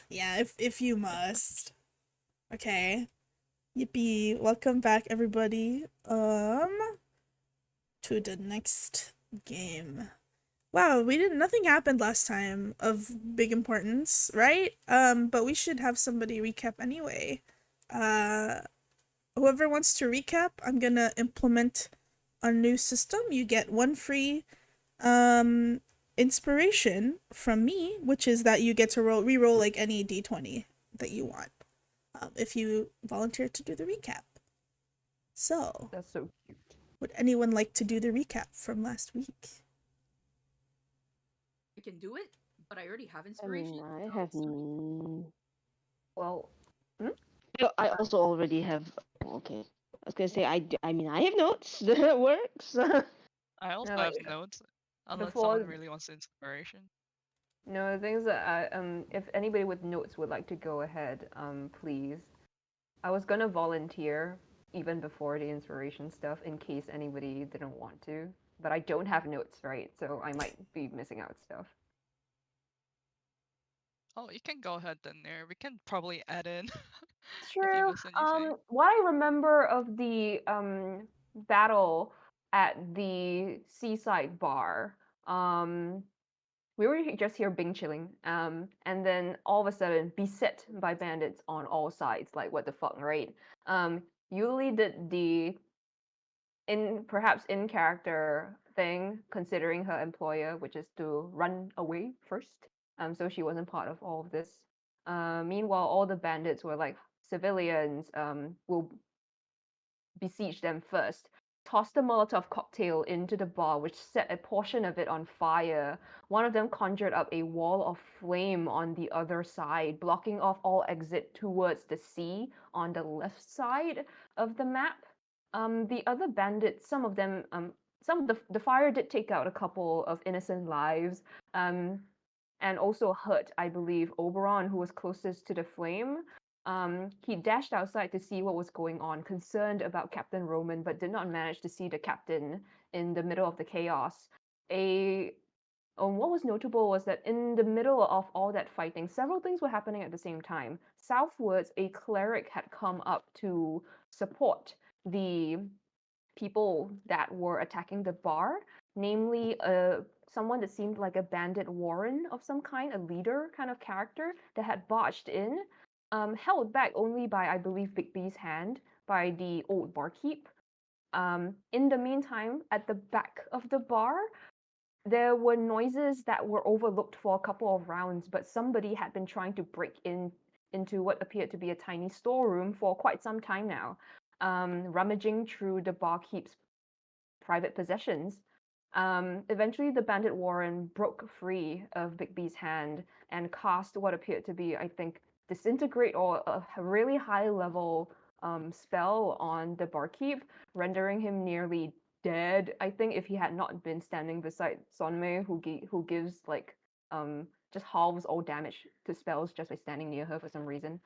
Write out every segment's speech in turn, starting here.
Yeah, if you must. Okay. Yippee. Welcome back everybody. To the next game. Wow, we did nothing happened last time of big importance, right? But we should have somebody recap anyway. Uh Whoever wants to recap, I'm gonna implement a new system. You get one free um inspiration from me, which is that you get to re-roll like any d20 that you want. If you volunteer to do the recap. So, That's so cute. would anyone like to do the recap from last week? I can do it, but I already have I mean, inspiration. I So have. it's Well, hmm? No, I also already have. Okay. I was gonna say I mean I have notes. That works. I also No, have like notes, unless someone before. really wants inspiration. No, the things that if anybody with notes would like to go ahead, please. I was gonna volunteer even before the inspiration stuff in case anybody didn't want to, but I don't have notes, right? So I might be missing out stuff. Oh, you can go ahead then there. We can probably add in if you True. miss anything. What I remember of the battle at the seaside bar, we were just here bing chilling, and then all of a sudden beset by bandits on all sides. Like what the fuck, right? Yuli did the perhaps in character thing, considering her employer, which is to run away first. So she wasn't part of all of this. Meanwhile, all the bandits were like civilians. Will besiege them first. Tossed a Molotov cocktail into the bar, which set a portion of it on fire. One of them conjured up a wall of flame on the other side, blocking off all exit towards the sea on the left side of the map. The other bandits, some of them, some of the fire did take out a couple of innocent lives, and also hurt, I believe, Oberon, who was closest to the flame. He dashed outside to see what was going on, concerned about Captain Roman, but did not manage to see the captain in the middle of the chaos. A What was notable was that in the middle of all that fighting, several things were happening at the same time. Southwards, a cleric had come up to support the people that were attacking the bar, namely someone that seemed like a bandit warren of some kind, a leader kind of character that had barged in, held back only by, I believe, Bigby's hand by the old barkeep. In the meantime, at the back of the bar, there were noises that were overlooked for a couple of rounds, but somebody had been trying to break in into what appeared to be a tiny storeroom for quite some time now, rummaging through the barkeep's private possessions. Eventually, the bandit Warren broke free of Bigby's hand and cast what appeared to be, I think, disintegrate or a really high level spell on the barkeep, rendering him nearly dead. I think if he had not been standing beside Sonmei, who gives like just halves all damage to spells just by standing near her for some reason.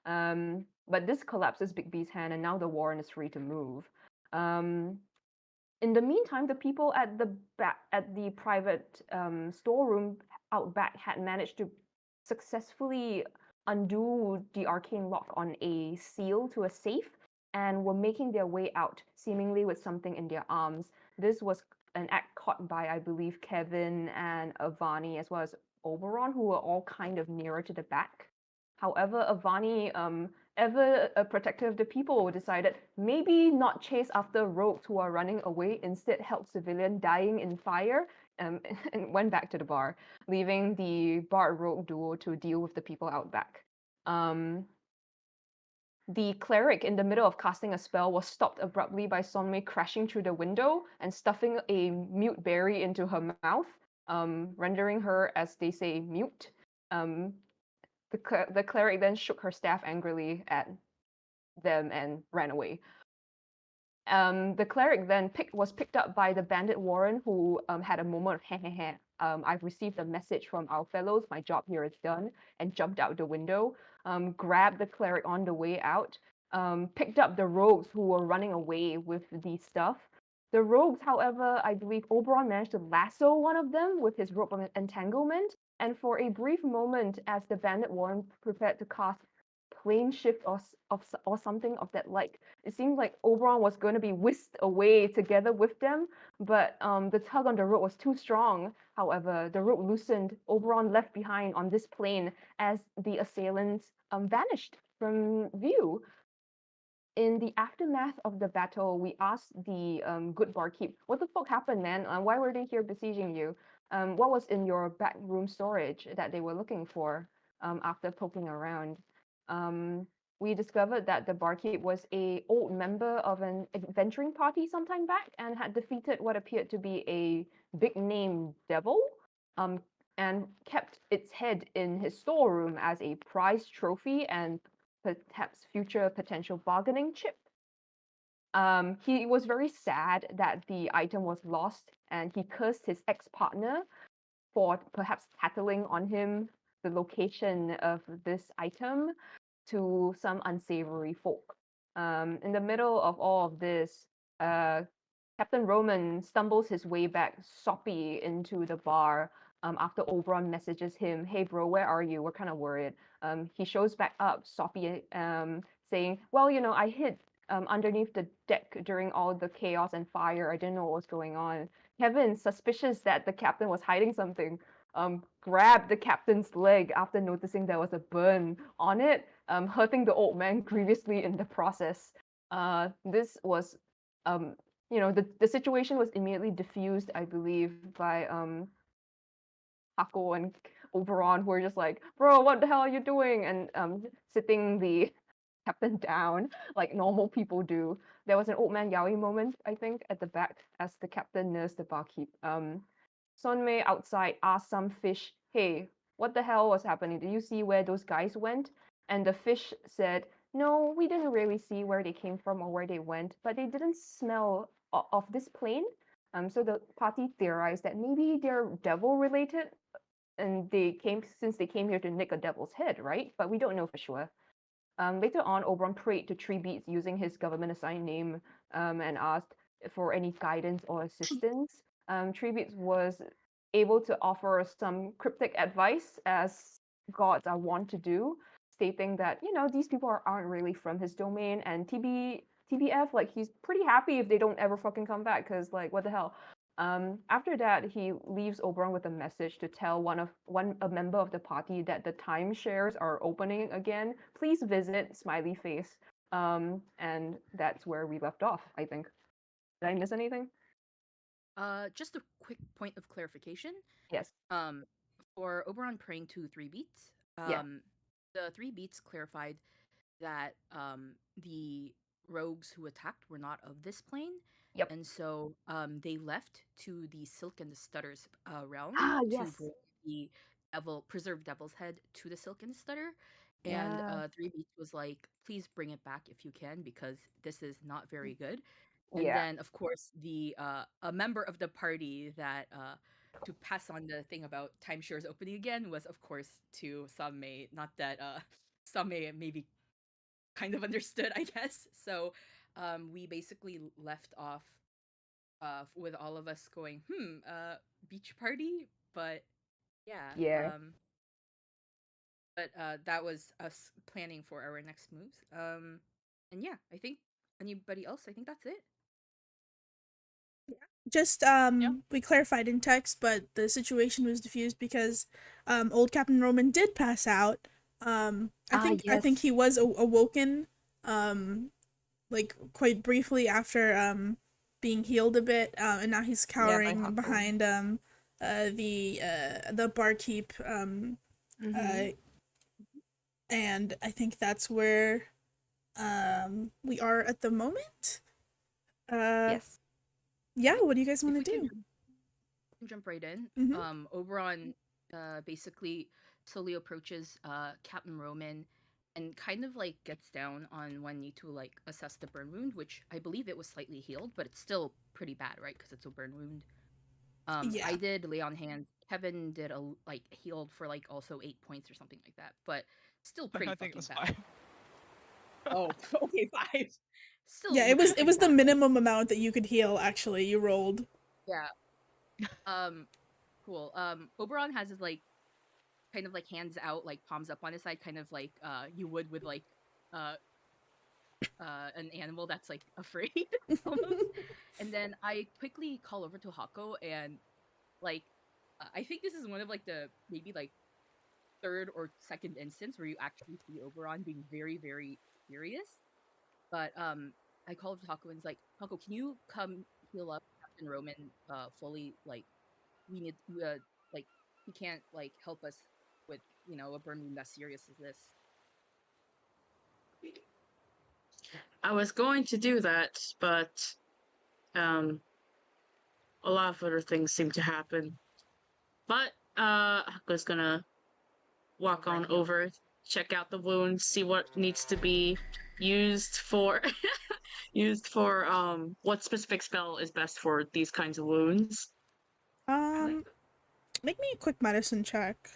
But this collapses Bigby's hand, and now the Warren is free to move. Um, in the meantime, the people at the private storeroom out back had managed to successfully undo the arcane lock on a seal to a safe and were making their way out, seemingly with something in their arms. This was an act caught by, I believe, Kevin and Avani, as well as Oberon, who were all kind of nearer to the back. However, Avani, ever a protector of the people, decided maybe not chase after rogues who are running away, instead help civilian dying in fire, and went back to the bar, leaving the bard rogue duo to deal with the people out back. The cleric, in the middle of casting a spell, was stopped abruptly by Sonmei crashing through the window and stuffing a mute berry into her mouth, rendering her, as they say, mute. Um, the cleric then shook her staff angrily at them and ran away. The cleric then was picked up by the bandit Warren, who had a moment of heh heh heh. I've received a message from our fellows. My job here is done, and jumped out the window. Grabbed the cleric on the way out. Picked up the rogues who were running away with the stuff. The rogues, however, I believe Oberon managed to lasso one of them with his rope of entanglement, And for a brief moment, as the bandit warden prepared to cast plane shift or something of that like, it seemed like Oberon was going to be whisked away together with them, but the tug on the rope was too strong. However, the rope loosened, Oberon left behind on this plane as the assailants vanished from view. In the aftermath of the battle, we asked the good barkeep, what the fuck happened, man? Why were they here besieging you? What was in your back room storage that they were looking for after poking around? We discovered that the barkeep was a old member of an adventuring party sometime back and had defeated what appeared to be a big name devil, um, and kept its head in his storeroom as a prized trophy and perhaps future potential bargaining chip. He was very sad that the item was lost, and he cursed his ex-partner for perhaps tattling on him the location of this item to some unsavory folk. In the middle of all of this, Captain Roman stumbles his way back soppy into the bar after Oberon messages him, "Hey bro, where are you? We're kind of worried." He shows back up soppy, saying, "Well, I hid underneath the deck during all the chaos and fire. I didn't know what was going on." Kevin, suspicious that the captain was hiding something, grabbed the captain's leg after noticing there was a burn on it, hurting the old man grievously in the process. This was the situation was immediately diffused, I believe, by Hako and Oberon, who were just like, "Bro, what the hell are you doing?" And sitting the captain down like normal people do. There was an old man yaoi moment, I think, at the back as the captain nursed the barkeep. Sonmei outside asked some fish, "Hey, what the hell was happening? Did you see where those guys went?" And the fish said, "No, we didn't really see where they came from or where they went, but they didn't smell of this plane." So the party theorized that maybe they're devil related, and since they came here to nick a devil's head, right? But we don't know for sure. Later on, Oberon prayed to Tree Beats using his government assigned name, and asked for any guidance or assistance. Tree Beats was able to offer some cryptic advice, as gods are wont to do, stating that these people aren't really from his domain, and TBF, like, he's pretty happy if they don't ever fucking come back, because, like, what the hell. After that, he leaves Oberon with a message to tell a member of the party that the timeshares are opening again. Please visit, smiley face. And that's where we left off, I think. Did I miss anything? Just a quick point of clarification. Yes. For Oberon praying to 3 beats, Yeah. the 3 beats clarified that the rogues who attacked were not of this plane. Yep. And so they left to the Silk and the Stutter's realm to Yes. bring the preserved devil's head to the Silk and the Stutter. And Yeah. 3 beats was like, please bring it back if you can, because this is not very good. And Yeah. then, of course, a member of the party that to pass on the thing about timeshares opening again was, of course, to Sammei. Not that Sammei maybe kind of understood, I guess. So we basically left off with all of us going, beach party, but yeah. Yeah. But that was us planning for our next moves. And yeah, I think anybody else, I think that's it. Just we clarified in text, but the situation was diffused because old Captain Roman did pass out. I think he was awoken like quite briefly after being healed a bit, and now he's cowering behind the barkeep, and I think that's where we are at the moment. Yes. Yeah, what do you guys want to do? Jump right in. Mhm. Oberon basically slowly approaches Captain Roman and kind of like gets down on one knee to like assess the burn wound, which I believe it was slightly healed, but it's still pretty bad, right? Because it's a burn wound. Yeah. I did lay on hands. Kevin did healed for like also 8 points or something like that, but still pretty I think it fucking was bad. 5. Oh, okay, 5. Still, Yeah, it was pretty the bad. minimum amount that you could heal. Actually, you rolled. Yeah. Cool. Oberon has his like kind of like hands out, like palms up on his side, kind of like you would with like uh an animal that's like afraid almost. And then I quickly call over to Hako and like I think this is one of like the maybe like third or second instance where you actually see Oberon being very, very serious. But I called Hako and was like, Hako, can you come heal up Captain Roman fully? Like we need like he can't like help us with, you know, a burn wound as serious as this. I was going to do that, but a lot of other things seem to happen. But I was gonna walk on Alrighty. over, check out the wounds, see what needs to be used for what specific spell is best for these kinds of wounds. Make me a quick medicine check.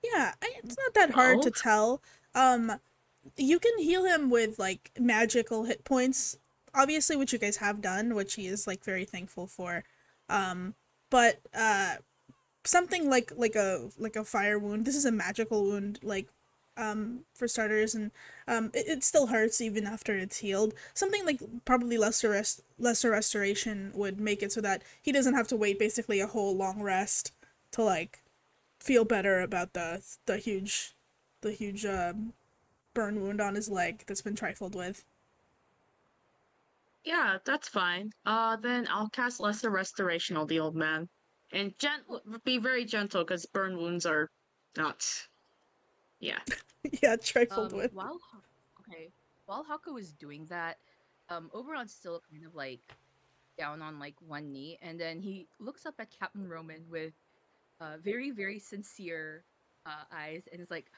Yeah, it's not that hard to 12? tell. You can heal him with like magical hit points. Obviously, which you guys have done, which he is like very thankful for. But something like a fire wound. This is a magical wound, like for starters, and it still hurts even after it's healed. Something like probably lesser restoration would make it so that he doesn't have to wait basically a whole long rest to like feel better about the huge burn wound on his leg that's been trifled with. Yeah, that's fine. Then I'll cast Lesser Restoration on the old man. And be very gentle, because burn wounds are not... Yeah. Yeah, trifled with. Okay, while Hako is doing that, Oberon's still kind of like down on like one knee, and then he looks up at Captain Roman with very, very sincere eyes, and is like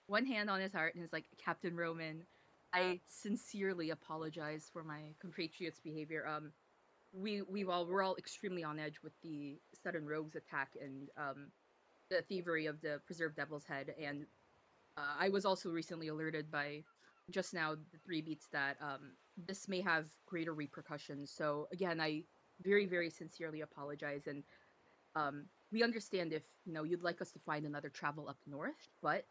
one hand on his heart, and is like, Captain Roman, I sincerely apologize for my compatriot's behavior. We're all extremely on edge with the sudden rogues attack and the thievery of the preserved devil's head, and I was also recently alerted by just now the three beats that this may have greater repercussions. So again, I very, very sincerely apologize, and we understand if you'd like us to find another travel up north, but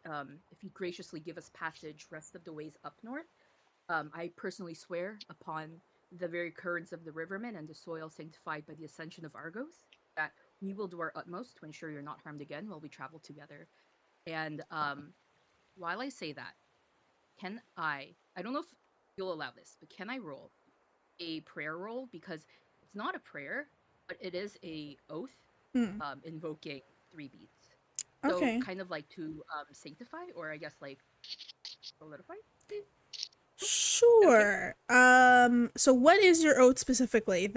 if you graciously give us passage rest of the ways up north, I personally swear upon the very currents of the rivermen and the soil sanctified by the ascension of Argos that we will do our utmost to ensure you're not harmed again while we travel together. And while I say that, I don't know if you'll allow this, but can I roll a prayer roll? Because it's not a prayer, but it is a oath invoking three beats. So Okay. kind of like to sanctify, or I guess like solidify? Sure. So what is your oath specifically?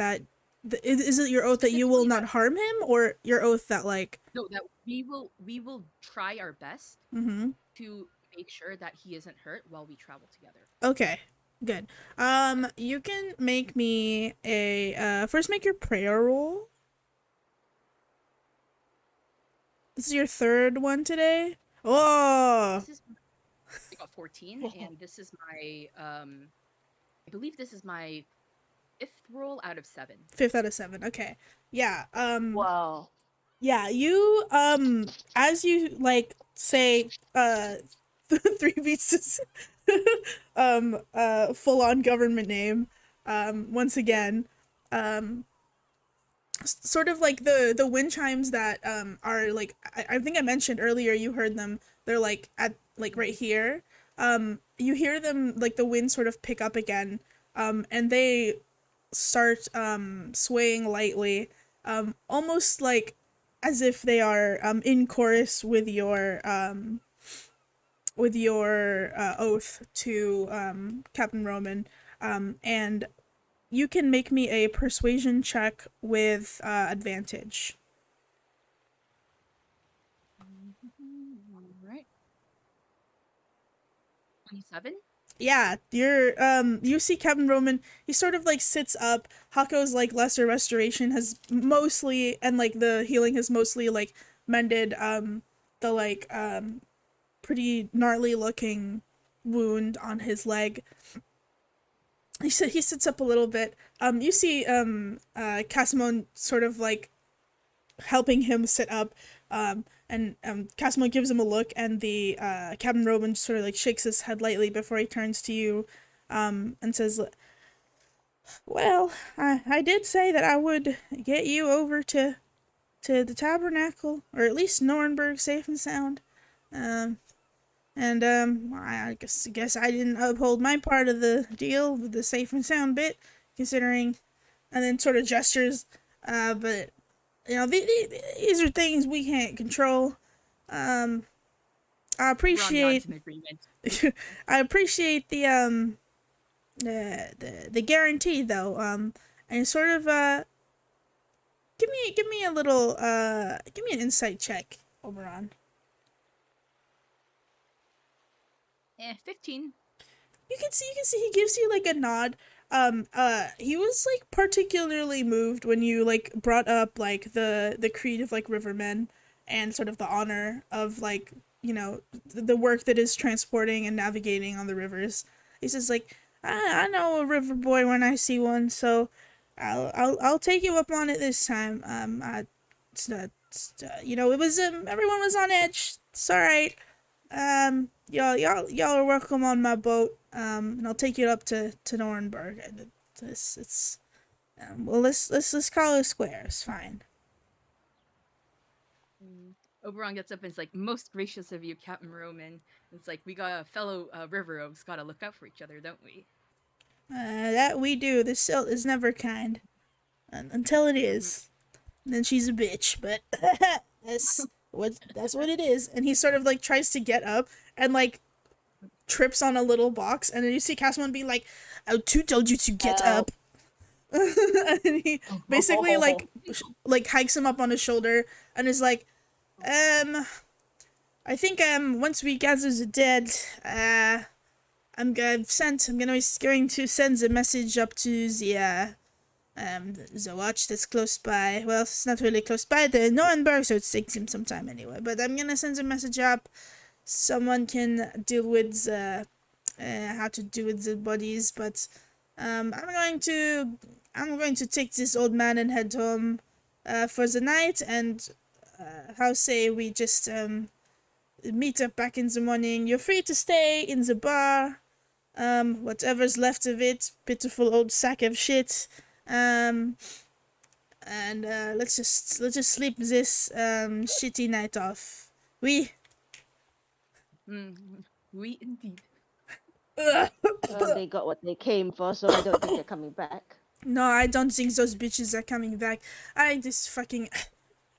Is it your oath that you will Specifically not that- harm him, or your oath that like? No, that we will try our best Mm-hmm. to make sure that he isn't hurt while we travel together. Okay. Good. You can make me a first make your prayer roll. This is your third one today. Oh. I got 14, and this is my I believe this is my fifth roll out of 7. 5th out of 7. Okay. Yeah. Wow. Yeah, you as you like say three beats is full on government name once again sort of like the wind chimes that are like I think I mentioned earlier you heard them, they're like at like right here, you hear them like the wind sort of pick up again, and they start swaying lightly, almost like as if they are in chorus with your oath to Captain Roman, and you can make me a persuasion check with advantage. Right. 27? Yeah, you see Captain Roman, he sort of like sits up. Hako's like lesser restoration has mostly, and like the healing has mostly like mended the like pretty gnarly looking wound on his leg. he sits up a little bit. You see Casimon sort of like helping him sit up. And Casimon gives him a look, and the Captain Roman sort of like shakes his head lightly before he turns to you, and says, "Well, I did say that I would get you over to the tabernacle, or at least Nuremberg, safe and sound. Um, and I guess I didn't uphold my part of the deal with the safe and sound bit, considering." And then sort of gestures, but you know, these are things we can't control. Um, I Ron appreciate nods in agreement. I appreciate the guarantee though. And sort of give me a little give me an insight check, Oberon. 15. You can see he gives you like a nod. He was like particularly moved when you like brought up like the creed of like rivermen and sort of the honor of like, you know, the work that is transporting and navigating on the rivers. He says like, I know a river boy when I see one, so I'll take you up on it this time. It's not, you know, it was everyone was on edge. It's all right. Y'all are welcome on my boat. And I'll take you up to Nuremberg. And it's well, let's call it square. It's fine. Oberon gets up and is like, most gracious of you, Captain Roman. It's like, we got a fellow river oaks, gotta look out for each other, don't we? That we do. The silt is never kind, until it is. And then she's a bitch. But that's what it is. And he sort of like tries to get up and like trips on a little box, and then you see Casimon be like, "I told you to get up." And he basically like hikes him up on his shoulder and is like, I think once we gather the dead, I'm going to send a message up to the watch that's close by. Well, it's not really close by, the Nuremberg, so it takes him some time anyway. But I'm gonna send a message up. Someone can deal with how to do with the bodies, but I'm going to take this old man and head home for the night, and how say we just meet up back in the morning. You're free to stay in the bar, whatever's left of it, pitiful old sack of shit. And let's just sleep this shitty night off. We. We indeed. Well, they got what they came for, so I don't think they're coming back. No, I don't think those bitches are coming back. I just fucking.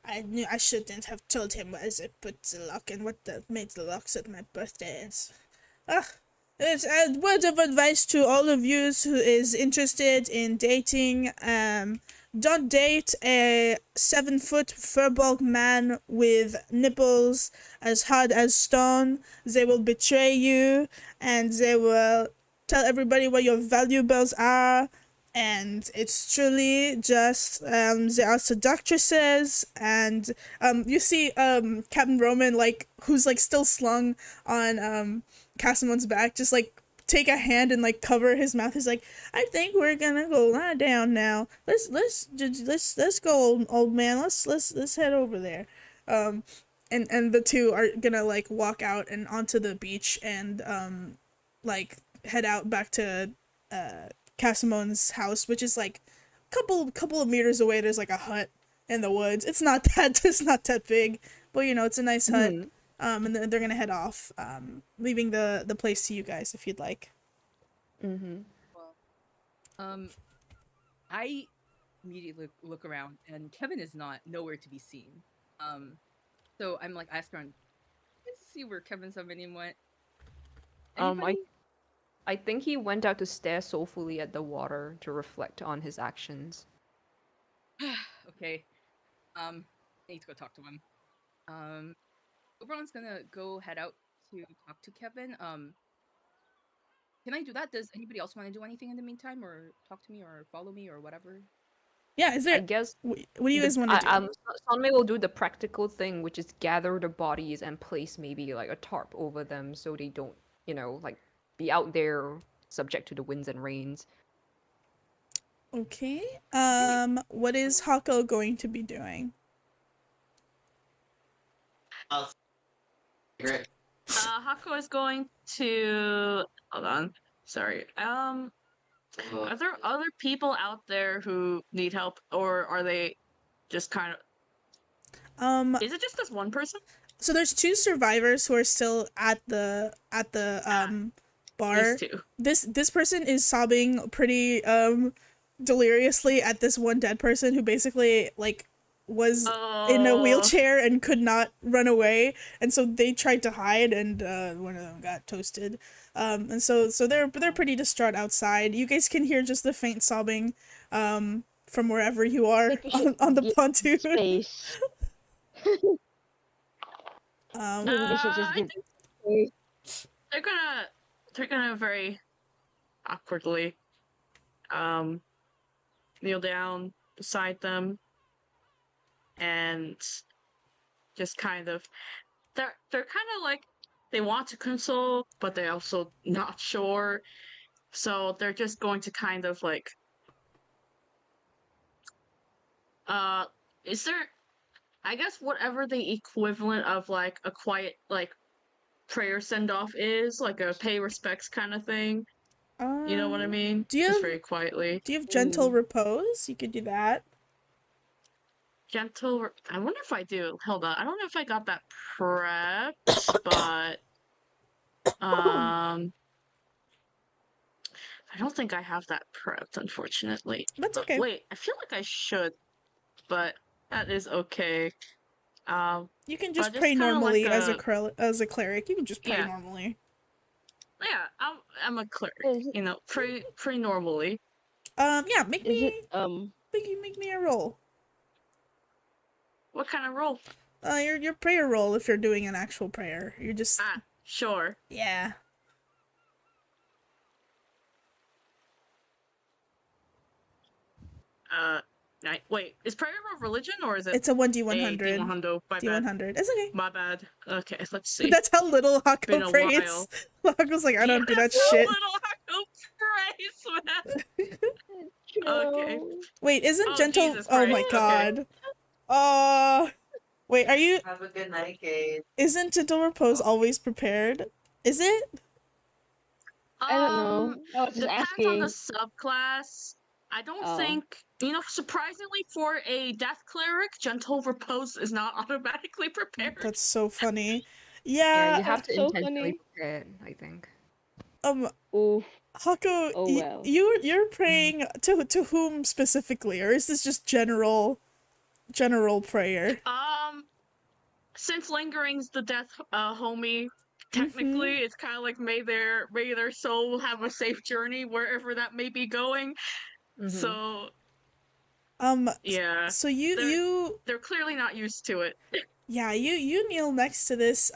I knew I shouldn't have told him as I put the lock and made the locks at my birthday. It's a word of advice to all of you who is interested in dating. Don't date a 7-foot furball man with nipples as hard as stone. They will betray you, and they will tell everybody where your valuables are. And it's truly just they are seductresses, and you see Captain Roman, like, who's like still slung on Casimon's back, just like take a hand and like cover his mouth. He's like, I think we're gonna go lie down now. Let's go, old man. Let's head over there. And the two are gonna like walk out and onto the beach and like head out back to Casimon's house, which is like couple of meters away. There's like a hut in the woods. It's not that big, but you know, it's a nice hut. And they're gonna head off, leaving the place to you guys if you'd like. Well, I immediately look around, and Kevin is nowhere to be seen. So I'm like, I ask around, let's see where Kevin Summoning went. I think he went out to stare soulfully at the water to reflect on his actions. Okay. I need to go talk to him. Oberon's gonna go head out to talk to Kevin. Can I do that? Does anybody else want to do anything in the meantime, or talk to me, or follow me, or whatever? Yeah, is there? I guess. What do you guys want to do? Sanmei will do the practical thing, which is gather the bodies and place maybe like a tarp over them so they don't, you know, like be out there subject to the winds and rains. Okay. What is Hako going to be doing? Hako is going to hold on. Sorry. Are there other people out there who need help, or are they just kind of? Is it just this one person? So there's 2 survivors who are still at the bar. These two. This person is sobbing pretty deliriously at this one dead person who basically like was in a wheelchair and could not run away, and so they tried to hide, and one of them got toasted. And so they're pretty distraught outside. You guys can hear just the faint sobbing from wherever you are on the pontoon. Space. I think they're gonna very awkwardly kneel down beside them and just kind of they're kind of like they want to console, but they're also not sure, so they're just going to kind of like is there, I guess, whatever the equivalent of like a quiet like prayer send off is, like a pay respects kind of thing. You know what I mean? Do you Just have, very quietly. do you have gentle repose? You could do that. I wonder if I do. Hold on. I don't know if I got that prepped, but I don't think I have that prepped, unfortunately. That's okay. Wait, I feel like I should, but that is okay. You can just just pray kinda normally like as a cleric. You can just pray Yeah. normally. Yeah, I'm a cleric. Is it- You know, pray normally. Yeah, make Is me it make me a roll. What kind of roll? Your prayer roll if you're doing an actual prayer. You're just Sure. yeah. Wait, is prayer of religion or is it? It's a 1d100. D100. My bad. D100. It's okay. My bad. Okay, let's see. That's how little Been Hako a prays. while. Hako's like, I don't do that That's how shit. little Hako prays, man. Okay. Wait, isn't Oh, gentle? Jesus Oh my Christ, god. Wait, are you? Have a good night, Kate. Isn't gentle repose always prepared? Is it? I don't know. I was just Depends asking. on the subclass. I don't think, surprisingly for a death cleric, gentle repose is not automatically prepared. That's so funny. Yeah, Yeah. you have to so intentionally funny. prepare it, I think. Oof. Hako, Oh, well. you're praying to whom specifically, or is this just general prayer? Since lingering's the death homie, technically it's kind of like may their soul have a safe journey wherever that may be going. So yeah. So they're clearly not used to it. Yeah, you kneel next to this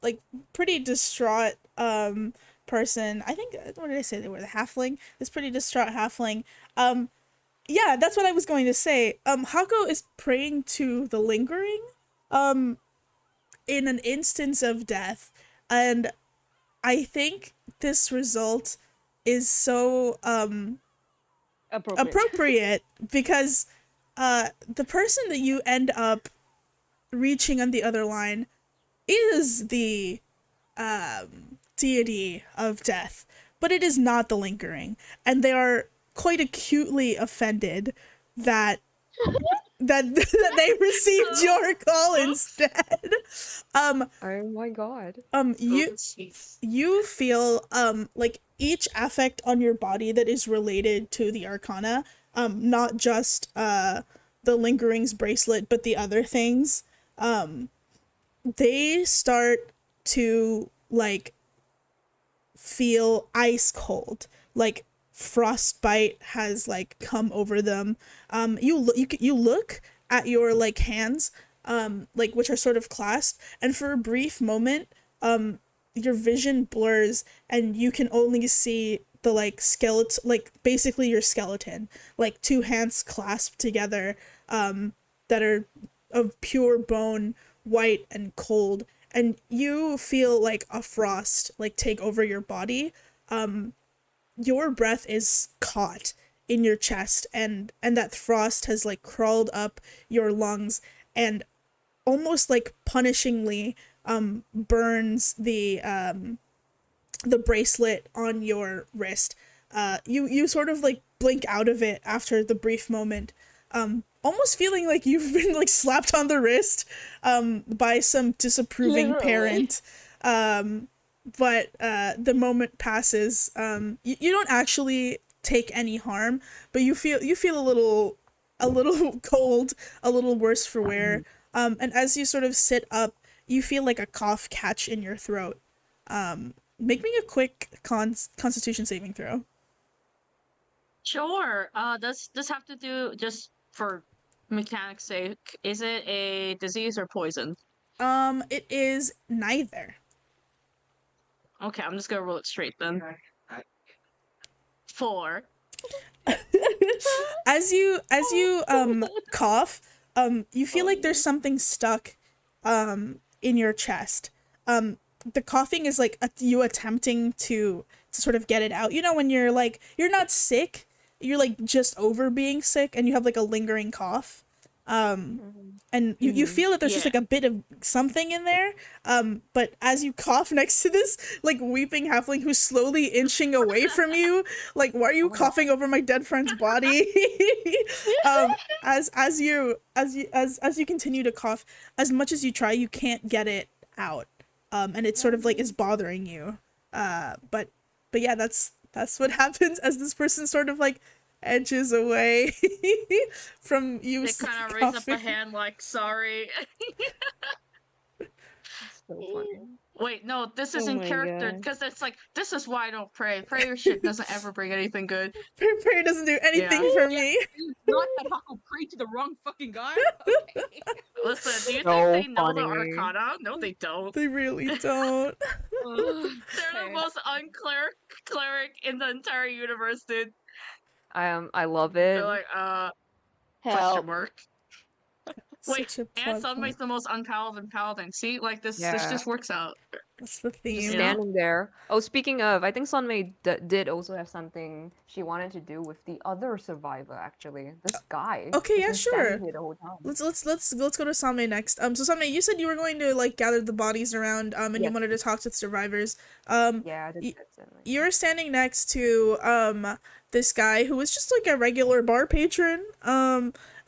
like pretty distraught person. I think what did I say they were, the halfling? This pretty distraught halfling. Yeah, that's what I was going to say. Hako is praying to the lingering in an instance of death, and I think this result is so appropriate because the person that you end up reaching on the other line is the deity of death, but it is not the lingering, and they are quite acutely offended that that they received your call instead. Oh my god. You feel like each affect on your body that is related to the arcana, not just the lingering's bracelet, but the other things, they start to like feel ice cold, like frostbite has like come over them. You look at your like hands, like which are sort of clasped, and for a brief moment, your vision blurs and you can only see the like skeleton, like basically your skeleton, like two hands clasped together, that are of pure bone, white and cold, and you feel like a frost like take over your body. Your breath is caught in your chest, and that frost has like crawled up your lungs and almost like punishingly burns the bracelet on your wrist. You sort of like blink out of it after the brief moment, almost feeling like you've been like slapped on the wrist by some disapproving Literally. parent. But the moment passes. You don't actually take any harm, but you feel a little cold, a little worse for wear. And as you sort of sit up, you feel like a cough catch in your throat. Make me a quick Constitution saving throw. Sure. Does this have to do just for mechanics' sake? Is it a disease or poison? It is neither. Okay, I'm just gonna roll it straight then. 4. As you cough, you feel like there's something stuck in your chest. The coughing is like you attempting to sort of get it out. You know, when you're like, you're not sick, you're like just over being sick and you have like a lingering cough. And you feel that there's just Yeah. like a bit of something in there. But as you cough next to this like weeping halfling who's slowly inching away from you, like, why are you coughing over my dead friend's body? As you continue to cough, as much as you try, you can't get it out. And it sort of like is bothering you. But yeah, that's what happens as this person sort of like edges away from you. They kind of raise up a coughing. hand like, sorry. So funny. Wait, no, this is Oh in my character God. because it's like, this is why I don't pray. Prayer shit doesn't ever bring anything good. Prayer doesn't do anything Yeah. for me. Not that Haku prayed to the wrong fucking guy. Okay. Listen, do you So think they know the funny. Arcana? No, they don't. They really don't. They're the Okay. most cleric in the entire universe, dude. I love it. They're like, question Help. mark. Wait, Such a and plot Sunmay's point. the most unpaladin paladin. See, like this Yeah. just works out. That's the Just theme. Yeah. standing there. Oh, speaking of, I think Sunmay did also have something she wanted to do with the other survivor. Actually, this guy. Okay, who's yeah, been standing sure. here the whole time. Let's go to Same next. So Same, you said you were going to like gather the bodies around and you Yes. wanted to talk to the survivors. Yeah, I did y- that Sunmay. You're standing next to this guy who was just like a regular bar patron.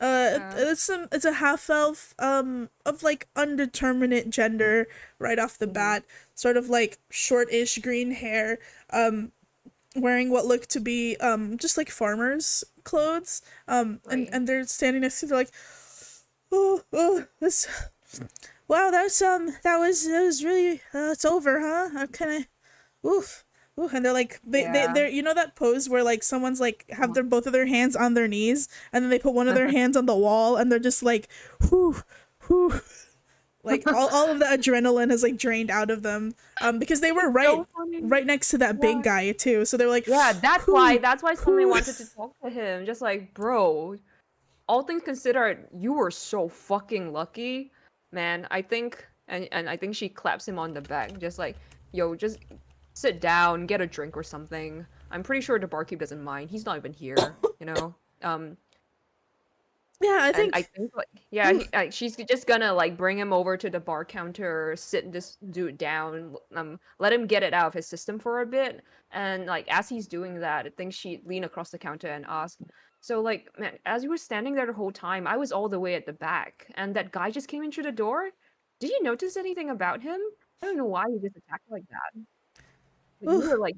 It's a half elf of like undeterminate gender right off the bat, sort of like shortish green hair, wearing what look to be just like farmers clothes, Right. and they're standing next to, they're like, oh, this, wow, that was really, it's over, huh? I'm kind of, oof. Ooh, and they're like Yeah. they're, you know that pose where like someone's like have their both of their hands on their knees and then they put one of their hands on the wall and they're just like, whew, whew. Like all of the adrenaline has like drained out of them, because they were right next to that big guy too, so they're like, Yeah, that's whew, why Sunmay whew. wanted to talk to him. Just like, bro, all things considered, you were so fucking lucky, man. I think, and I think she claps him on the back, just like, yo, just sit down, get a drink or something. I'm pretty sure the barkeep doesn't mind. He's not even here, you know. Yeah, I And think I think like, yeah, she's just gonna like bring him over to the bar counter, sit this dude down, let him get it out of his system for a bit, and like as he's doing that, I think she lean across the counter and ask, so like, man, as you were standing there the whole time, I was all the way at the back, and that guy just came in through the door. Did you notice anything about him? I don't know why he just attacked like that. But you oof, were like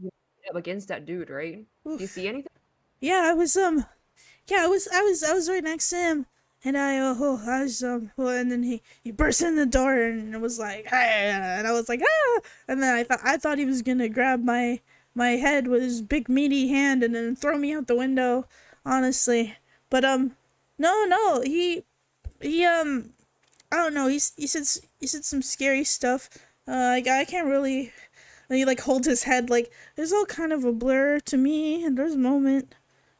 up against that dude, right? Do you oof. see anything? Yeah, I was I was right next to him, and I was well, and then he burst in the door and it was like, hey, and I was like, ah, and then I thought he was gonna grab my head with his big meaty hand and then throw me out the window, honestly, but no, he I don't know, he said some scary stuff, I can't really. And he like holds his head like there's all kind of a blur to me, and there's a moment.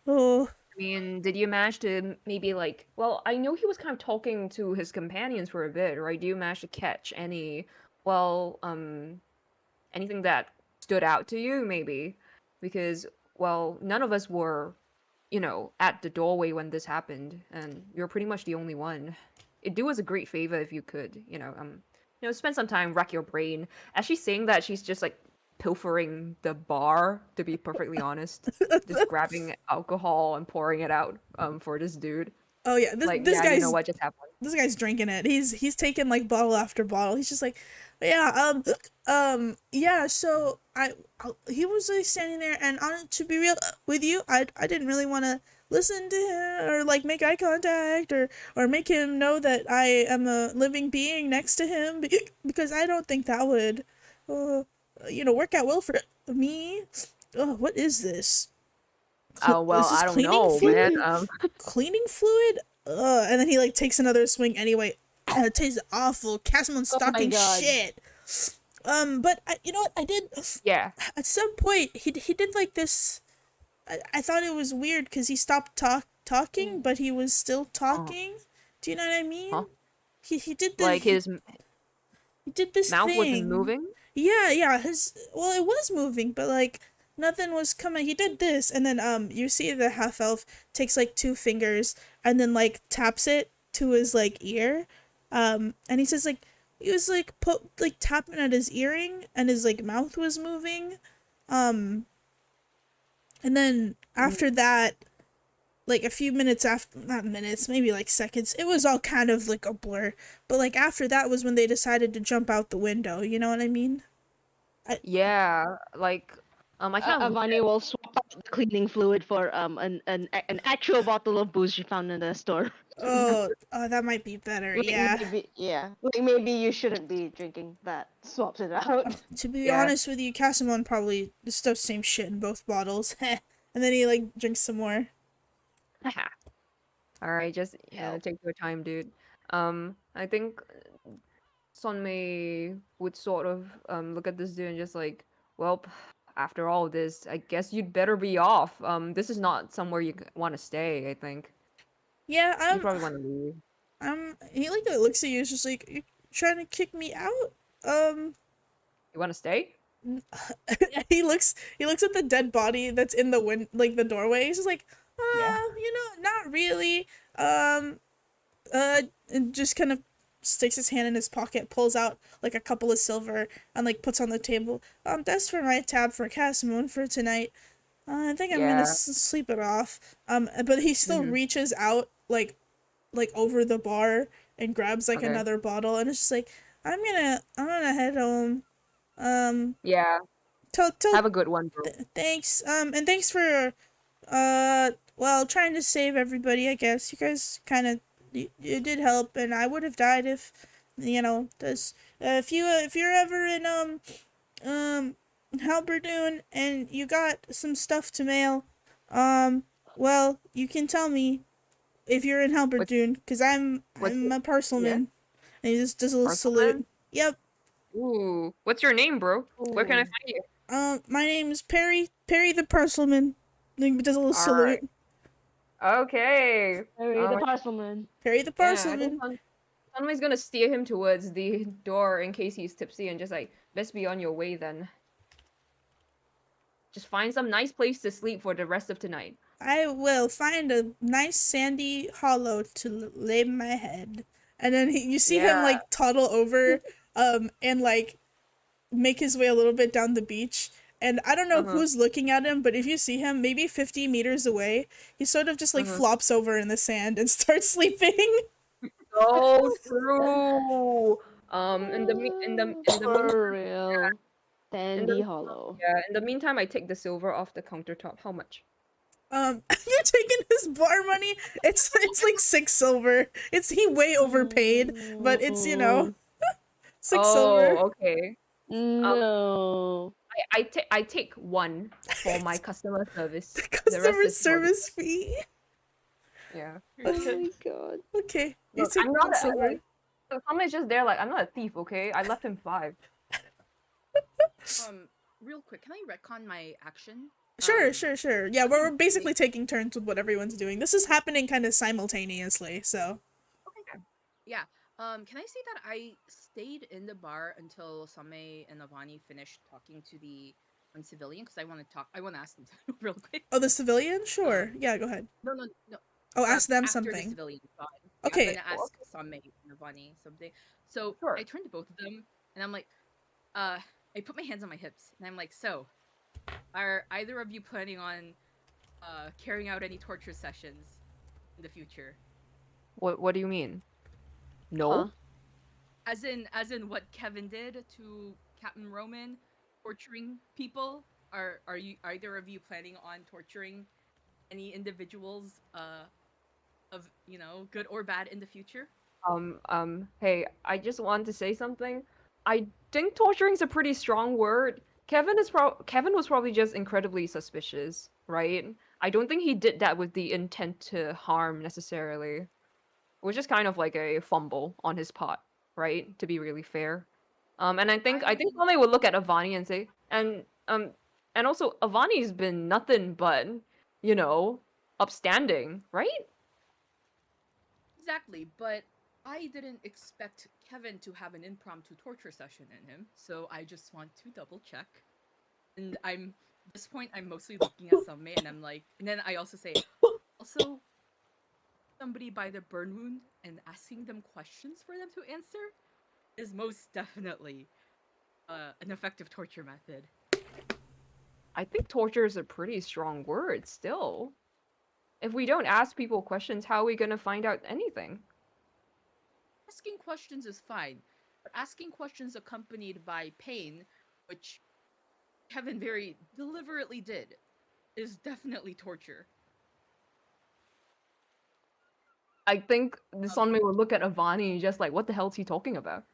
Oh, I mean, did you manage to maybe like, well, I know he was kind of talking to his companions for a bit, right? Do you manage to catch any, well, anything that stood out to you maybe? Because, well, none of us were at the doorway when this happened, and you're pretty much the only one. It'd do us a great favor if you could, spend some time, rack your brain. As she's saying that, she's just like pilfering the bar, to be perfectly honest. Just grabbing alcohol and pouring it out for this dude. Oh yeah, Like, this yeah, you know guy's what just happened. this guy's drinking it. He's taking like bottle after bottle. He's just like, yeah, yeah. So he was like standing there, and to be real with you, I didn't really want to listen to him or like make eye contact or make him know that I am a living being next to him because I don't think that would, work out well for me. Oh, what is this? Oh, well, This is I don't cleaning know, fluid? man. Cleaning fluid? And then he like takes another swing anyway. It tastes awful. Castleman's Oh my talking God. shit. But you know what? I did Yeah. at some point. He did like this. I thought it was weird because he stopped talking, but he was still talking. Do you know what I mean? Huh? He did this. Like his He did this mouth wasn't thing. moving? Yeah. It was moving, but like nothing was coming. He did this, and then you see the half elf takes like 2 fingers and then like taps it to his like ear, and he says like he was like tapping at his earring, and his like mouth was moving, and then after that, like a few minutes after, not minutes, maybe like seconds, it was all kind of like a blur. But like after that was when they decided to jump out the window. You know what I mean? Yeah, like I kind of Avani will swap out the cleaning fluid for an actual bottle of booze she found in the store. Oh, that might be better. Like, Yeah. maybe you shouldn't be drinking that. Swaps it out. To be Yeah. honest with you, Casamon probably just does same shit in both bottles. And then he like drinks some more. All right, just take your time, dude. I think Sonmei would sort of look at this dude and just like, well, after all this, I guess you'd better be off. This is not somewhere you want to stay, I think. Yeah, You probably want to leave. he like looks at you, it's just like, you trying to kick me out? You want to stay? he looks at the dead body that's in the the doorway. He's just like, Yeah. not really. And just kind of sticks his hand in his pocket, pulls out like a couple of silver, and like puts on the table. That's for my tab for Casamon for tonight. I think I'm gonna Yeah. sleep it off. But he still Mhm. reaches out like over the bar and grabs like Okay. another bottle, and it's just like, I'm gonna head home. Yeah. Tell Have a good one, bro. thanks. And thanks for well, trying to save everybody, I guess. You guys kind of you did help, and I would have died if this if you're ever in Halberdoon and you got some stuff to mail, well, you can tell me if you're in Halberdoon, because I'm what's a parcelman. yeah? And he just does a little Parcelman? salute. Yep. Ooh, what's your name, bro? Where can I Ooh. find you? My name is Perry the parcelman. He does a little salute. Okay. Harry the parcelman. Perry the Yeah, I think parcelman. Sunway's gonna steer him towards the door in case he's tipsy and just like, best be on your way then. Just find some nice place to sleep for the rest of tonight. I will find a nice sandy hollow to lay my head. And then you see him Yeah. like toddle over, and like make his way a little bit down the beach. And I don't know Uh-huh. who's looking at him, but if you see him maybe 50 meters away, he sort of just like flops over in the sand and starts sleeping. So true. In the For real. Sandy Hollow. in the meantime, I take the silver off the countertop. How much? You're taking his bar money? It's like 6 silver. He way overpaid, but it's 6 silver. Okay. No. I take 1 for my customer service. The The rest customer is service fee. Yeah. Oh my god. Okay, you Look, take I'm not 1 silver. Someone's just there like, I'm not a thief, okay? I left him 5. Real quick, can I retcon my action? Sure. Yeah, we're basically taking turns with what everyone's doing. This is happening kind of simultaneously, so. Yeah. Can I say that I stayed in the bar until Same and Avani finished talking to the on civilian because I want to talk. I want to ask them real quick. Oh, the civilian? Sure. Yeah, go ahead. No. Oh, ask them After the something. civilian is gone. Yeah, I'm Okay. gonna ask Same and Navani something. So Sure. I turned to both of them and I'm like, I put my hands on my hips and I'm like, so, are either of you planning on carrying out any torture sessions in the future? What do you mean? No. Huh? As in what Kevin did to Captain Roman, torturing people? Are you either of you planning on torturing any individuals of, you know, good or bad in the future? Hey, I just want to say something. I think torturing is a pretty strong word. Kevin was probably just incredibly suspicious, right? I don't think he did that with the intent to harm necessarily. Which is kind of like a fumble on his part, right? To be really fair. And I think Tommy would look at Avani and say, and also Avani's been nothing but, you know, upstanding, right? Exactly, but I didn't expect Kevin to have an impromptu torture session in him, so I just want to double check. And at this point, I'm mostly looking at Summay, and I'm like, and then I also say, also, somebody by the burn wound and asking them questions for them to answer is most definitely an effective torture method. I think torture is a pretty strong word still. If we don't ask people questions, how are we gonna find out anything? Asking questions is fine, but asking questions accompanied by pain, which Kevin very deliberately did, is definitely torture. I think the Um, Sonmei will look at Avani just like, what the hell is he talking about?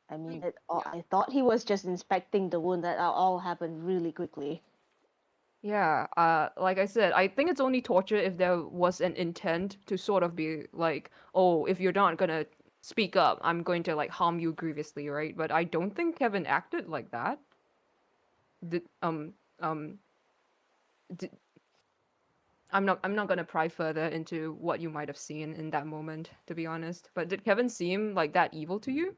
I mean, yeah. I thought he was just inspecting the wound. That all happened really quickly. Yeah, like I said, I think it's only torture if there was an intent to sort of be like, oh, if you're not gonna speak up, I'm going to like harm you grievously, right? But I don't think Kevin acted like that. Did um did, I'm not gonna pry further into what you might have seen in that moment, to be honest. But did Kevin seem like that evil to you?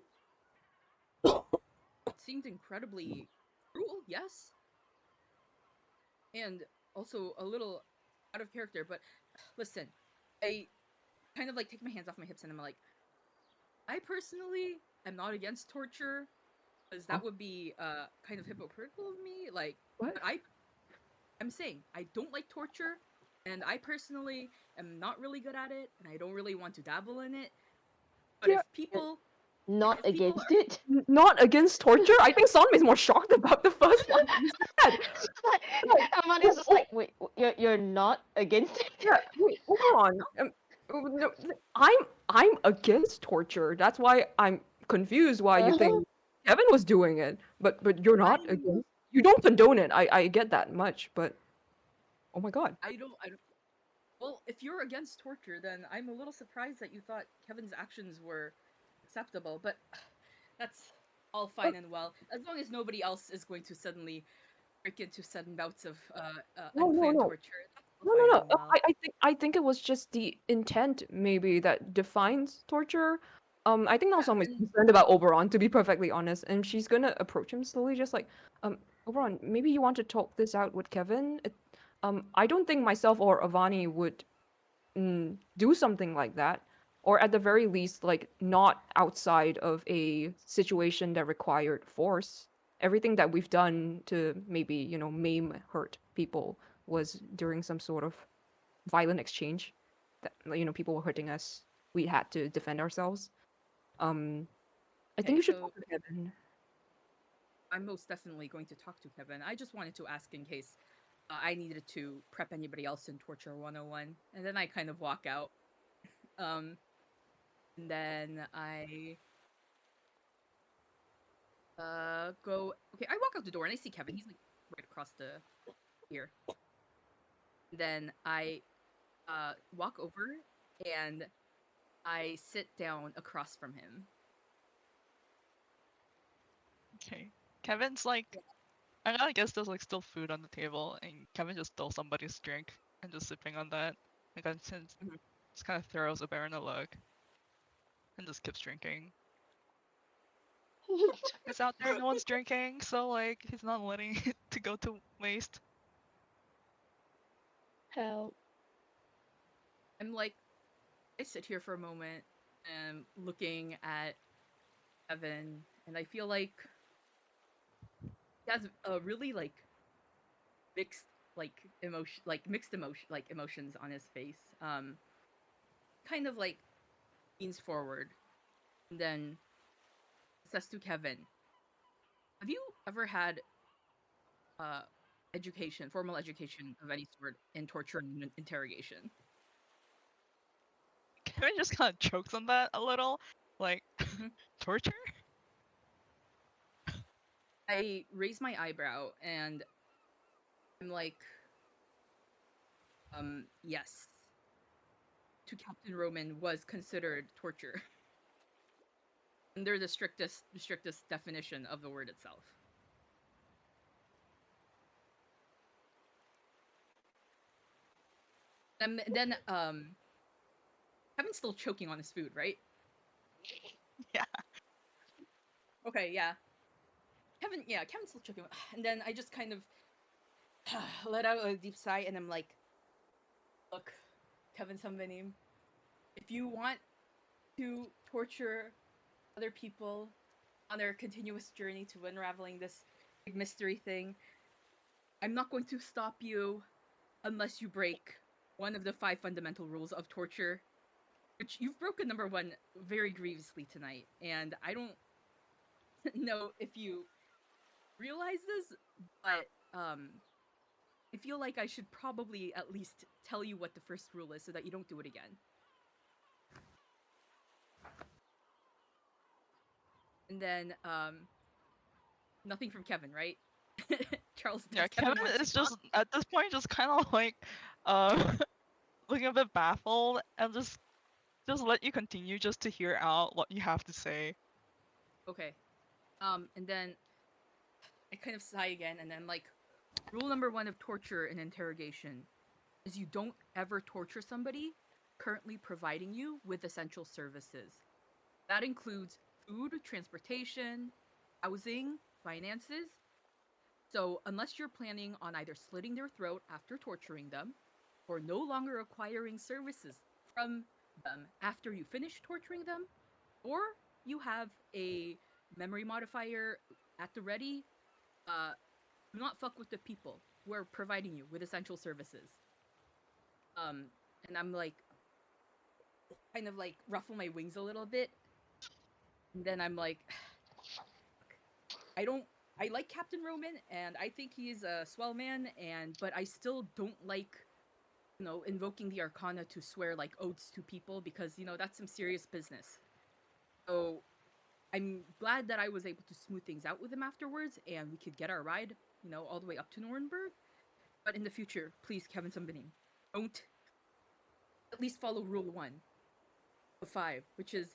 It seemed incredibly cruel, yes, and also a little out of character. But listen, I kind of like take my hands off my hips and I'm like, I personally am not against torture because Huh? that would be kind of hypocritical of me. Like, What? but I'm saying I don't like torture, and I personally am not really good at it, and I don't really want to dabble in it. But Yeah, Not if people against are it. not against torture. I think Sonmei is more shocked about the first one that you said. Amani's just like, wait, you're not against it? Yeah, wait, hold on. No, I'm against torture. That's why I'm confused why you Uh-huh. think Kevin was doing it, but you're not I'm against. You don't condone it. I get that much, but oh my god. I don't. Well, if you're against torture, then I'm a little surprised that you thought Kevin's actions were acceptable. But that's all fine and well, as long as nobody else is going to suddenly break into sudden bouts of No, no, unplanned no. torture. That's all No, no, fine no. and well. I think it was just the intent maybe that defines torture. I think now Yeah, someone's and concerned about Oberon, to be perfectly honest, and she's gonna approach him slowly, just like, Oberon, maybe you want to talk this out with Kevin. I don't think myself or Avani would do something like that, or at the very least, like not outside of a situation that required force. Everything that we've done to maybe, maim, hurt people was during some sort of violent exchange that, people were hurting us. We had to defend ourselves. Um, I think okay, you should so talk to Kevin. I'm most definitely going to talk to Kevin. I just wanted to ask in case I needed to prep anybody else in Torture 101, and then I kind of walk out. Um, and then I go. Okay, I walk out the door and I see Kevin. He's like right across the here. Then I walk over and I sit down across from him. Okay. Kevin's like, I guess there's like still food on the table, and Kevin just stole somebody's drink and just sipping on that. Like, Mhm. just kind of throws a Baron a look and just keeps drinking. It's out there, no one's drinking, so like he's not letting it to go to waste. Help. I'm like, I sit here for a moment and looking at Evan, and I feel like he has a really like mixed emotions on his face. Kind of like leans forward and then says to Kevin, "Have you ever had formal education of any sort in torture and interrogation?" Kevin just kind of chokes on that a little, like torture. I raise my eyebrow and I'm like, yes. To Captain Roman was considered torture under the strictest definition of the word itself. And then Kevin's still choking on his food, right? Yeah. Okay, yeah. Kevin's still choking. And then I just kind of let out a deep sigh and I'm like, look, Kevin Samvenim, if you want to torture other people on their continuous journey to unraveling this big mystery thing, I'm not going to stop you unless you break one of the 5 fundamental rules of torture, which you've broken number 1 very grievously tonight. And I don't know if you realize this, but I feel like I should probably at least tell you what the first rule is so that you don't do it again. And then nothing from Kevin, right? Charles, Yeah, does Kevin Kevin want to is talk? just at this point just kind of like looking a bit baffled and just let you continue just to hear out what you have to say. Okay. And then I kind of sigh again, and then like, rule number 1 of torture and interrogation is you don't ever torture somebody currently providing you with essential services. That includes food, transportation, housing, finances. So unless you're planning on either slitting their throat after torturing them, or no longer acquiring services from them after you finish torturing them, or you have a memory modifier at the ready, do not fuck with the people who are providing you with essential services. And I'm like, kind of like ruffle my wings a little bit. And then I'm like, I like Captain Roman, and I think he's a swell man, but I still don't like, invoking the Arcana to swear like oaths to people because, that's some serious business. So I'm glad that I was able to smooth things out with him afterwards, and we could get our ride, all the way up to Nuremberg. But in the future, please, Kevin Sumbening, don't at least follow rule 1 of 5, which is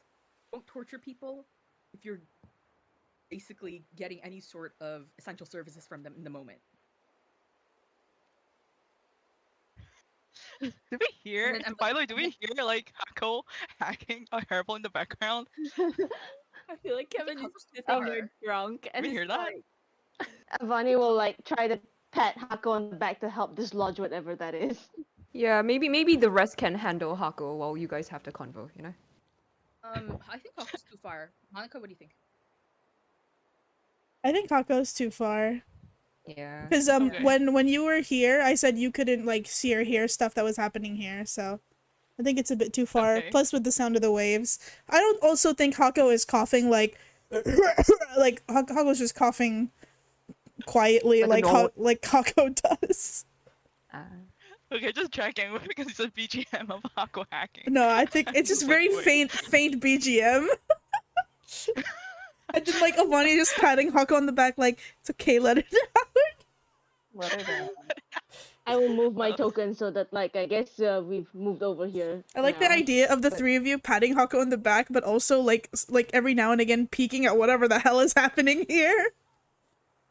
don't torture people if you're basically getting any sort of essential services from them in the moment. Do we hear? And then By the way, do we hear like Hako hacking a hairball in the background? I feel like Kevin is They're drunk and We it's hear that? like Avani will like try to pat Hako on the back to help dislodge whatever that is. Yeah, maybe the rest can handle Hako while you guys have the convo, you know? I think Haku's too far. Monica, what do you think? I think Hako's too far. Yeah. Because Okay. when you were here, I said you couldn't like see or hear stuff that was happening here, so I think it's a bit too far. Okay. Plus with the sound of the waves. I don't also think Hako is coughing like like Hako's just coughing quietly Like a normal- like Hako does. Okay, just checking because it's a BGM of Hako hacking. No, I think it's just Just like, very wait. faint BGM. And then like Avani just patting Hako on the back like it's okay, let it out. what are they? I will move my token so that like I guess we've moved over here. I like the now. idea of the 3 of you patting Hako on the back, but also like every now and again peeking at whatever the hell is happening here.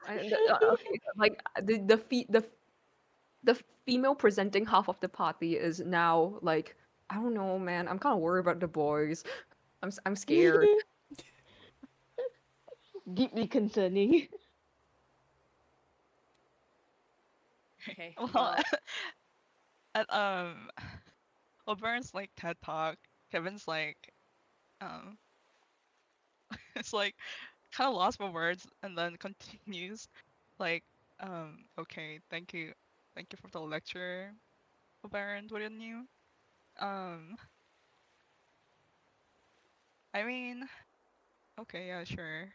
Okay, like the female presenting half of the party is now like, I don't know, man. I'm kind of worried about the boys. I'm scared. deeply concerning. Okay. Well, at O'Brien's like TED Talk, Kevin's like um it's like kind of lost for words and then continues like okay, thank you for the lecture, O'Brien, wouldn't you? Um I mean, okay, yeah, sure.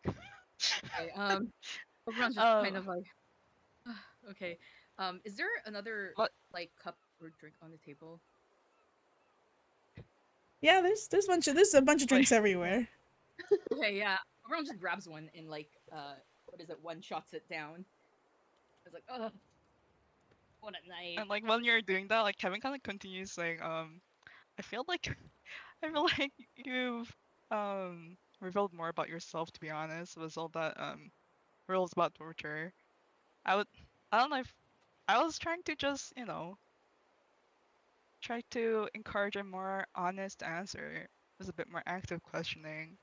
Okay. Everyone's just kind um of like, okay. Is there another what like cup or drink on the table? Yeah, there's a bunch of like drinks everywhere. Okay, yeah. Everyone just grabs one and like, what is it? One shots it down. It's like, oh, what a night. and like when you're doing that, like Kevin kind of continues saying, I feel like I feel like you've revealed more about yourself, to be honest, with all that rules about torture. I would I don't know if I was trying to just, try to encourage a more honest answer with a bit more active questioning.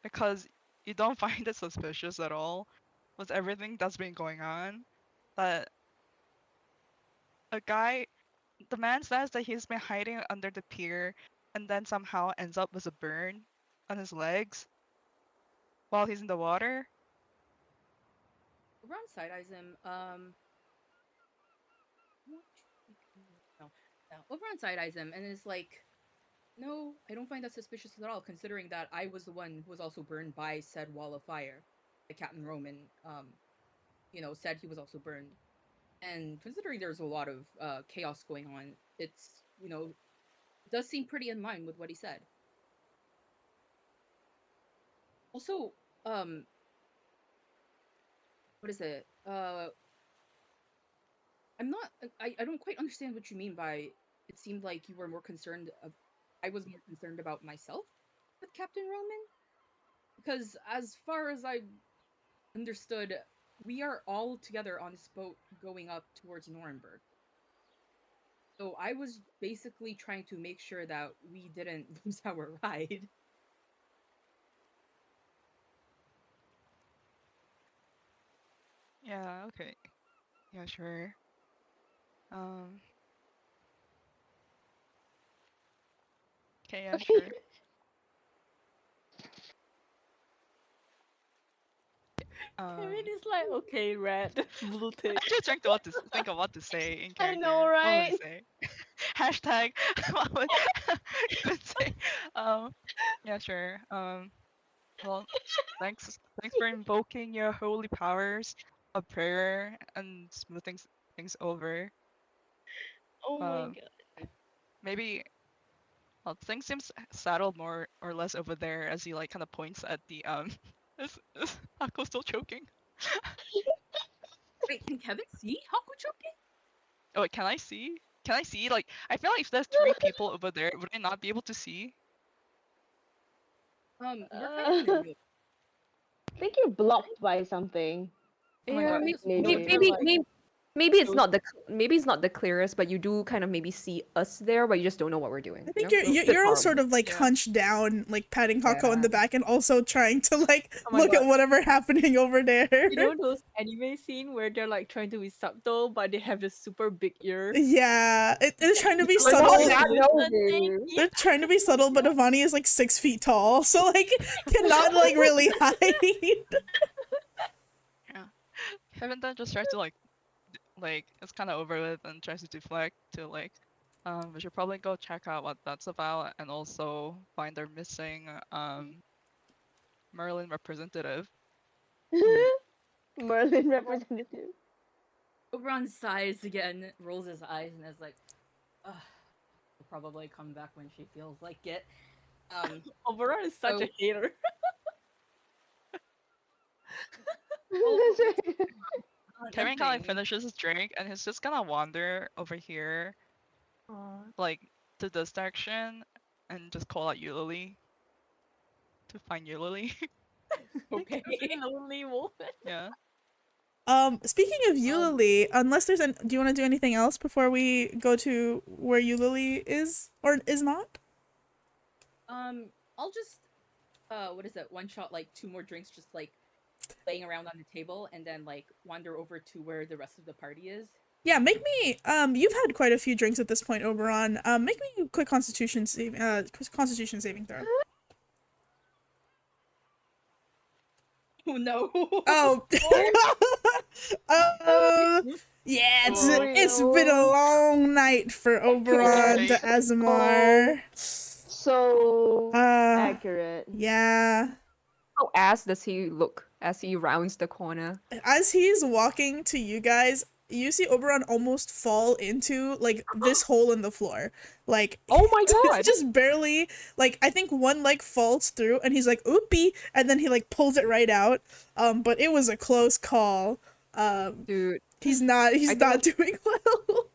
Because you don't find it suspicious at all with everything that's been going on. That a guy the man says that he's been hiding under the pier and then somehow ends up with a burn on his legs while he's in the water. Everyone side eyes him. What? No, no. Everyone side eyes him and is like, no, I don't find that suspicious at all, considering that I was the one who was also burned by said wall of fire. The Captain Roman, said he was also burned. And considering there's a lot of chaos going on, it's, it does seem pretty in line with what he said. Also, um, what is it? I'm not. I don't quite understand what you mean by. It seemed like you were more concerned. I was more concerned about myself with Captain Roman, because as far as I understood, we are all together on this boat going up towards Nuremberg. So I was basically trying to make sure that we didn't lose our ride. Yeah, okay. Yeah, sure. Um, okay, yeah, Okay. sure. Kevin Um, is like, okay, red, blue tick. I'm just trying to think of what to say in I character. know, What would I right? say? Hashtag. What would you would say? Um, yeah, sure. Well, thanks for invoking your holy powers of prayer and smoothing things over. Oh my Um, god. maybe things seems settled more or less over there as he like kind of points at the is Akko still choking? Wait, can Kevin see Hakuchoki? Oh, wait, can I see? Can I see? Like, I feel like if there's three people over there, would I not be able to see? You're kind of in the I middle. think you're blocked by something. Oh my Yeah, god, maybe just maybe Maybe. you're maybe, like maybe maybe it's Those- not the clearest, but you do kind of maybe see us there, but you just don't know what we're doing. I think You know? you're It's a bit you're all far sort away. of like Yeah. hunched down, like patting Hako in Yeah. the back, and also trying to like Oh my look at god. whatever happening over there. You know those anime scene where they're like trying to be subtle, but they have this super big ear. Yeah, they're trying to be Like, subtle. oh, Like, that with the nosy. thing. They're trying to be subtle, but Avani is like 6 feet tall, so like cannot like really hide. Yeah. Kevin then just tries to like it's kind of over with and tries to deflect to like, we should probably go check out what that's about and also find their missing Merlin representative. Merlin representative. Oberon sighs again, rolls his eyes, and is like, ugh, she'll probably come back when she feels like it. Oberon is such So- a hater. That's right. Kevin kind of like thing, finishes his drink and he's just gonna wander over here, like to this direction, and just call out Eulalie to find Eulalie. okay. Lonely woman. Yeah. Speaking of Eulalie, unless there's do you want to do anything else before we go to where Eulalie is or is not? I'll just what is it? One shot like 2 more drinks just like laying around on the table and then like wander over to where the rest of the party is. Yeah, make me you've had quite a few drinks at this point, Oberon. Make me a quick constitution saving throw. Oh no. Oh. Yeah, it's been a long night for Oberon to Aasimar. So accurate. Yeah. How ass does he look as he rounds the corner? As he's walking to you guys, you see Oberon almost fall into like this hole in the floor. Like, Oh my god! just barely, like, I think one leg falls through and he's like, oopie, and then he like pulls it right out. But it was a close call. Dude, He's not think- doing well.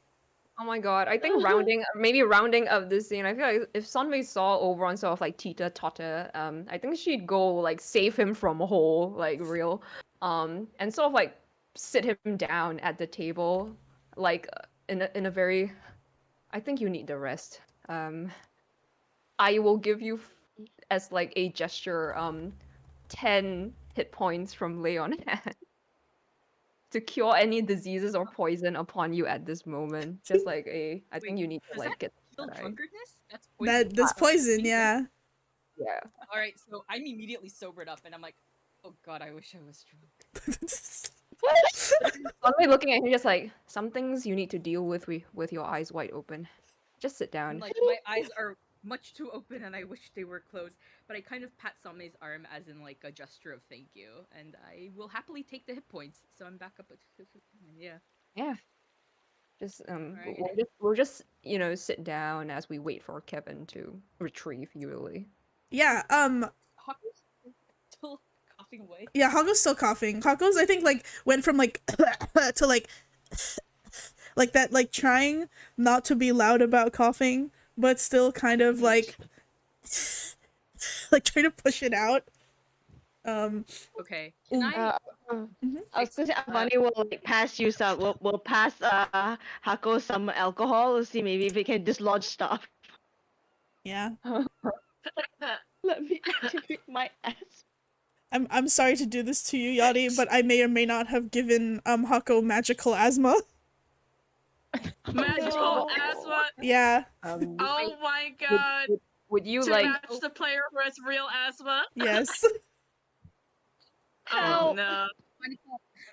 oh my god. I think rounding up this scene, I feel like if Sunmei saw Oberon sort of like teeter-totter, I think she'd go like save him from a hole, like real. And sort of like sit him down at the table, like in a very I think you need the rest. I will give you as like a gesture 10 hit points from lay on hand to cure any diseases or poison upon you at this moment. Just like I think you need to Does like that get kill that. drunkardness? That's poison. That's poison, yeah. Yeah. All right, so I'm immediately sobered up and I'm like, oh god, I wish I was drunk. Suddenly looking at him, just like some things you need to deal with your eyes wide open. Just sit down. Like my eyes are much too open and I wish they were closed. But I kind of pat Samei's arm as in like a gesture of thank you, and I will happily take the hit points. So I'm back up at yeah. Yeah. Just Alright. we'll just sit down as we wait for Kevin to retrieve Yuli. Yeah, Haku's still coughing away. yeah, Hako's still coughing. Hako's, I think, like, went from, like, to, like that, like, trying not to be loud about coughing, but still kind of, like trying to push it out. Okay. Can I I was gonna say Avani will like pass you some. We'll pass Hako some alcohol to see maybe if we can dislodge stuff. Yeah. Let me activate my ass. I'm sorry to do this to you, Yadi, but I may or may not have given Hako magical asthma. Magical asthma. Yeah. Oh my god. Would you To like match the player who has real asthma? Yes. Oh no.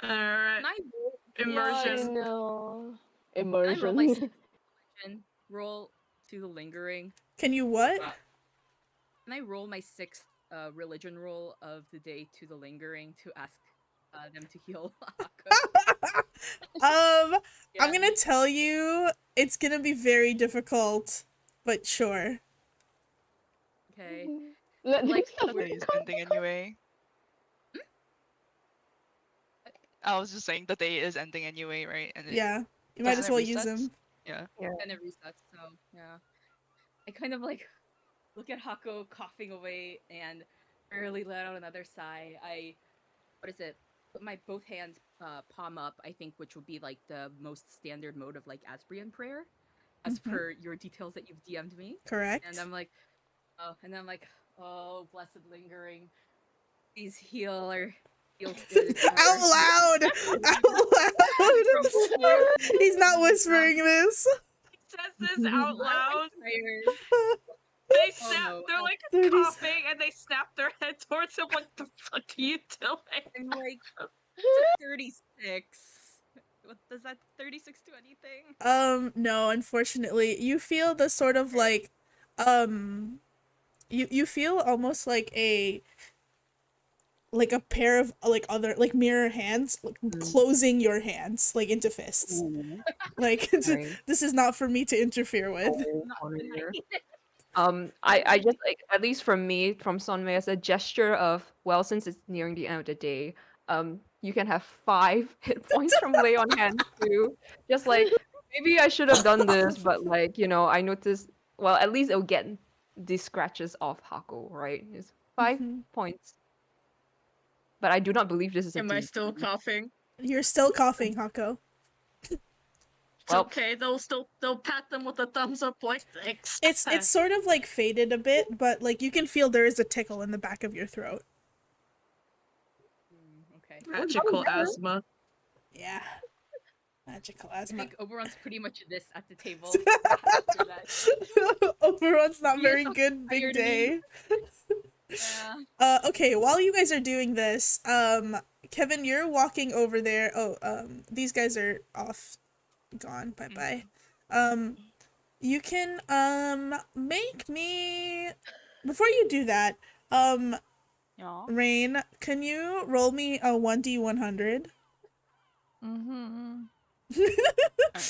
Alright. can I roll Immersion. No. can I roll my Immersion. religion roll to the lingering? Can you what? Can I roll my 6th religion roll of the day to the lingering to ask them to heal Hako? I'm gonna tell you, it's gonna be very difficult, but sure. Okay. Let Like, them The day is ending anyway. I was just saying the day is ending anyway, right? And Yeah. You might Does as it well use resets? them. yeah. And it resets, so yeah. I kind of like look at Hako coughing away and barely let out another sigh. What is it? Put my both hands palm up, I think, which would be like the most standard mode of like Asbrian prayer, as Mhm. per your details that you've DM'd me. Correct. And I'm like, oh, blessed lingering, please heal or heal good. Out loud! Out loud! He's not whispering this. He says this out loud. Prayers. They Oh, snap. no. They're like 30s. coughing and they snap their head towards him. What the fuck are you doing? I'm like, it's a 36. What does that 36 do anything? No, unfortunately. You feel the sort of like, you feel almost like a pair of like other like mirror hands like, closing your hands like into fists. Like Right. this is not for me to interfere with. I just like, at least from me, from Sonmei, as a gesture of, well, since it's nearing the end of the day, you can have 5 hit points from lay on hand too. Just like, maybe I should have done this, but like, I noticed, well, at least it'll get the scratches off Hako, right? It's 5 Mhm. points. But I do not believe this is a Am I D. still coughing? You're still coughing, Hako. Well, okay. They'll pat them with a thumbs up like thanks. It's sort of like faded a bit, but like you can feel there is a tickle in the back of your throat. Okay. Magical asthma. Yeah. Magical I asthma. think Oberon's pretty much this at the table after that. Oberon's not He is very so good. Big tired, day. Yeah. Okay, while you guys are doing this, Kevin, you're walking over there. Oh, these guys are off, gone, bye-bye. You can, make me, before you do that, Yeah. Rain, can you roll me a 1d100? Mm-hmm.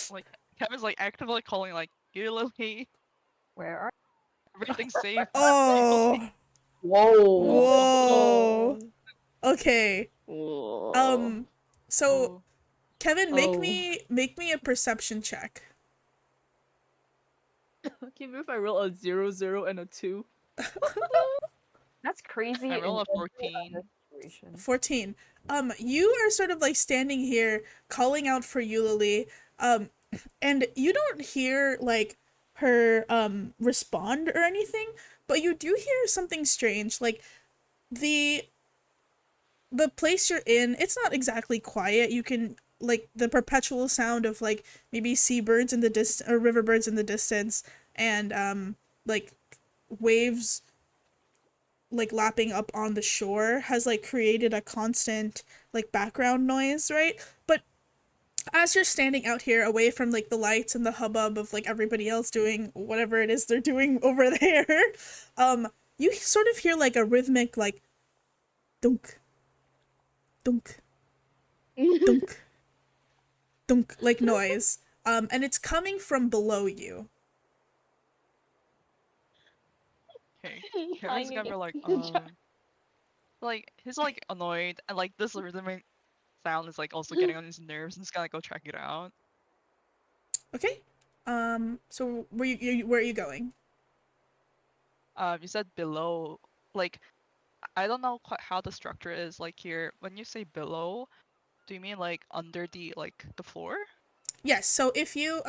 Like Kevin's like actively calling like, "You Lily, where are everything's safe." Oh, Whoa. whoa. Okay, Whoa. so, Oh. Kevin, Oh. make me a perception check. Can if I roll a 0, 0, and a 2? That's crazy. I roll a in general 14. on this situation. 14. You are sort of like standing here calling out for Eulalie, and you don't hear like her respond or anything, but you do hear something strange. Like the place you're in, it's not exactly quiet. You can like the perpetual sound of like maybe seabirds in the distance or river birds in the distance, and like waves like lapping up on the shore has like created a constant like background noise, right? But as you're standing out here away from like the lights and the hubbub of like everybody else doing whatever it is they're doing over there, you sort of hear like a rhythmic like dunk, dunk, dunk, dunk like noise. And it's coming from below you. Okay. Kevin's Finding gonna be it. like he's like annoyed and like this rhythmic sound is like also getting on his nerves and he's gonna go check it out. Okay. So where are you going? You said below, like I don't know quite how the structure is like here. When you say below, do you mean like under the floor? Yes, so if you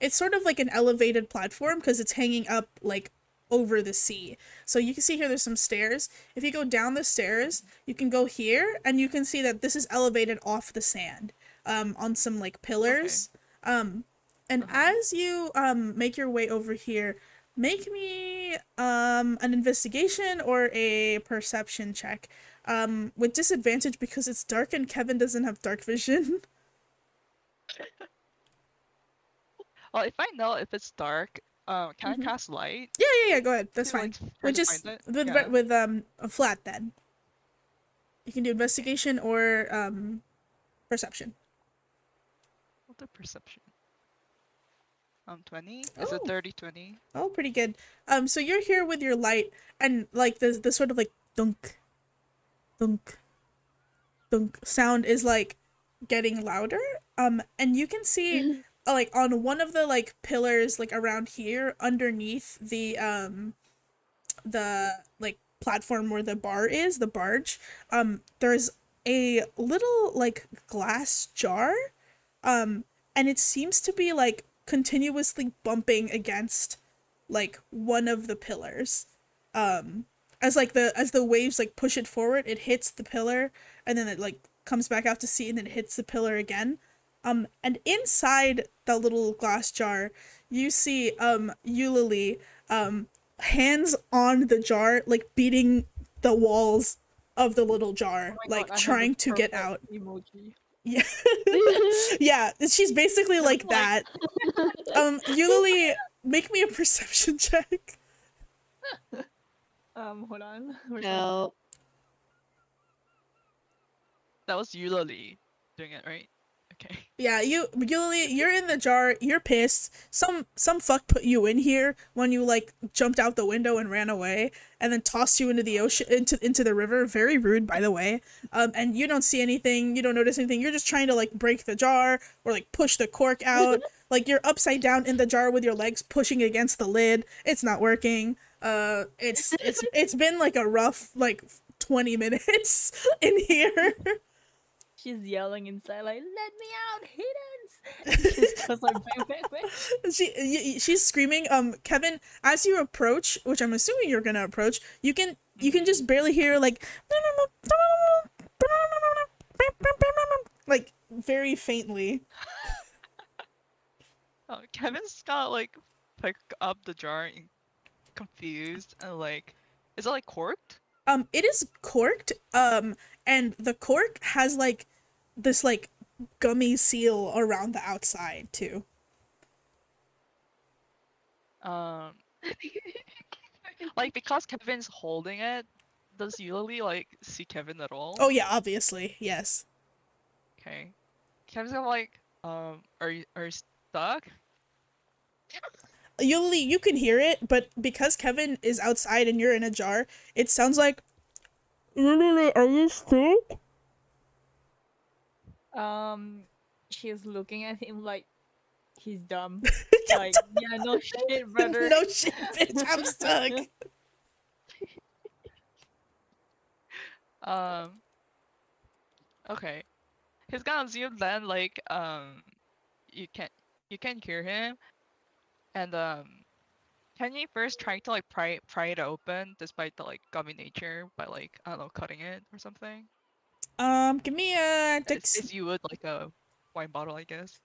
it's sort of like an elevated platform because it's hanging up like over the sea. So you can see here there's some stairs. If you go down the stairs, you can go here and you can see that this is elevated off the sand on some like pillars. And as you make your way over here, make me an investigation or a perception check. With disadvantage because it's dark and Kevin doesn't have dark vision. Well, if I know if it's dark, can I cast light? Yeah, go ahead. That's to, fine. like, try With to just find it? with Yeah. with a flat then. You can do investigation or perception. What's the perception? 20? Is it Oh. 30-20? Oh, pretty good. So you're here with your light and like the sort of like dunk, dunk, dunk sound is like getting louder. And you can see like on one of the like pillars like around here underneath the like platform where the bar is, the barge, there's a little like glass jar, and it seems to be like continuously bumping against like one of the pillars. As like as the waves like push it forward, it hits the pillar and then it like comes back out to sea and then it hits the pillar again. And inside the little glass jar, you see Eulalie hands on the jar, like beating the walls of the little jar, Oh my like God, I have the trying to get perfect out. Emoji. Yeah. Yeah, she's basically like that. Eulalie, make me a perception check. Hold on. Where's my- Help. That was Eulalie doing it, right? Okay. Yeah, Eulalie, you're in the jar, you're pissed. Some fuck put you in here when you like jumped out the window and ran away and then tossed you into the ocean into the river. Very rude, by the way. And you don't see anything, you don't notice anything. You're just trying to like break the jar or like push the cork out. Like you're upside down in the jar with your legs pushing against the lid. It's not working. It's been like a rough like 20 minutes in here. she's yelling inside like, "Let me out, heathens!" And she goes like, "Bang!" She's screaming. Kevin, as you approach, which I'm assuming you're gonna approach, you can just barely hear like like very faintly. Kevin's got like pick up the jar and confused and like, is it like corked? It is corked. And the cork has like this like gummy seal around the outside too. Like because Kevin's holding it, does Yuli like see Kevin at all? Oh yeah, obviously, yes. Okay. Kevin's gonna like, are you stuck? Yuli, you can hear it, but because Kevin is outside and you're in a jar, it sounds like, Yuli, are you stuck? She's looking at him like he's dumb. Like, yeah, no shit, brother. No shit, bitch, I'm stuck. Okay. He's gonna assume then like you can hear him, and can you first try to like pry it open despite the like gummy nature by like, I don't know, cutting it or something? Give me a As you would like a wine bottle, I guess.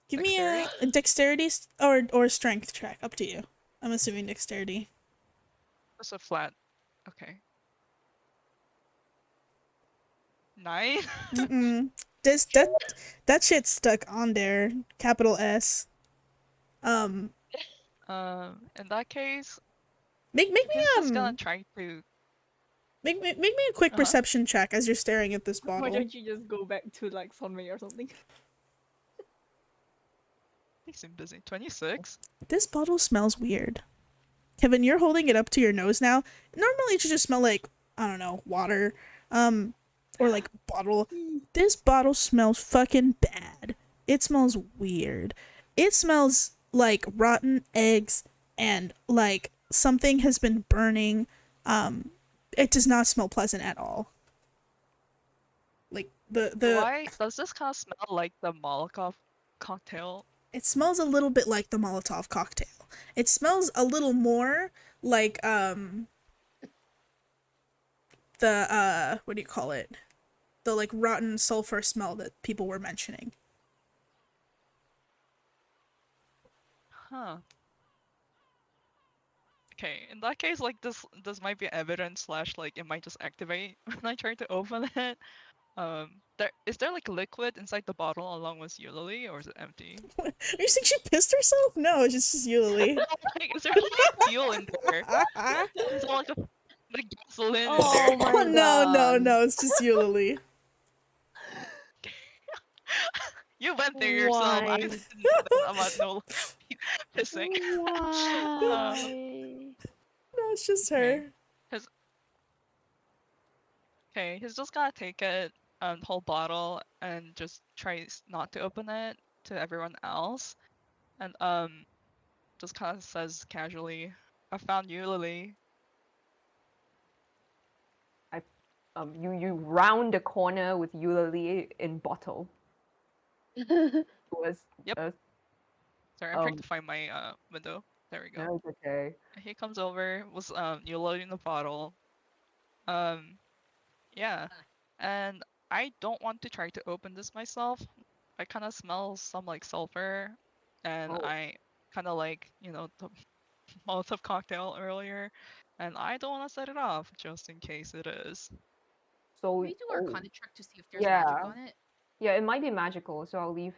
give me Dexterity? a dexterity or strength check, up to you. I'm assuming dexterity. Just a flat. Okay. 9. This that shit's stuck on there. Capital S. In that case, Make me he's just gonna try to. make me a quick perception check as you're staring at this Why bottle. don't you just go back to like Sonmei or something? He seemed busy. 26. This bottle smells weird. Kevin, you're holding it up to your nose now. Normally it should just smell like, I don't know, water. Or like bottle. This bottle smells fucking bad. It smells weird. It smells like rotten eggs and like something has been burning. It does not smell pleasant at all. Like the Why does this kind of smell like the Molotov cocktail? it smells a little bit like the Molotov cocktail. It smells a little more like the what do you call it? The like rotten sulfur smell that people were mentioning. Huh. Okay, in that case, like this might be evidence slash like it might just activate when I try to open it. Is there like liquid inside the bottle along with Yulili, or is it empty? Are you saying she pissed herself? No, it's just Yuli. Like, is there like fuel in there? Is there like a gasoline in Oh there? my No, it's just Yuli. You went there yourself. I Why? didn't know that about no pissing. Why? No, it's just her. Okay, he's just gonna take it, whole bottle, and just tries not to open it to everyone else, and just kind of says casually, "I found you, Lily." You round the corner with Eulalie in bottle. Was Yep. Sorry, I'm trying to find my window. There we go. no, it's okay. He comes over, was Eulalie in the bottle. Yeah, and I don't want to try to open this myself. I kind of smell some like sulfur, and Oh. I kind of like, you know, the Molotov cocktail earlier, and I don't want to set it off just in case it is. So We do our Arcana check to see if there's yeah. magic on it. Yeah, it might be magical. So I'll leave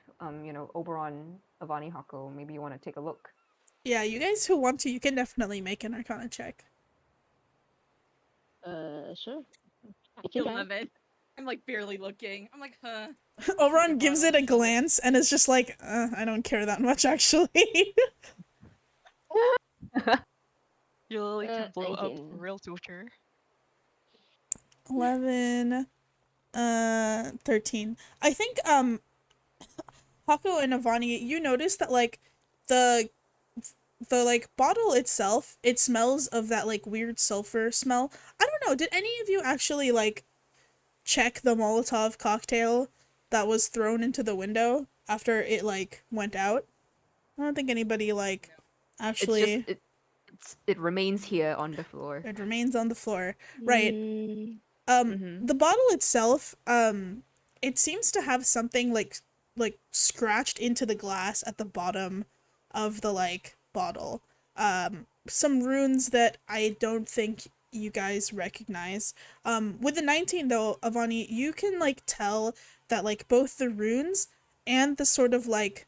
Oberon, Avani, Hako. Maybe you want to take a look. Yeah, you guys who want to, you can definitely make an Arcana check. Sure. I can try. 11. I'm like barely looking. I'm like, huh. Oberon gives it a glance and is just like, I don't care that much actually. Eulalie can blow up 19. real future. 11, 13. I think, Hako and Avani, you noticed that, like, the like, bottle itself, it smells of that, like, weird sulfur smell. I don't know, did any of you actually, like, check the Molotov cocktail that was thrown into the window after it like went out. I don't think anybody like actually it remains here on the floor. it remains on the floor. Right. Mm, The bottle itself, it seems to have something like scratched into the glass at the bottom of the like bottle. Some runes that I don't think you guys recognize. With the 19 though, Avani, you can like tell that like both the runes and the sort of like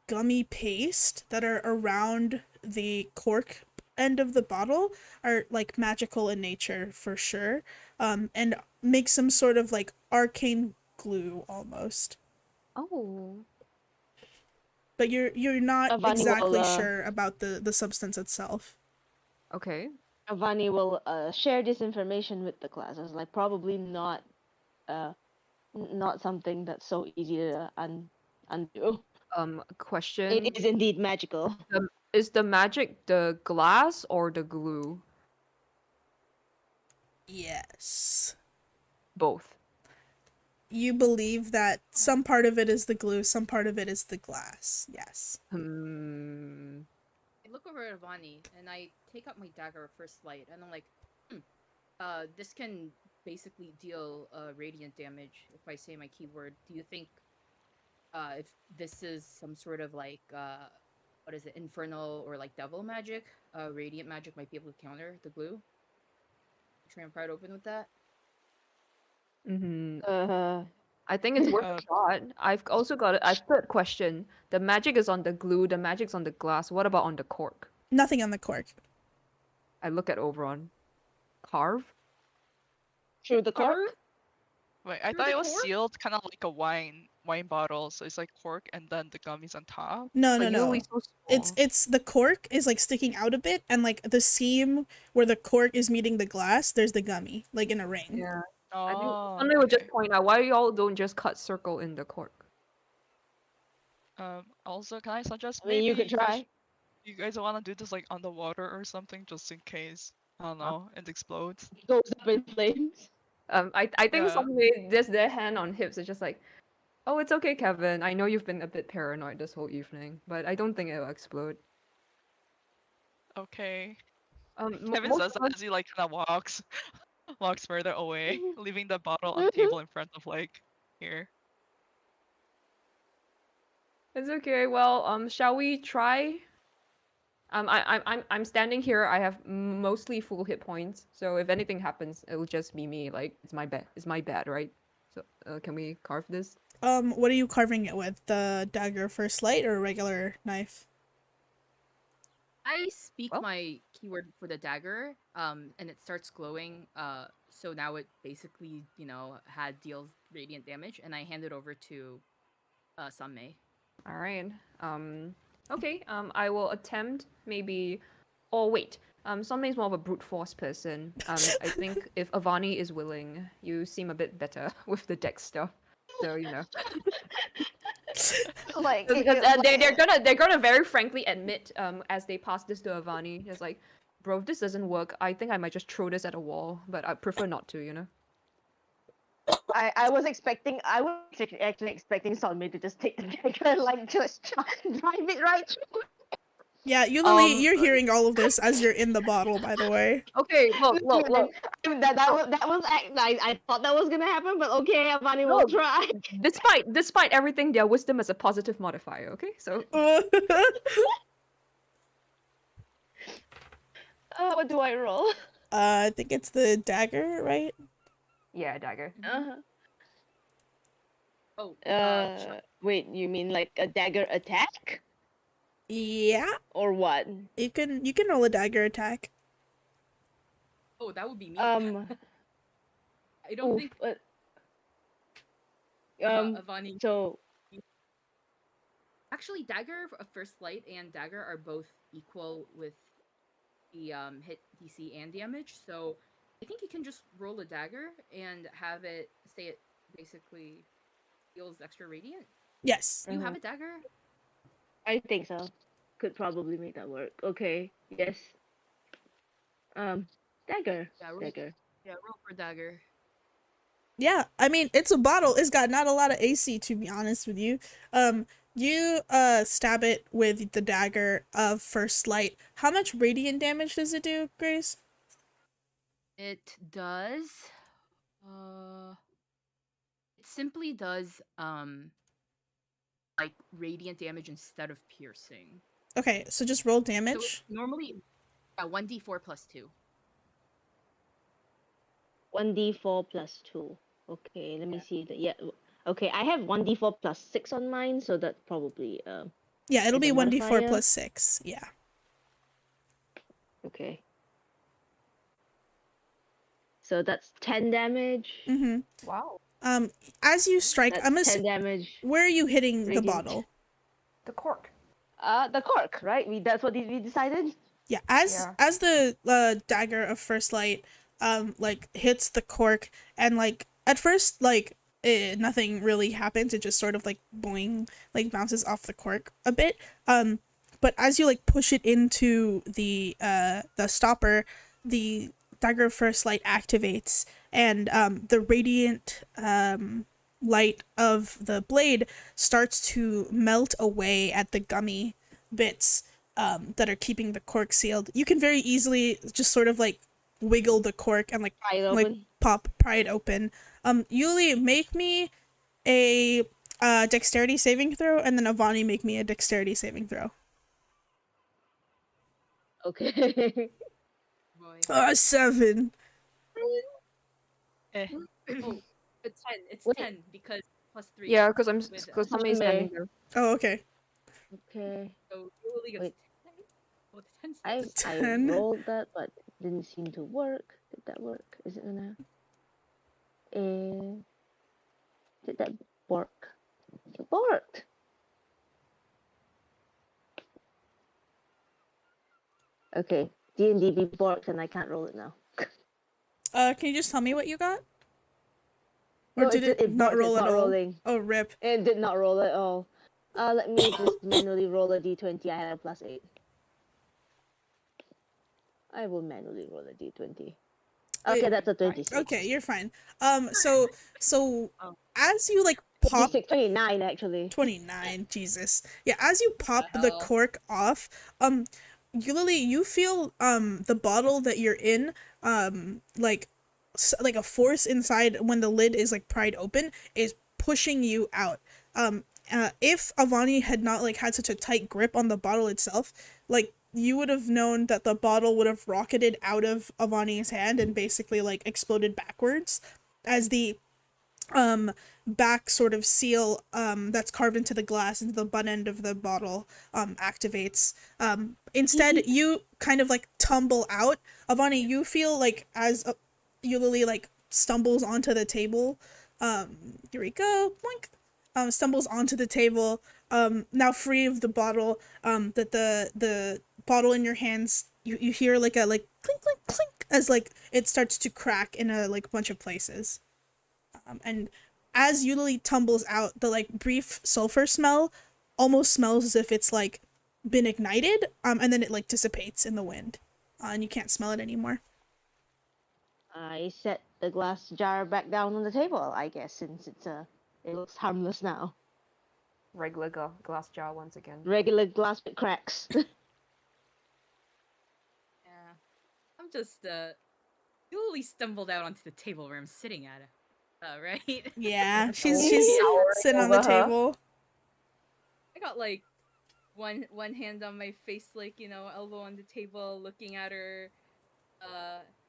gummy paste that are around the cork end of the bottle are like magical in nature for sure, and make some sort of like arcane glue almost, Oh. but you're not Avani exactly will sure about the substance itself. Okay. Avani will share this information with the classes. Like probably not not something that's so easy to undo. Question. It is indeed magical. Is the magic the glass or the glue? Yes, Both. you believe that some part of it is the glue, some part of it is the glass. Yes. Hmm. I look over at Avani and I take out my dagger at first light, and I'm like, this can basically deal radiant damage if I say my keyword. Do you think if this is some sort of like what is it, infernal or like devil magic, radiant magic might be able to counter the glue? Try and pry it open with that. Mm-hmm. Uh, I think it's worth Uh, a shot. I've also got a third question. The magic is on the glue, the magic's on the glass. What about on the cork? Nothing on the cork. I look at Oberon. Carve? through the cork. Carve wait, I through thought the it was cork? sealed, kind of like a wine bottle. So it's like cork and then the gummies on top. No, But no, you only no. so It's small. it's the cork is like sticking out a bit, and like the seam where the cork is meeting the glass, there's the gummy, like in a ring. Yeah. I think Oh, somebody would just okay. point out why y'all don't just cut circle in the cork. Also, can I suggest I mean, you maybe could try. you guys want to do this like on the water or something, just in case. I don't Huh? know, it explodes. It goes up in flames. I think Yeah. somebody just their hand on hips is just like, oh, it's okay, Kevin. I know you've been a bit paranoid this whole evening, but I don't think it'll explode. Okay. Kevin Most says of that us, as he like kind of walks further away, leaving the bottle on table in front of like here. it's okay. Well, shall we try? I'm standing here. I have mostly full hit points, so if anything happens, it'll just be me. Like it's my bad. It's my bad, right? So, can we carve this? What are you carving it with? The dagger first light or a regular knife? I speak Well, my keyword for the dagger, and it starts glowing. So now it basically, had deals radiant damage, and I hand it over to Sunmei. all right. Okay. I will attempt maybe. Oh wait. Something's more of a brute force person. I think if Avani is willing, you seem a bit better with the deck stuff. So Like, because they're gonna very frankly admit as they pass this to Avani, it's like, bro, if this doesn't work, I think I might just throw this at a wall, but I prefer not to. I was actually expecting Solmid to just take the dagger and like just drive it right through. Yeah, Yulili, Um. you're hearing all of this as you're in the bottle, by the way. Okay. Look. I mean, I thought that was gonna happen, but okay, Avani will No. try. Despite everything, their wisdom is a positive modifier. Okay, so What do I roll? I think it's the dagger, right? yeah, dagger. Oh, Wait, you mean like a dagger attack Yeah, or what? you can roll a dagger attack. oh, that would be me. I don't Oof, think um, Avani. so Actually, dagger, first light, and dagger are both equal with the hit DC and damage. So I think you can just roll a dagger and have it say it basically deals extra radiant. Yes. You have a dagger? I think so. Could probably make that work. Okay, yes. Dagger. Yeah, roll. Dagger. Yeah, roll for dagger. Yeah, I mean it's a bottle. It's got not a lot of AC, to be honest with you. You stab it with the dagger of first light. How much radiant damage does it do, Grace? It does. Uh, it simply does like radiant damage instead of piercing. Okay, so just roll So damage. it's normally 1d4 plus 2. 1d4 plus 2. Okay, let me see the Okay, I have 1d4 plus 6 on mine, so that's probably Yeah, it'll is be a 1d4 modifier. plus 6. Yeah. Okay. So that's 10 damage. Mm-hmm. Wow. As you strike, That's 10 damage. where are you hitting the Radiant. bottle? The cork. The cork, right? That's what we decided. Yeah, Yeah. as the dagger of first light like hits the cork, and like at first like nothing really happens. It just sort of like boing, like bounces off the cork a bit. But as you like push it into the stopper, the dagger of first light activates, and the radiant light of the blade starts to melt away at the gummy bits that are keeping the cork sealed. You can very easily just sort of like wiggle the cork and like Pry it open. pry it open. Yuli, make me a dexterity saving throw, and then Avani, make me a dexterity saving throw. Okay. Boy. 7. Eh. Oh, it's 10. It's Wait. 10 because plus 3. Yeah, because With, somebody's standing Sunday. there. Oh, okay. Okay. So you only gets Wait. 10. Oh, the 10's I 10. rolled that, but didn't seem to work. Did that work? Is it gonna? Did that work? It worked. Okay. D&D worked, and I can't roll it now. Can you just tell me what you got? Or No, did it not worked, roll it's at not all? rolling. Oh, rip. It did not roll at all. Let me just manually roll a d20. I had a plus 8. I will manually roll a d20. Okay, that's a 26. Okay, you're fine. So Oh. as you like pop 29 actually. 29, Jesus. Yeah, as you pop the hell? cork off, you feel the bottle that you're in, like like a force inside when the lid is like pried open is pushing you out. If Avani had not like had such a tight grip on the bottle itself, like you would have known that the bottle would have rocketed out of Avani's hand and basically like exploded backwards as the back sort of seal that's carved into the glass, into the butt end of the bottle, activates. Instead you kind of like tumble out. Avani, you feel like as Eulalie like stumbles onto the table, here we go, boink, stumbles onto the table, now free of the bottle, that the bottle in your hands, you hear like a like clink clink clink as like it starts to crack in a like bunch of places. And as Eulalie tumbles out, the like brief sulfur smell almost smells as if it's like been ignited, and then it like dissipates in the wind, and you can't smell it anymore. I set the glass jar back down on the table, I guess, since it looks harmless now. Regular glass jar once again. Regular glass with cracks. Yeah. I'm just you only stumbled out onto the table where I'm sitting at. Right? Yeah, she's Towering sitting on the over her. table. I got like one hand on my face, like, you know, elbow on the table, looking at her.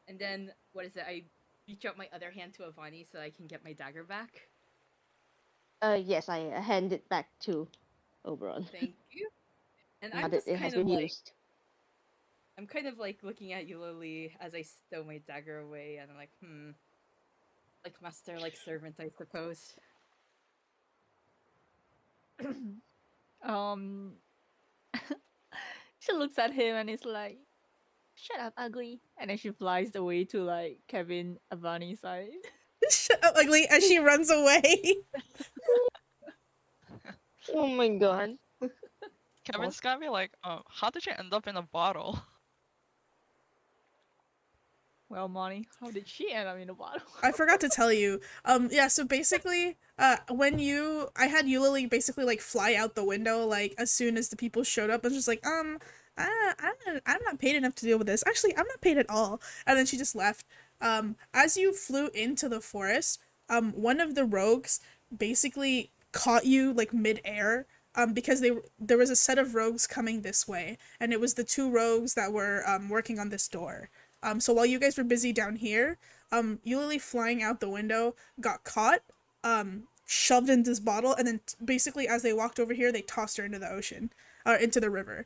And then what is it? I reach out my other hand to Avani so I can get my dagger back. Yes, I hand it back to Oberon. Thank you. And Now I'm that just it has kind been of like used. I'm kind of like looking at Eulalie as I stow my dagger away, and I'm like, like master, like servant, I suppose. Um, she looks at him and is like, "Shut up, ugly!" And then she flies away to like Kevin Avani's side. Shut up, ugly, as she runs away. Oh my god. Kevin's gonna be like, how did you end up in a bottle? Well, Monty, how did she end up in the bottle? I forgot to tell you. Yeah, so basically, when I had Eulalie basically like fly out the window like as soon as the people showed up. I was just like, I'm not paid enough to deal with this. Actually, I'm not paid at all. And then she just left. As you flew into the forest, one of the rogues basically caught you like mid-air. Because there was a set of rogues coming this way, and it was the two rogues that were working on this door. So while you guys were busy down here, Eulalie flying out the window got caught, shoved into this bottle, and then basically as they walked over here, they tossed her into the ocean, or into the river.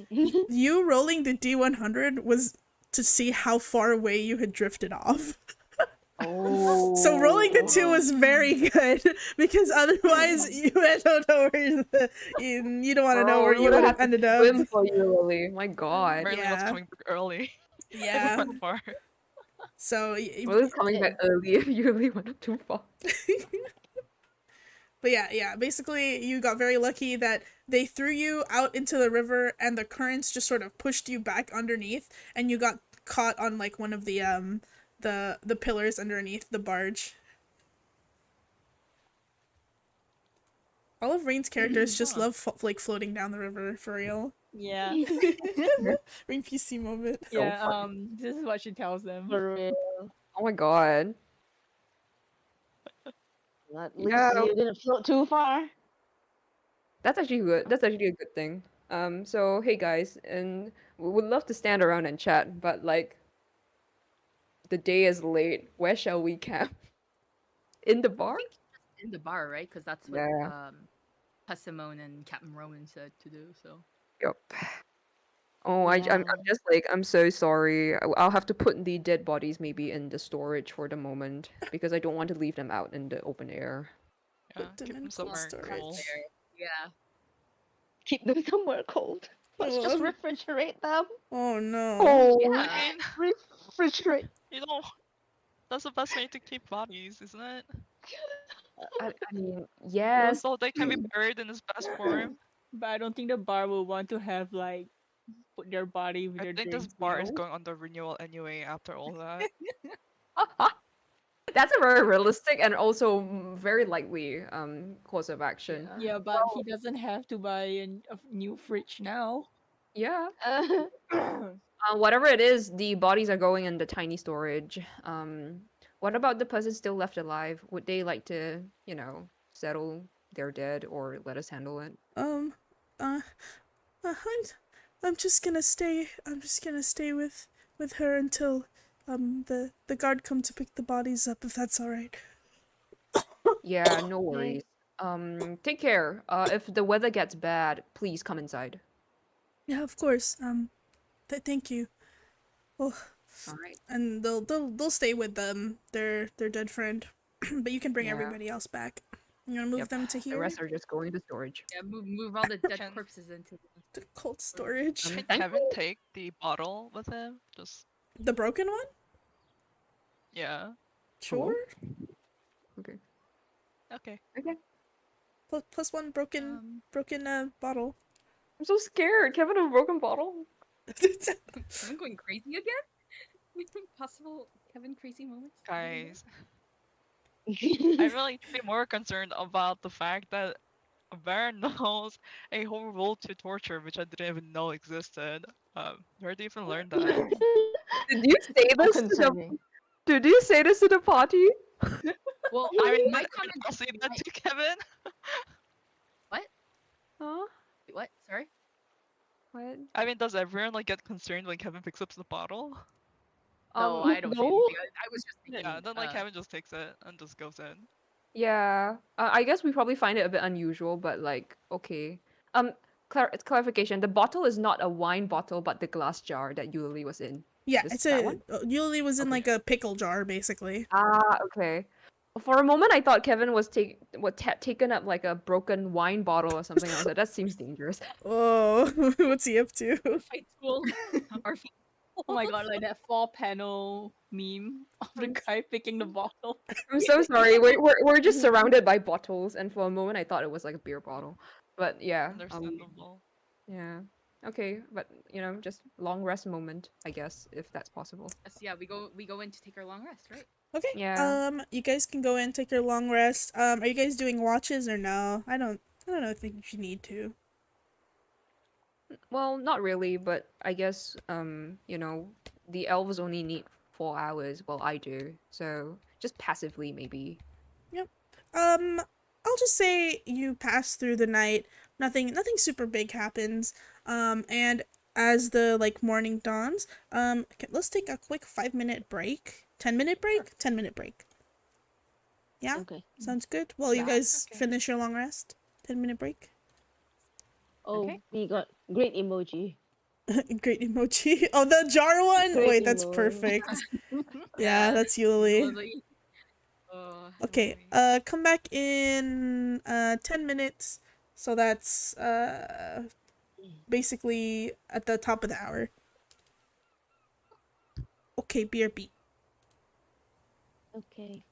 You rolling the D100 was to see how far away you had drifted off. Oh. So rolling the 2 was very good because otherwise you don't know where you don't want to know where you would have ended up. Swim for you, Lily. My God. Merlin was Yeah. coming back early. Yeah. Went far. So Lily's coming back early if you really went too far. But yeah, basically you got very lucky that they threw you out into the river and the currents just sort of pushed you back underneath and you got caught on like one of the pillars underneath the barge. All of Rain's characters just love like floating down the river for real. Yeah. Rain PC moment. Yeah. funny. This is what she tells them. For real. Oh my God. At least Yeah. you didn't float too far. That's actually good. That's actually a good thing. So hey guys, and we would love to stand around and chat, but like the day is late. Where shall we camp? In the bar? In the bar, right? Because that's what Yeah. Pessimone and Captain Roman said to do. So Yep. Oh, I'm Yeah. just like I'm so sorry. I'll have to put the dead bodies maybe in the storage for the moment because I don't want to leave them out in the open air. Yeah, Put them keep in them cold somewhere storage. cold. yeah. Keep them somewhere cold. Let's just Oh. refrigerate them. Oh no. Oh, Yeah. I mean, Refrigerate. you know, that's the best way to keep bodies, isn't it? I mean, yes. So they can be buried in its best form. But I don't think the bar will want to have like put their body with I their think this drinks. bar is going under renewal anyway after all that. That's a very realistic and also very likely course of action. Yeah, but he doesn't have to buy a new fridge now. Yeah. Whatever it is, the bodies are going in the tiny storage. What about the person still left alive? Would they like to, settle their dead or let us handle it? Uh, I'm just gonna stay. I'm just gonna stay with her until the guard come to pick the bodies up, if that's all right. Yeah, no worries. Take care. If the weather gets bad, please come inside. Yeah, of course. Thank you. Well, All right. and they'll stay with their dead friend, but you can bring Yeah. everybody else back. You gonna move Yep. them to The here? rest are just going to storage. Yeah, move all the dead Can- corpses into the To cold storage. Can Thank Kevin take the bottle with him? Just The broken one? yeah. Sure. Okay. Okay. Plus one broken bottle. I'm so scared. Kevin, a broken bottle. Kevin going crazy again? Possible Kevin crazy moments? Guys, I'm really more concerned about the fact that Baron knows a whole rule to torture, which I didn't even know existed. Where do you even learn that? Did you say So this to the concerning. Did you say this to the party? Well, I mean, my did comment I'll is say that to Kevin. Huh? what? Sorry? What? I mean, does everyone like get concerned when Kevin picks up the bottle? No, I don't say no. anything. I was just thinking. Yeah, then like Kevin just takes it and just goes in. Yeah. I guess we probably find it a bit unusual, but like, okay. Clarification. The bottle is not a wine bottle, but the glass jar that Yuli was in. Yeah, This- it's that a. one? Yuli was in Okay. like a pickle jar, basically. Ah, okay. For a moment, I thought Kevin was taken up like a broken wine bottle or something. I was like, that seems dangerous. Oh, what's he up to? Fight tools are Oh my god, like that 4-panel meme of the guy picking the bottle. I'm so sorry. We're just surrounded by bottles, and for a moment, I thought it was like a beer bottle. But yeah. Understandable. Yeah. Okay, but just long rest moment, I guess, if that's possible. Yes, yeah, we go in to take our long rest, right? Okay. Yeah. You guys can go in, take your long rest. Are you guys doing watches or no? I don't know. I think you need to. Well, not really, but I guess the elves only need 4 hours. Well, I do, so just passively maybe. Yep. I'll just say you pass through the night. Nothing super big happens. And as the morning dawns, let's take a quick 5-minute break. 10-minute break. 10-minute break. Yeah, Okay. sounds good. While you Yeah. guys Okay. finish your long rest. 10-minute break. Oh, Okay. we got great emoji. Great emoji. Oh, the jar one. Great Wait, that's emo. perfect. Yeah, Yeah, that's it's Yuli. lovely. Oh, Okay, lovely. come back in 10 minutes. So that's basically at the top of the hour. Okay, BRB. Okay.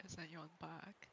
I sent you one back.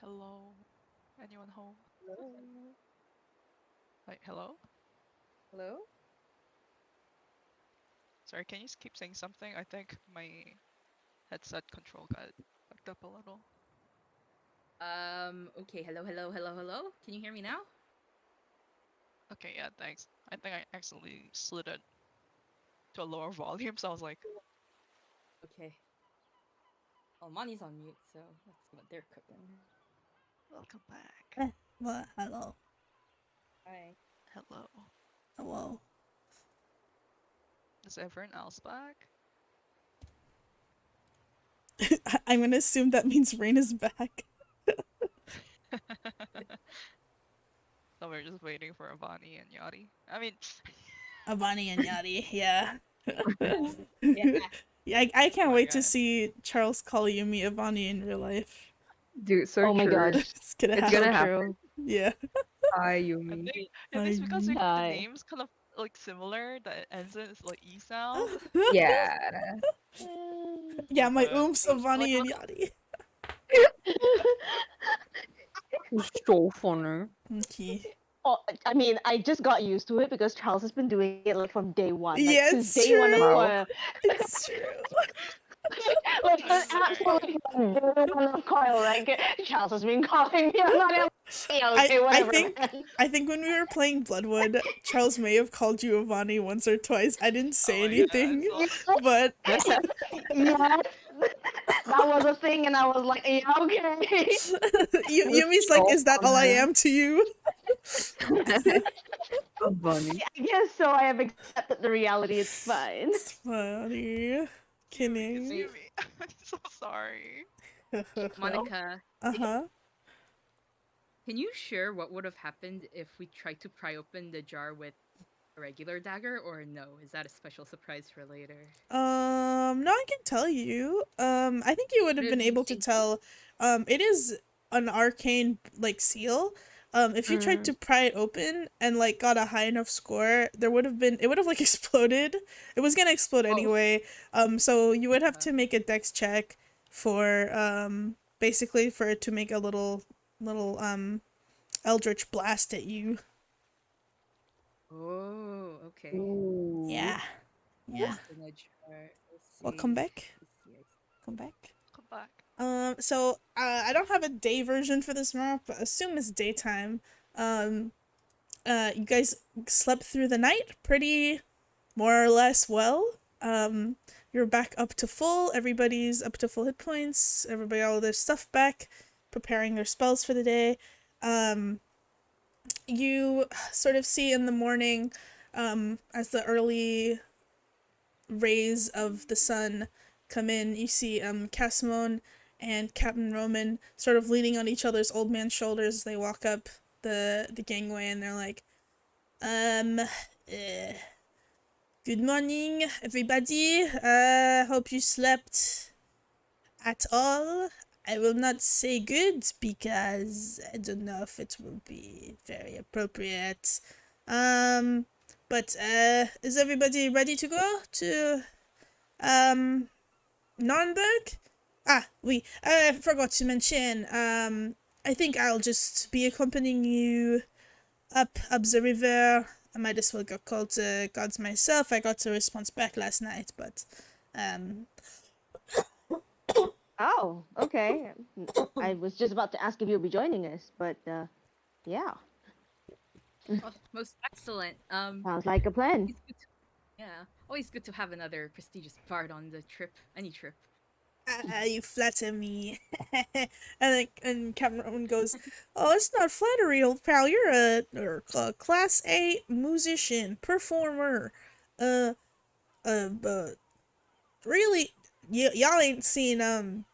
Hello? Anyone home? Hello? Like, hello? Hello? Sorry, can you just keep saying something? I think my headset control got fucked up a little. Okay. Hello. Can you hear me now? Okay, yeah, thanks. I think I accidentally slid it to a lower volume, so I was like, Okay. Well, Money's on mute, so that's what they're cooking. welcome back. What? Hello. Hi. Hello. Hello. Is everyone else back? I'm gonna assume that means Rain is back. So we're just waiting for Avani and Yachty. I mean, Avani and Yachty, yeah. Yeah. Yeah, I can't my wait to God. see Charles call Yumi Avani in real life. Dude, so Oh my true. god. It's gonna It's happen. gonna So happen. true. Yeah. Hi, I Yumi. think it's because the Hi. name's kind of like similar that it ends in it's like E sound. Yeah. Yeah, my But oomph, Avani and Yachty. So funny. Okay. Oh, I mean, I just got used to it because Charles has been doing it like from day one, like Yeah, since it's day one of true. Coil. It's true. Like I'm absolutely from day one of Coil, like Charles has been calling me. I'm not able. Yeah, okay, I whatever. think Man. I think when we were playing Bloodwood, Charles may have called you Avani once or twice. I didn't say oh my God, anything, so but Yes, that was a thing, and I was like, yeah, okay. Yumi's like, "Is that all I am to you?" So funny. I guess so. I have accepted the reality. It's fine. It's funny. Yumi, it's Kidding. Yumi. I'm so sorry. Monica, Uh-huh. can you share what would have happened if we tried to pry open the jar with a regular dagger, or no? Is that a special surprise for later? No, I can tell you. I think you would have Would it been be able to safe? tell. It is an arcane like seal. If you tried to pry it open and like got a high enough score, it would have like exploded. It was gonna explode Oh. anyway. So you would have Uh-huh. to make a dex check for basically for it to make a little eldritch blast at you. Oh, okay. Yeah. Yeah. Just in a jar. Let's Welcome see. back. Let's see. Come back. Come back. So I don't have a day version for this map, but assume it's daytime. You guys slept through the night pretty more or less well. You're back up to full. Everybody's up to full hit points. Everybody all their stuff back, preparing their spells for the day. You sort of see in the morning, as the early rays of the sun come in, you see Casimone and Captain Roman sort of leaning on each other's old man shoulders as they walk up the gangway, and they're like, good morning, everybody. Hope you slept at all. I will not say good because I don't know if it will be very appropriate. But is everybody ready to go to Nürnberg? Ah, oui. I forgot to mention. I think I'll just be accompanying you up the river. I might as well go call to gods myself. I got a response back last night, but Oh, okay. I was just about to ask if you'll be joining us, but yeah, Oh, most excellent. sounds like a plan. It's good to, yeah, always good to have another prestigious bard on the trip. Any trip. you flatter me. And Cameron goes, "Oh, it's not flattery, old pal. You're a class A musician, performer. But really, y'all ain't seen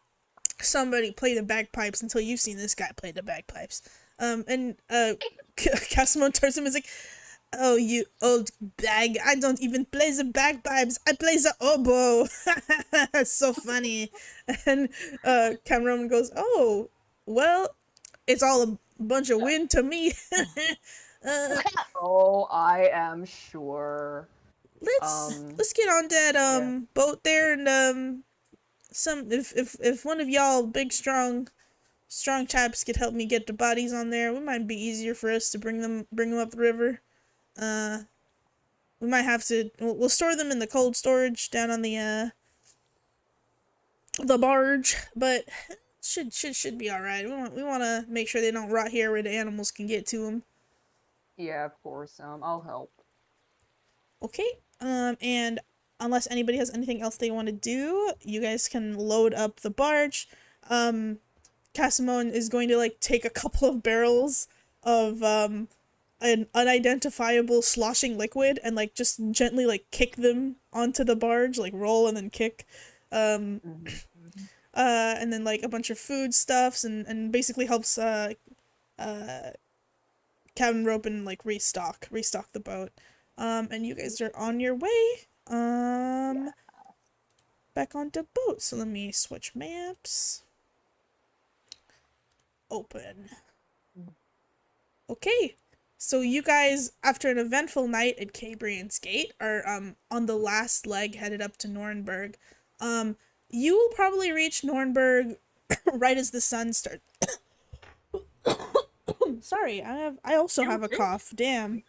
somebody play the bagpipes until you've seen this guy play the bagpipes." And Casimone turns to him and is like, "Oh, you old bag! I don't even play the bagpipes. I play the oboe." That's so funny. And Cameron goes, "Oh, well, it's all a bunch of wind to me." Oh, I am sure. Let's get on that boat there, and some if one of y'all big strong strong chaps could help me get the bodies on there, it might be easier for us to bring them up the river. We might have to. We'll store them in the cold storage down on the barge, but should be all right. We want to make sure they don't rot here where the animals can get to them. Yeah, of course. I'll help. Okay. And unless anybody has anything else they want to do, you guys can load up the barge. Casimone is going to like take a couple of barrels of an unidentifiable sloshing liquid and like just gently like kick them onto the barge, like roll and then kick. And then like a bunch of food stuffs and basically helps Cabin Rope and like restock the boat. And you guys are on your way back onto boat. So let me switch maps. Open. Okay. So you guys, after an eventful night at Cabrian's Gate, are on the last leg headed up to Nuremberg. You will probably reach Nuremberg right as the sun starts. Sorry, I also have a cough. Damn.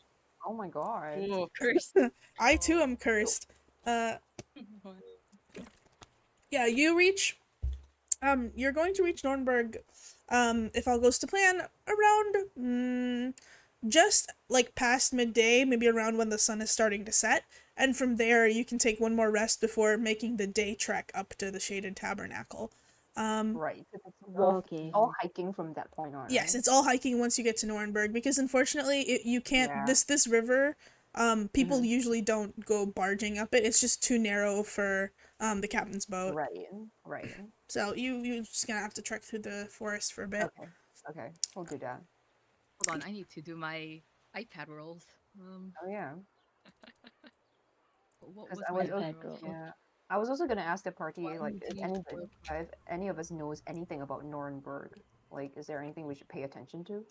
Oh my god. Oh, cursed. I too am cursed. Yeah, you reach. You're going to reach Nuremberg. If all goes to plan, around just like past midday, maybe around when the sun is starting to set, and from there you can take one more rest before making the day trek up to the Shaded Tabernacle. Right. Okay. All hiking from that point on. Yes, right? it's all hiking once you get to Nuremberg because unfortunately you can't. Yeah. This river, people usually don't go barging up it. It's just too narrow for the captain's boat. Right. So you're just gonna have to trek through the forest for a bit. Okay. We'll do that. Hold on, I need to do my iPad rolls. Oh yeah. What 'Cause was I my was iPad also- roll? Yeah. I was also gonna ask the party, like, 1d4. if any of us knows anything about Nuremberg. Like, is there anything we should pay attention to?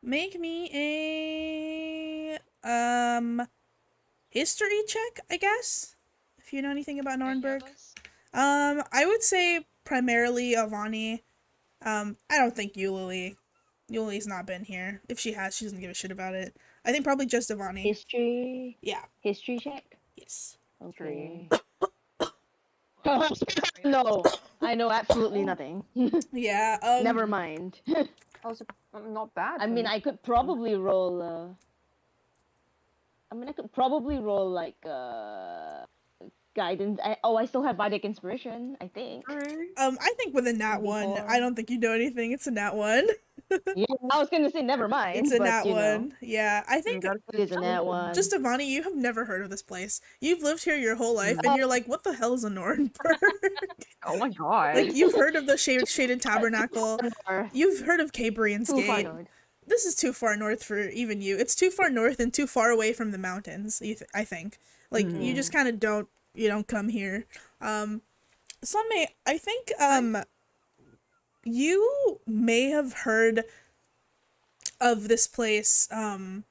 Make me a history check, I guess. If you know anything about Any of Nuremberg. us? I would say primarily Avani. I don't think Eulalie. Eulie's not been here. If she has, she doesn't give a shit about it. I think probably just Avani. History. Yeah. History check. Yes. Okay. Wow. No, I know absolutely nothing. Yeah. Never mind. Oh, so, not bad. I for mean, me. I could probably roll. I could probably roll like guidance. I still have Vedic inspiration. I think. I think with a nat 1, I D4. don't think you know anything. It's a nat 1. Yeah, I was gonna say never mind. It's a but, nat you know, 1. Yeah, I think it is a nat 1. just Avani, you have never heard of this place. You've lived here your whole life, and Oh. you're like, what the hell is a Nuremberg? Oh my god. Like, you've heard of the Shaded Tabernacle. North. You've heard of Cabrian's Too far Gate. north. This is too far north for even you. It's too far north and too far away from the mountains, I think. Like, you just kind of don't come here. Sunmay, I think, you may have heard of this place, from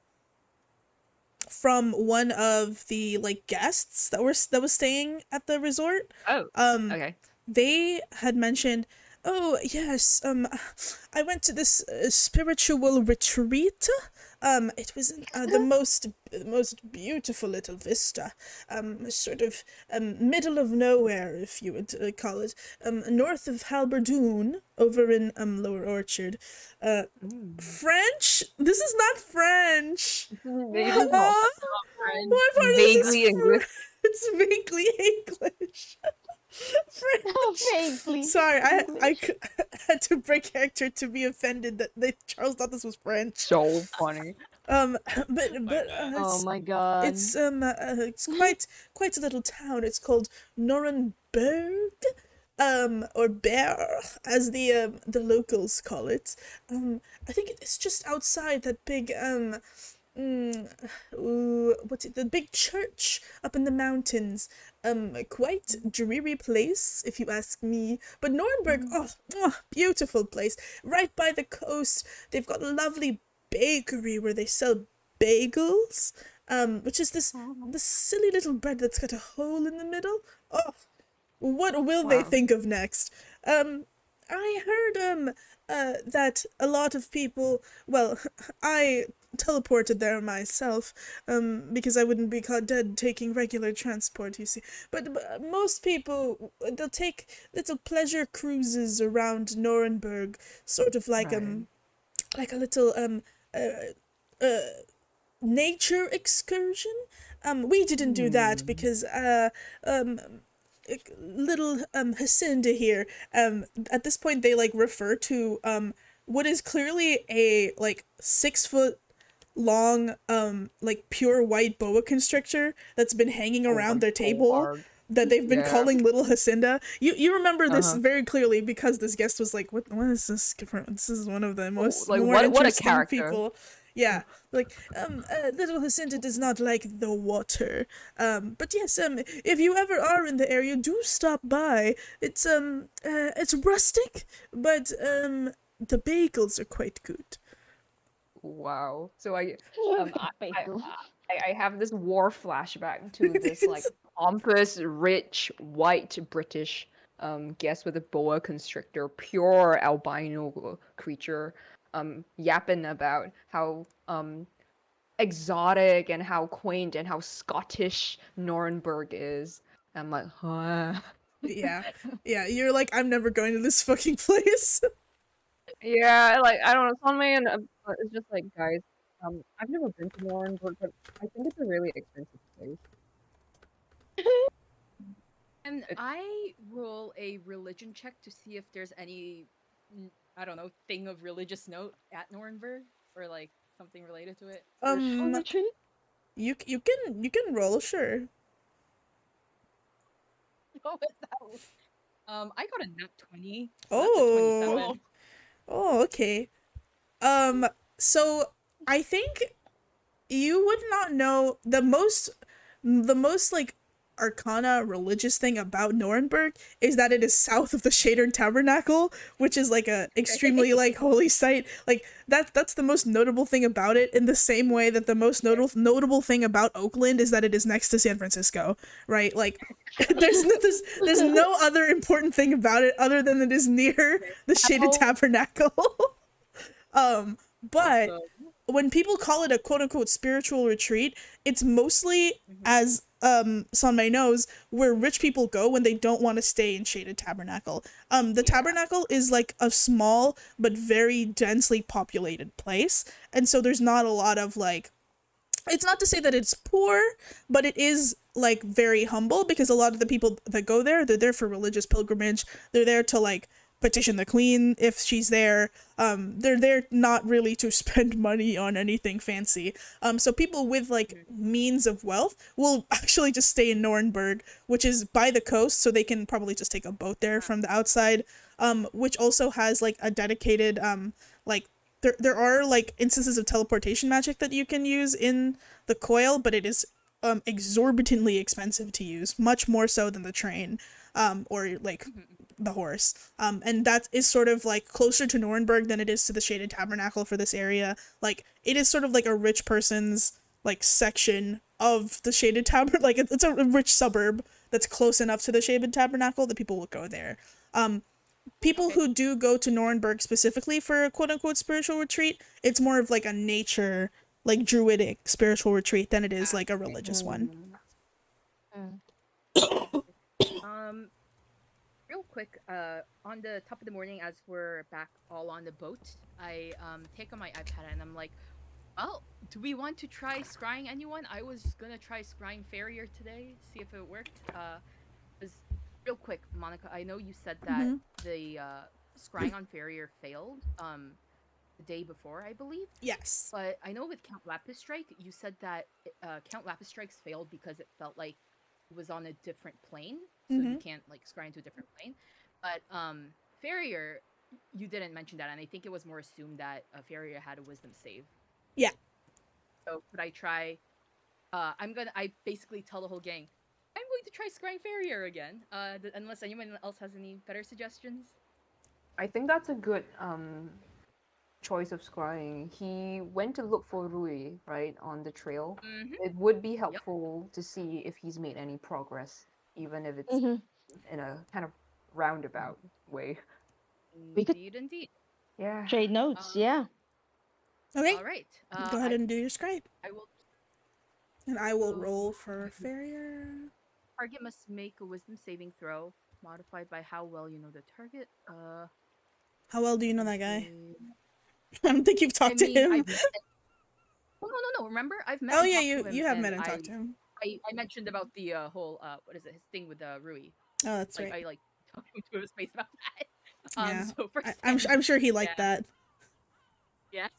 one of the, like, guests that was staying at the resort. Oh, okay. They had mentioned, oh, yes, I went to this spiritual retreat. It was in, the most beautiful little vista, sort of middle of nowhere, if you would call it, north of Halberdoon, over in Lower Orchard. French? This is not French. What part of this is Vaguely English. It's vaguely English. French. Oh, vaguely. Sorry, I had to break character to be offended that Charles thought this was French. So funny. But Oh my god. it's quite a little town. It's called Nuremberg, or Bear, as the locals call it. I think it's just outside that big the big church up in the mountains. Quite dreary place, if you ask me. But Nuremberg, beautiful place. Right by the coast. They've got a lovely bakery where they sell bagels. Which is this silly little bread that's got a hole in the middle. Oh, What will they Wow. think of next? I heard that a lot of people, well, I teleported there myself, because I wouldn't be caught dead taking regular transport, you see. But most people, they'll take little pleasure cruises around Nuremberg, sort of Right. like a little uh, uh nature excursion. We didn't do that because um little Hacinda here, at this point they like refer to what is clearly a like 6 foot long like pure white boa constrictor that's been hanging Oh my around their table god. that they've been Yeah. calling little Hacinda. You remember this Uh-huh. very clearly because this guest was like, what is this? This is one of the Oh, most like more what a interesting character. people. Yeah, like little Jacinta does not like the water. But yes, if you ever are in the area, do stop by. It's rustic, but the bagels are quite good. Wow. So I Bagel. I have this war flashback to this like pompous, rich, white British guest with a boa constrictor, pure albino creature, yapping about how exotic and how quaint and how Scottish Nuremberg is. I'm like, huh. Yeah, yeah. You're like, I'm never going to this fucking place. Yeah, like I don't know, Sunman is just like, guys, I've never been to Nuremberg, but I think it's a really expensive place. And It, I roll a religion check to see if there's any, I don't know, thing of religious note at Nuremberg or like something related to it. Oh, um, literally? you can roll, sure. What was that? I got a nat 20, so that's a Oh, 27. oh, okay. So I think you would not know the most like arcana religious thing about Nuremberg is that it is south of the Shadered Tabernacle, which is like a extremely like holy site. Like that's the most notable thing about it, in the same way that the most notable thing about Oakland is that it is next to San Francisco, right? Like there's no other important thing about it other than it is near the Shaded Apple. Tabernacle. But Awesome. when people call it a quote unquote spiritual retreat, it's mostly, Mhm. as Sanmei knows, where rich people go when they don't want to stay in Shaded Tabernacle. The Tabernacle is like a small but very densely populated place, and so there's not a lot of like, it's not to say that it's poor, but it is like very humble, because a lot of the people that go there, they're there for religious pilgrimage. They're there to like petition the queen if she's there. They're there not really to spend money on anything fancy. So people with like means of wealth will actually just stay in Nuremberg, which is by the coast, so they can probably just take a boat there from the outside. Which also has like a dedicated like there are like instances of teleportation magic that you can use in the coil, but it is exorbitantly expensive to use, much more so than the train, or like the horse. And that is sort of like closer to Nuremberg than it is to the Shaded Tabernacle for this area. Like it is sort of like a rich person's like section of the Shaded Tabernacle. Like it's a rich suburb that's close enough to the Shaded Tabernacle that people will go there. People Okay. who do go to Nuremberg specifically for a quote unquote spiritual retreat, it's more of like a nature, like druidic spiritual retreat than it is like a religious one. Mm. Um, Real quick, on the top of the morning, as we're back all on the boat, I take on my iPad and I'm like, well, do we want to try scrying anyone? I was gonna try scrying Farrier today, see if it worked. 'Cause real quick, Monica, I know you said that Mm-hmm. the scrying on Farrier failed the day before, I believe. Yes. But I know with Count Lapis Strike, you said that Count Lapis Strikes failed because it felt like it was on a different plane, so Mm-hmm. you can't like scry into a different plane. But Farrier, you didn't mention that, and I think it was more assumed that Farrier had a Wisdom save. Yeah. So could I try? I basically tell the whole gang, I'm going to try scrying Farrier again. Unless anyone else has any better suggestions. I think that's a good choice of scrying. He went to look for Rui, right, on the trail. Mm-hmm. It would be Yep. helpful to see if he's made any progress, even if it's Mhm. in a kind of roundabout way. We could- Indeed. Yeah. Trade notes, Um, yeah. Okay, All right. go ahead and do your scribe. I will. And I will So- roll for farrier. Target must make a wisdom saving throw, modified by how well you know the target. How well do you know that guy? okay. I don't think you've talked to him. I've met. Oh no! Remember, I've met. Oh and yeah, talked to him, you have and met and talked to him. I mentioned about the whole what is it? His thing with Rui. Oh, that's Like right. I like talked to his face about that. Yeah, So first I'm sure he liked that. Yes.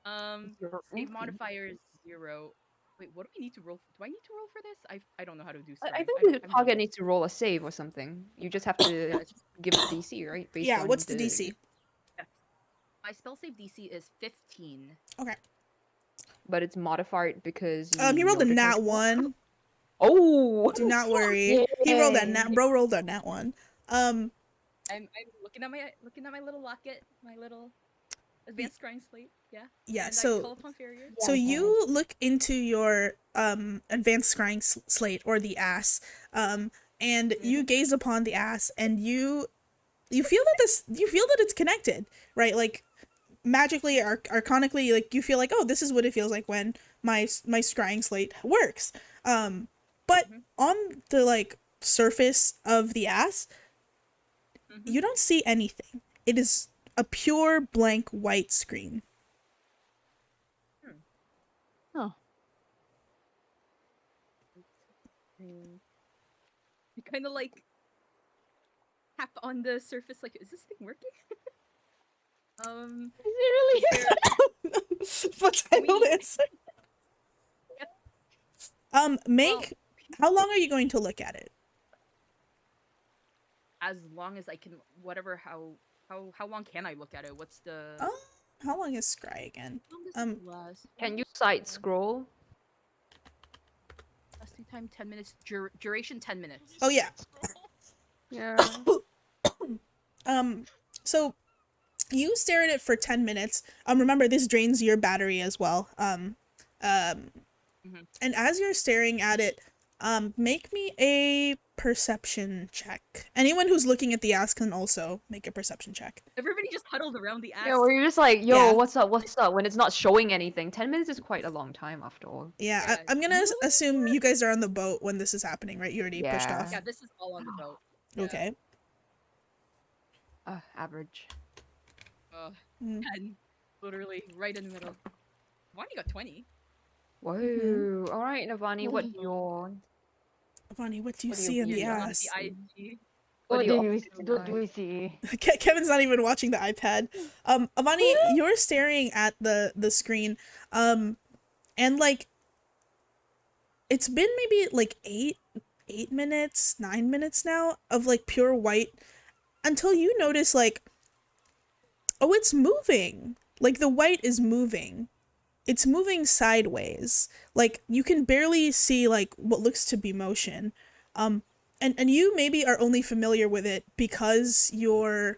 You're Save okay. modifier is 0. Wait, what do we need to roll? Do I need to roll for this? I don't know how to do. I Scribe. think the target needs to roll a save or something. You just have to give it DC, right? Based Yeah, on what's the DC? My spell save DC is 15. Okay. But it's modified because He rolled know a the nat target well. 1. Oh! Do not worry. He rolled a Yay. nat. Bro rolled a nat 1. I'm looking at my little locket, my little advanced scrying slate. Yeah. Yeah. And I So call upon farrier. so Yeah, you look into your advanced scrying slate, or the ass, and you gaze upon the ass, and you feel that it's connected, right? Like magically, arcanically, like you feel like, oh, this is what it feels like when my scrying slate works. But on the like surface of the ass, you don't see anything. It is a pure blank white screen. Oh. You kind of like tap on the surface, like, is this thing working? Is it really? But I know this. Make. How long are you going to look at it? As long as I can, whatever. How long can I look at it? What's the? How long is scry again? How long does it last? Can you side scroll? Lasting time 10 minutes. Duration 10 minutes. Oh yeah. Yeah. So you stare at it for 10 minutes. Remember, this drains your battery as well. And as you're staring at it, make me a perception check. Anyone who's looking at the ass can also make a perception check. Everybody just huddled around the ass. Yeah, where you're just like, yo, Yeah. what's up, when it's not showing anything. 10 minutes is quite a long time after all. Yeah, Yeah. I'm gonna assume you guys are on the boat when this is happening, right? You already pushed Yeah. off. Yeah, this is all on the boat. Yeah. Okay. Average. 10. Literally right in the middle. Vani got 20. Whoa. Alright, Navani, what do you Vonnie, what do you What do you see in see? the You're on ass? the IG. What do you do we see? Kevin's not even watching the iPad. Avani, you're staring at the screen, and like, it's been maybe like 8 minutes, 9 minutes now of like pure white, until you notice like, oh, it's moving. Like the white is moving. It's moving sideways. Like you can barely see like what looks to be motion. And you maybe are only familiar with it because you've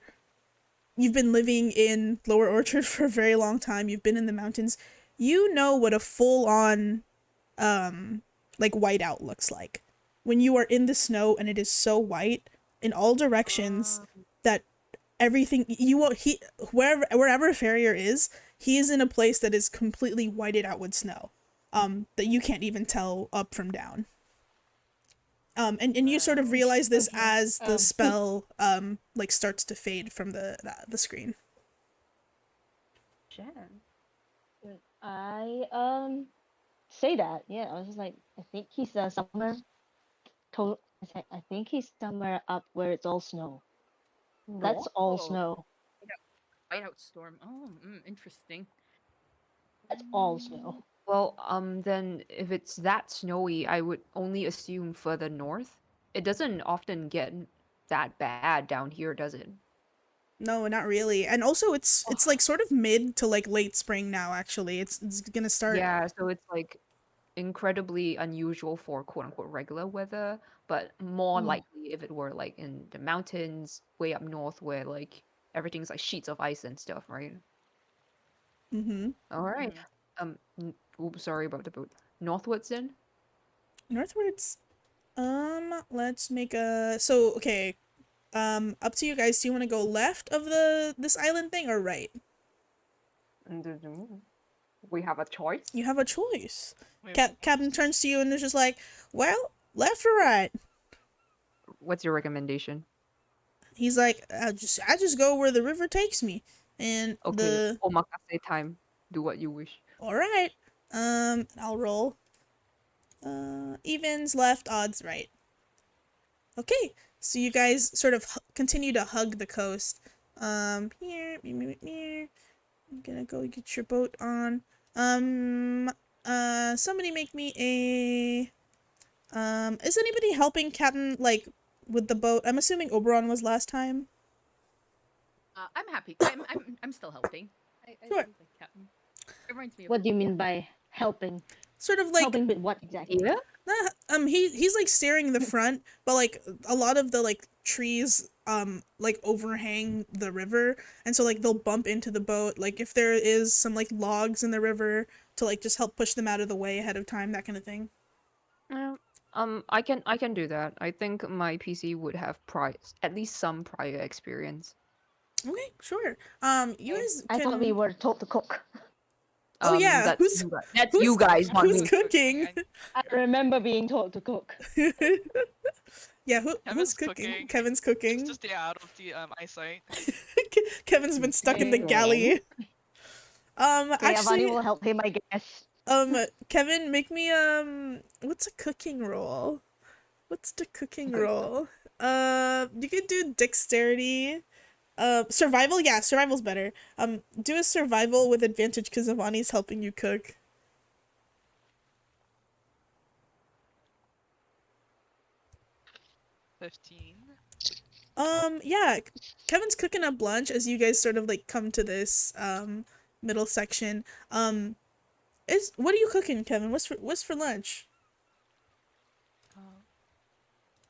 been living in Lower Orchard for a very long time. You've been in the mountains. You know what a full-on like whiteout looks like. When you are in the snow and it is so white in all directions that everything wherever Farrier is, he is in a place that is completely whited out with snow. That you can't even tell up from down. And you sort of realize this as the spell like starts to fade from the screen. Jen. I say that. Yeah, I was just like, I think he's somewhere. I think he's somewhere up where it's all snow. That's all Oh. snow. Whiteout storm. Oh, interesting. That's all snow. Well, then if it's that snowy, I would only assume further north. It doesn't often get that bad down here, does it? No, not really. And also it's like sort of mid to like late spring now, actually. It's gonna start. Yeah, so it's like incredibly unusual for quote unquote regular weather, but more likely if it were like in the mountains way up north where like everything's like sheets of ice and stuff, right? Mm-hmm. All right. Oops, sorry about the boat. Northwards then? Northwards. Let's make a okay. Up to you guys. Do you want to go left of this island thing or right? We have a choice. You have a choice. Wait, Captain turns to you and is just like, well, left or right? What's your recommendation? He's like, I just go where the river takes me. And Okay, omakase time. Do what you wish. all right. I'll roll. Evens left, odds right. Okay, so you guys sort of continue to hug the coast. Here, I'm gonna go get your boat on. Somebody make me a. Is anybody helping Captain like with the boat? I'm assuming Oberon was last time. I'm happy. I'm still helping. I Sure. think the captain. It reminds me of What do you mean by helping? Sort of like Helping with what exactly? Yeah. he's like steering the front, but like a lot of the like trees like overhang the river, and so like they'll bump into the boat, like if there is some like logs in the river to like just help push them out of the way ahead of time, that kind of thing. I can do that. I think my PC would have at least some prior experience. Okay, sure. You guys I can... thought we were told to cook. Oh yeah, That's you guys, not who's me. cooking? I remember being told to cook. Yeah, who's Kevin's cooking? cooking. Kevin's cooking. Just to stay out of the eyesight. Kevin's been stuck in the Okay. galley. Okay, Avani Actually, will help him, I guess. Kevin, make me what's a cooking roll? What's the cooking roll? You could do dexterity. Survival, yeah, survival's better. Do a survival with advantage because Avani's helping you cook. 15. Yeah, Kevin's cooking up lunch as you guys sort of like come to this middle section. What are you cooking, Kevin? What's for lunch?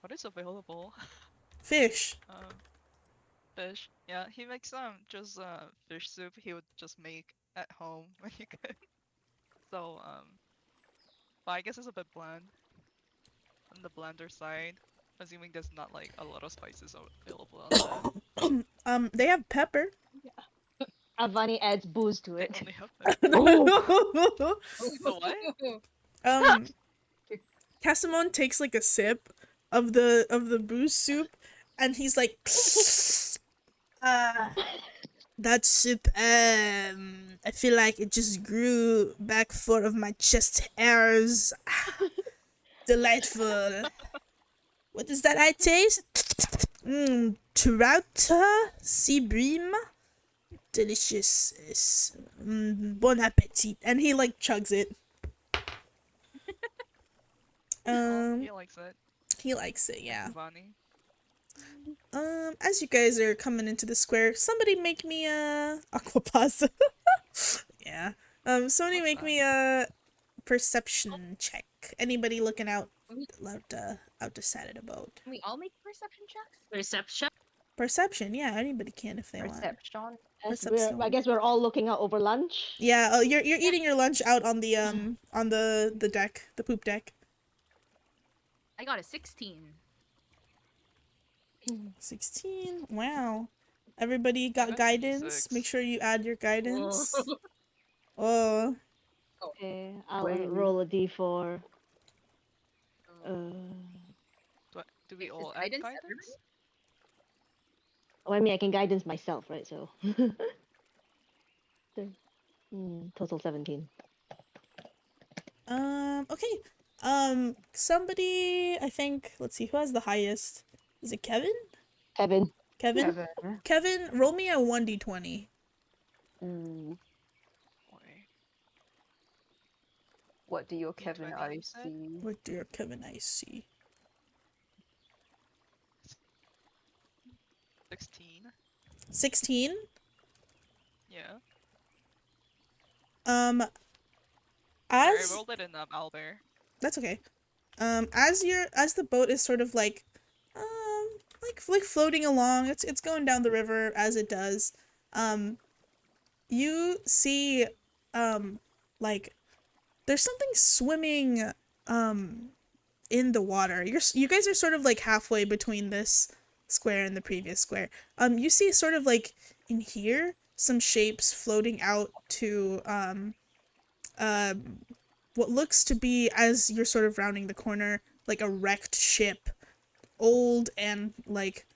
What is available? Fish. Fish. Yeah, he makes just fish soup he would just make at home when he could. So but I guess it's a bit bland on the blender side, assuming there's not like a lot of spices available on that. They have pepper. Avani adds booze to They it. only have that. Oh. So what? Casamon takes like a sip of the booze soup, and he's like, that soup, I feel like it just grew back full of my chest hairs. Delightful. What is that I taste? Trout, sea bream. Delicious. Bon appetit. And he like chugs it. He likes it. He likes it, yeah. Vani. As you guys are coming into the square, somebody make me a aquapasta. Yeah. Somebody What's make that? me a perception check. Anybody looking out to side of the boat. Can we all make perception checks? Perception. Perception, yeah, anybody can if they want. Perception. I guess we're all looking out over lunch. Yeah, you're eating your lunch out on the deck, the poop deck. I got a 16. 16. Wow. Everybody got got guidance. 26. Make sure you add your guidance. Oh. Okay, I'll Wait. roll a d4. Do we Is all add guidance guidance? everybody? Oh, I mean, I can guidance myself, right? So. Total 17. Okay. Somebody, I think, let's see, who has the highest? Is it Kevin? Kevin. Kevin? Kevin, roll me a 1d20. Ooh, Boy. what do your Kevin 20, eyes you said? see? What do your Kevin eyes see? 16. 16? Yeah. As I rolled it in Owlbear. That's okay. As the boat is sort of like floating along, it's going down the river as it does. You see like there's something swimming in the water. You guys are sort of like halfway between this square and the previous square. You see sort of like in here some shapes floating out to uh what looks to be, as you're sort of rounding the corner, like a wrecked ship, old and like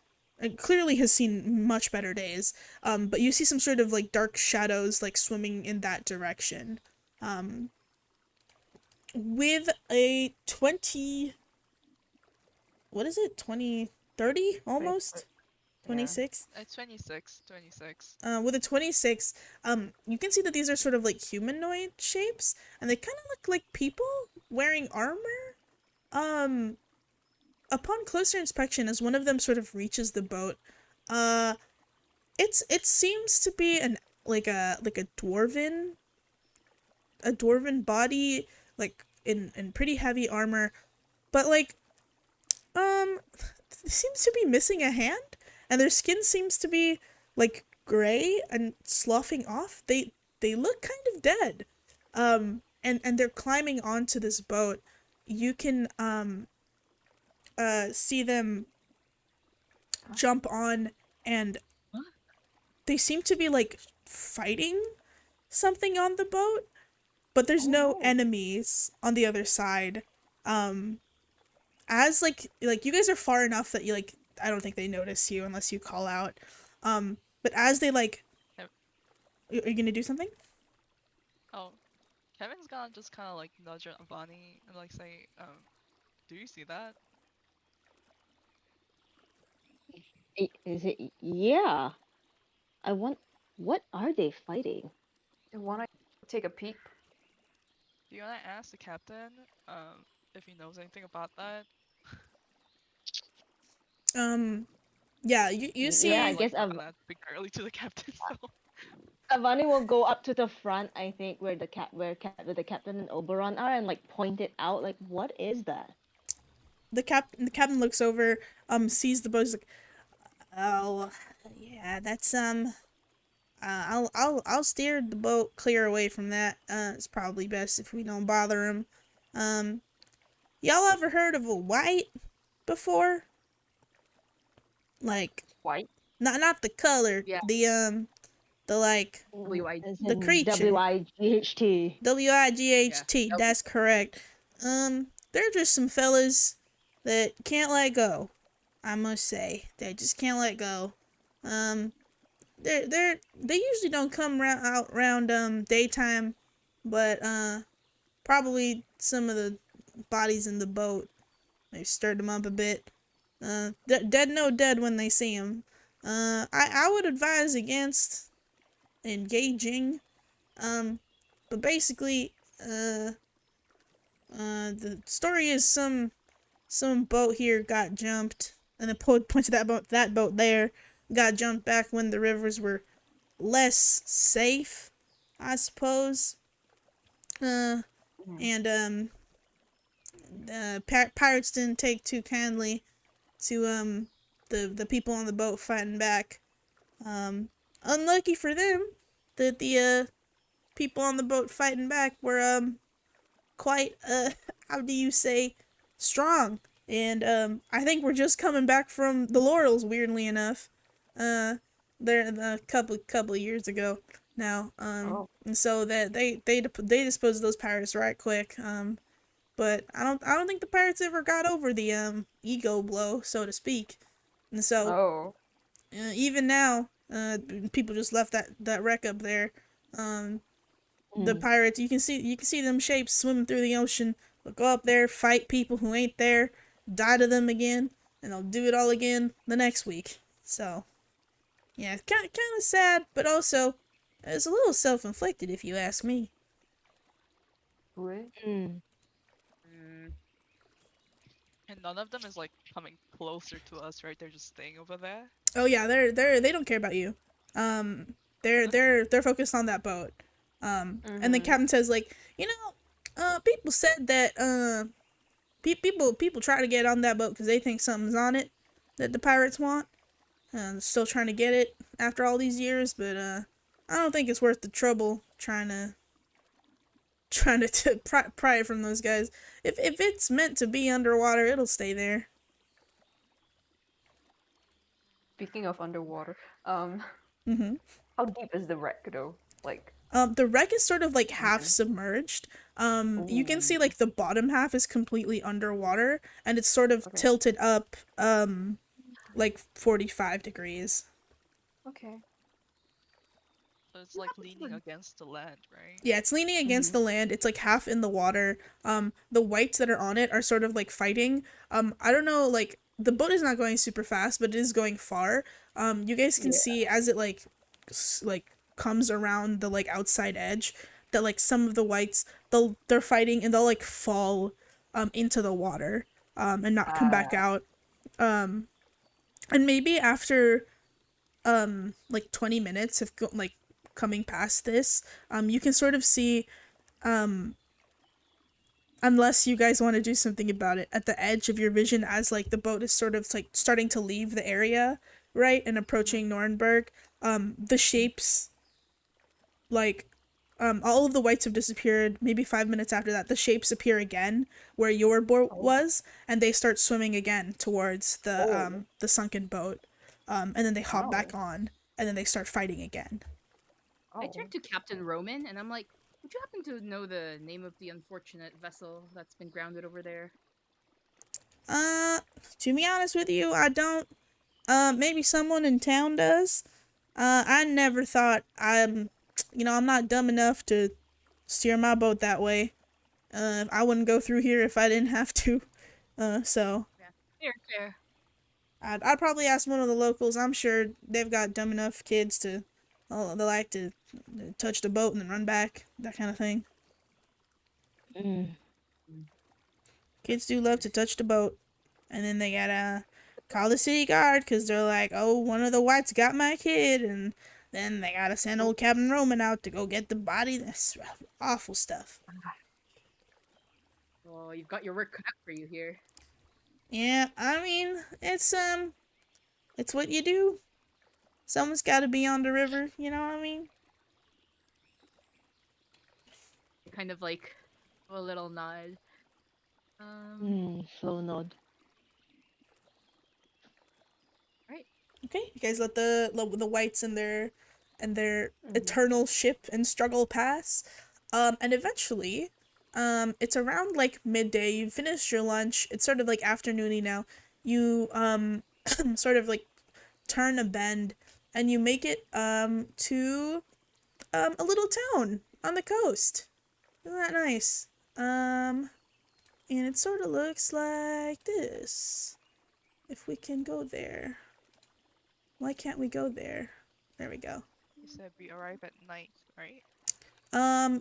it clearly has seen much better days. But you see some sort of like dark shadows like swimming in that direction. Um, with a 20, what is it? 20, 30 almost? 26? 26, 26. With a 26, you can see that these are sort of like humanoid shapes, and they kind of look like people wearing armor. Upon closer inspection, as one of them sort of reaches the boat, uh, it seems to be an like a dwarven body, like in pretty heavy armor, but like seems to be missing a hand, and their skin seems to be like gray and sloughing off. They look kind of dead. And they're climbing onto this boat. You can see them jump on, and they seem to be like fighting something on the boat, but there's no enemies on the other side. As like you guys are far enough that you like, I don't think they notice you unless you call out. But as they like, Yep. are you gonna do something? Oh, Kevin's gonna just kind of like nudge at Avani and like say, do you see that? Is it? Yeah. What are they fighting? Want to take a peek? Do you wanna ask the captain, if he knows anything about that? Yeah, you see. Yeah, I Like, guess not that big early to the captain, so. Avani will go up to the front, I think, where the captain and Oberon are, and like point it out. Like, what is that? The captain looks over, sees the boat. He's like, oh, yeah, that's I'll steer the boat clear away from that. It's probably best if we don't bother him. Y'all ever heard of a white before? Like, White. not the color. Yeah. The like WIG. As the in creature. WIGHT. WIGHT. Yeah. That's correct. They're just some fellas that can't let go. I must say, they just can't let go. They usually don't come out around daytime, but probably some of the bodies in the boat, they stirred them up a bit. Dead no dead when they see them. I would advise against engaging. But basically, the story is some boat here got jumped, and the point to that boat there got jumped back when the rivers were less safe, I suppose. And pirates didn't take too kindly to the people on the boat fighting back. Unlucky for them that the people on the boat fighting back were quite how do you say, strong. And I think we're just coming back from the Laurels, weirdly enough. There a couple of years ago now. And so that they disposed of those pirates right quick. But I don't think the pirates ever got over the ego blow, so to speak. And so even now, people just left that wreck up there. The pirates, you can see them shapes swimming through the ocean. They'll go up there, fight people who ain't there, die to them again, and they'll do it all again the next week. So, yeah, kind of sad, but also it's a little self-inflicted if you ask me. Mm. And none of them is like coming closer to us, right? They're just staying over there. Oh yeah, they don't care about you. They're focused on that boat. And the captain says, like, people said that people try to get on that boat because they think something's on it that the pirates want. Still trying to get it after all these years, but I don't think it's worth the trouble trying to trying to pry it from those guys. If it's meant to be underwater, it'll stay there. Speaking of underwater, Mm-hmm. how deep is the wreck though? Like, The wreck is sort of like half Mhm. submerged. You can see Ooh. like the bottom half is completely underwater, and it's sort of Okay. tilted up, like 45 degrees. Okay. So it's like leaning against the land, right? Yeah, it's leaning against Mhm. the land. It's like half in the water. The whites that are on it are sort of like fighting. I don't know, like the boat is not going super fast, but it is going far. You guys can Yeah. see as it like like comes around the like outside edge that like some of the whites they're fighting and they'll like fall into the water and not come back out. Um and maybe after like 20 minutes of like coming past this, you can sort of see, um unless you guys want to do something about it, at the edge of your vision as like the boat is sort of like starting to leave the area, right, and approaching Nuremberg, the shapes, like, all of the whites have disappeared. Maybe 5 minutes after that, the shapes appear again where your boat Oh. was, and they start swimming again towards Oh. the sunken boat, and then they hop back Oh. on, and then they start fighting again. I Oh. turned to Captain Roman and I'm like, would you happen to know the name of the unfortunate vessel that's been grounded over there? Uh, to be honest with you, I don't. Maybe someone in town does. I never thought I'm not dumb enough to steer my boat that way. I wouldn't go through here if I didn't have to. So Yeah. Fair, fair. I'd probably ask one of the locals. I'm sure they've got dumb enough kids to, they like to touch the boat and then run back, that kind of thing. Mm. Kids do love to touch the boat, and then they gotta call the city guard because they're like, oh, one of the whites got my kid, and then they gotta send old Captain Roman out to go get the body. That's awful stuff. Well, you've got your work cut out for you here. Yeah, I mean, it's what you do. Someone's got to be on the river. You know what I mean? Kind of like a little nod. Slow nod. Right. Okay, you guys let the whites and their Mhm. eternal ship and struggle pass, and eventually, it's around like midday. You finished your lunch. It's sort of like afternoony now. You sort of like turn a bend, and you make it to a little town on the coast. Isn't that nice? And it sort of looks like this. If we can go there. Why can't we go there? There we go. You said we arrive at night, right?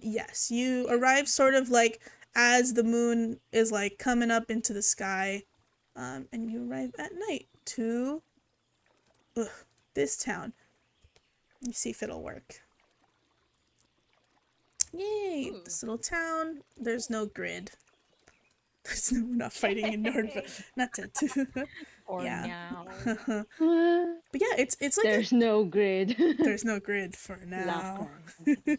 Yes, you arrive sort of like as the moon is like coming up into the sky, and you arrive at night to this town. You see if it'll work. Yay! Ooh. This little town. There's no grid. We're not fighting in Nordva. Not to. Or Yeah. now. But yeah, it's like There's no grid. there's no grid for now. Laughter.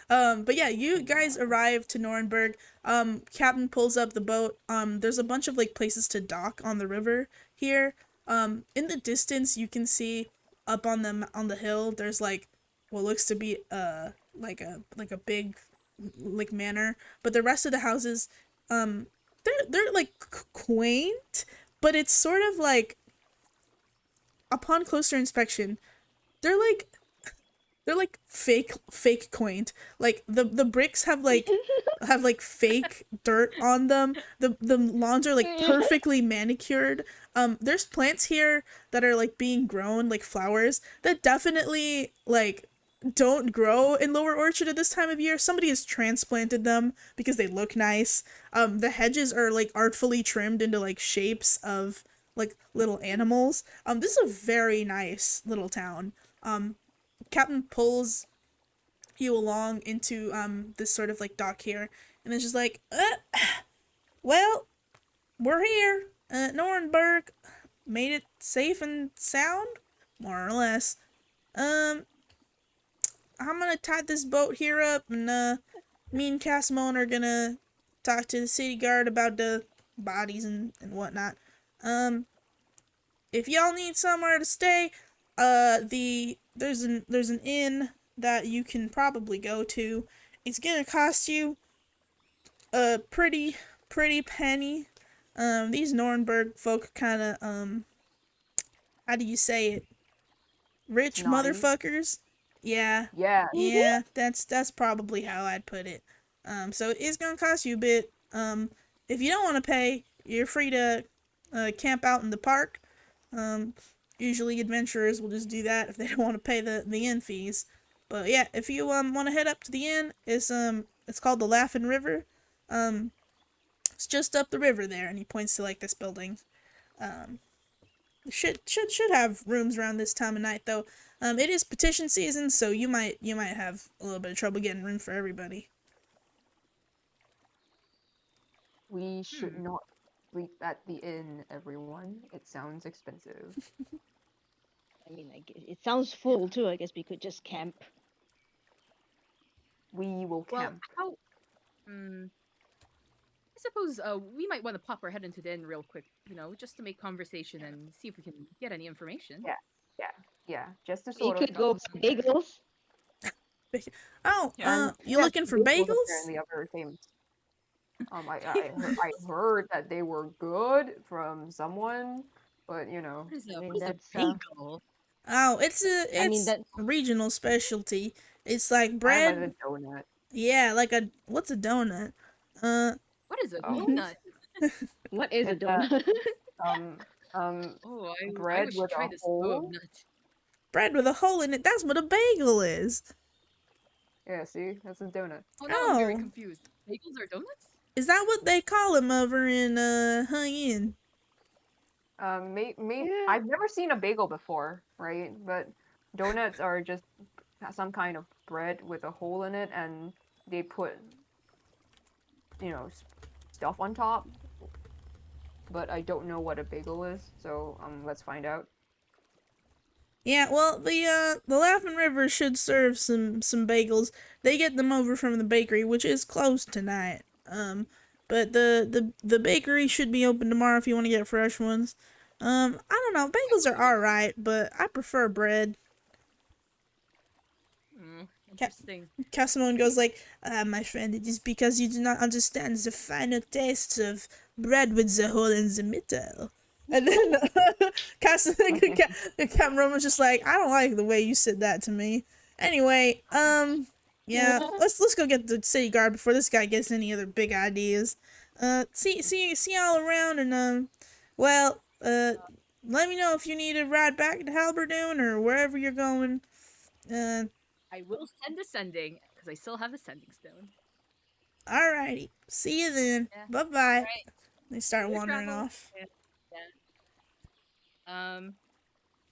But yeah, you guys arrive to Nuremberg. Captain pulls up the boat. There's a bunch of like places to dock on the river here. In the distance, you can see up on the hill. There's like what looks to be like a big like manor, but the rest of the houses, they're like quaint, but it's sort of like upon closer inspection, they're like fake quaint. Like the bricks have like fake dirt on them. The lawns are like perfectly manicured. There's plants here that are like being grown, like flowers that definitely like don't grow in Lower Orchard at this time of year. Somebody has transplanted them because they look nice. The hedges are like artfully trimmed into like shapes of like little animals. This is a very nice little town. Captain pulls you along into this sort of like dock here, and it's just like, well, we're here. Nuremberg made it safe and sound, more or less. I'm gonna tie this boat here up, and me and Casimone are gonna talk to the city guard about the bodies and whatnot. If y'all need somewhere to stay, there's an inn that you can probably go to. It's gonna cost you a pretty penny. These Nuremberg folk kind of how do you say it? Rich Snotty. motherfuckers. Yeah, Yeah. yeah, that's probably how I'd put it. So it's gonna cost you a bit. If you don't want to pay, you're free to camp out in the park. Um, Usually adventurers will just do that if they don't want to pay the inn fees. But yeah, if you want to head up to the inn, it's called the Laughing River. Um, it's just up the river there, and he points to like this building. Um, should have rooms around this time of night though. It is petition season, so you might have a little bit of trouble getting room for everybody. We should not sleep at the inn, everyone. It sounds expensive. I mean, it sounds full too. I guess we could just camp. We will Well, camp. how? I suppose we might want to pop our head into the inn real quick, just to make conversation and see if we can get any information. Yeah, just to We sort could of. go buy bagels. Oh, Yeah. you looking for bagels? Apparently are very famous. I heard that they were good from someone, but What is I mean, what is a that's, bagel? Oh, it's I mean, a that's regional specialty. It's like I have bread. a donut. Yeah, like what's a donut? What is a Oh. donut? what is a It's a- donut? Oh, I bread wish with to try a this bow of hole. nut. bread with a hole in it. That's what a bagel is. Yeah, see, that's a donut. Oh, now I'm very Oh. confused. Bagels are donuts? Is that what they call them over in Hung Yeah. I've never seen a bagel before, right? But donuts are just some kind of bread with a hole in it, and they put, stuff on top. But I don't know what a bagel is, so let's find out. Yeah, well, the Laughing River should serve some bagels. They get them over from the bakery, which is closed tonight. But the bakery should be open tomorrow if you want to get fresh ones. I don't know, bagels are alright, but I prefer bread. Interesting. Casimone goes like, my friend, it is because you do not understand the finer tastes of bread with the hole in the middle. And then Cameron was just like, I don't like the way you said that to me. Anyway, yeah, let's go get the city guard before this guy gets any other big ideas. See y'all around, and well, let me know if you need a ride back to Halberdoon or wherever you're going. I will send a sending, because I still have the sending stone. Alrighty, see you then. Yeah. Bye bye. Alright. They start Good wandering travel. off.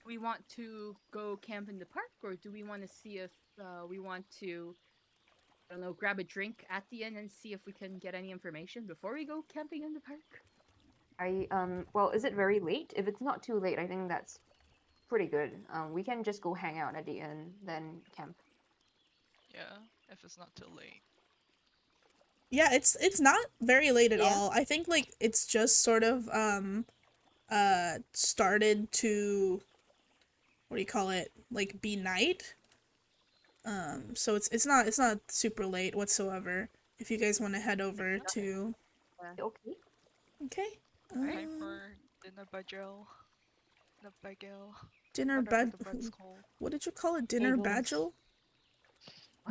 We want to go camp in the park, or do we want to see if we want to, I don't know, grab a drink at the inn and see if we can get any information before we go camping in the park? Well, is it very late? If it's not too late, I think that's pretty good. We can just go hang out at the inn, then camp. Yeah, if it's not too late. Yeah, it's not very late at Yeah. all. I think like it's just sort of started to, what do you call it? Like be night. So it's not super late whatsoever. If you guys want to head over to Okay. okay. Time for dinner bagel. The bagel. Dinner Whatever bad. the bread's called. What did you call it? Dinner Bagels. bagel?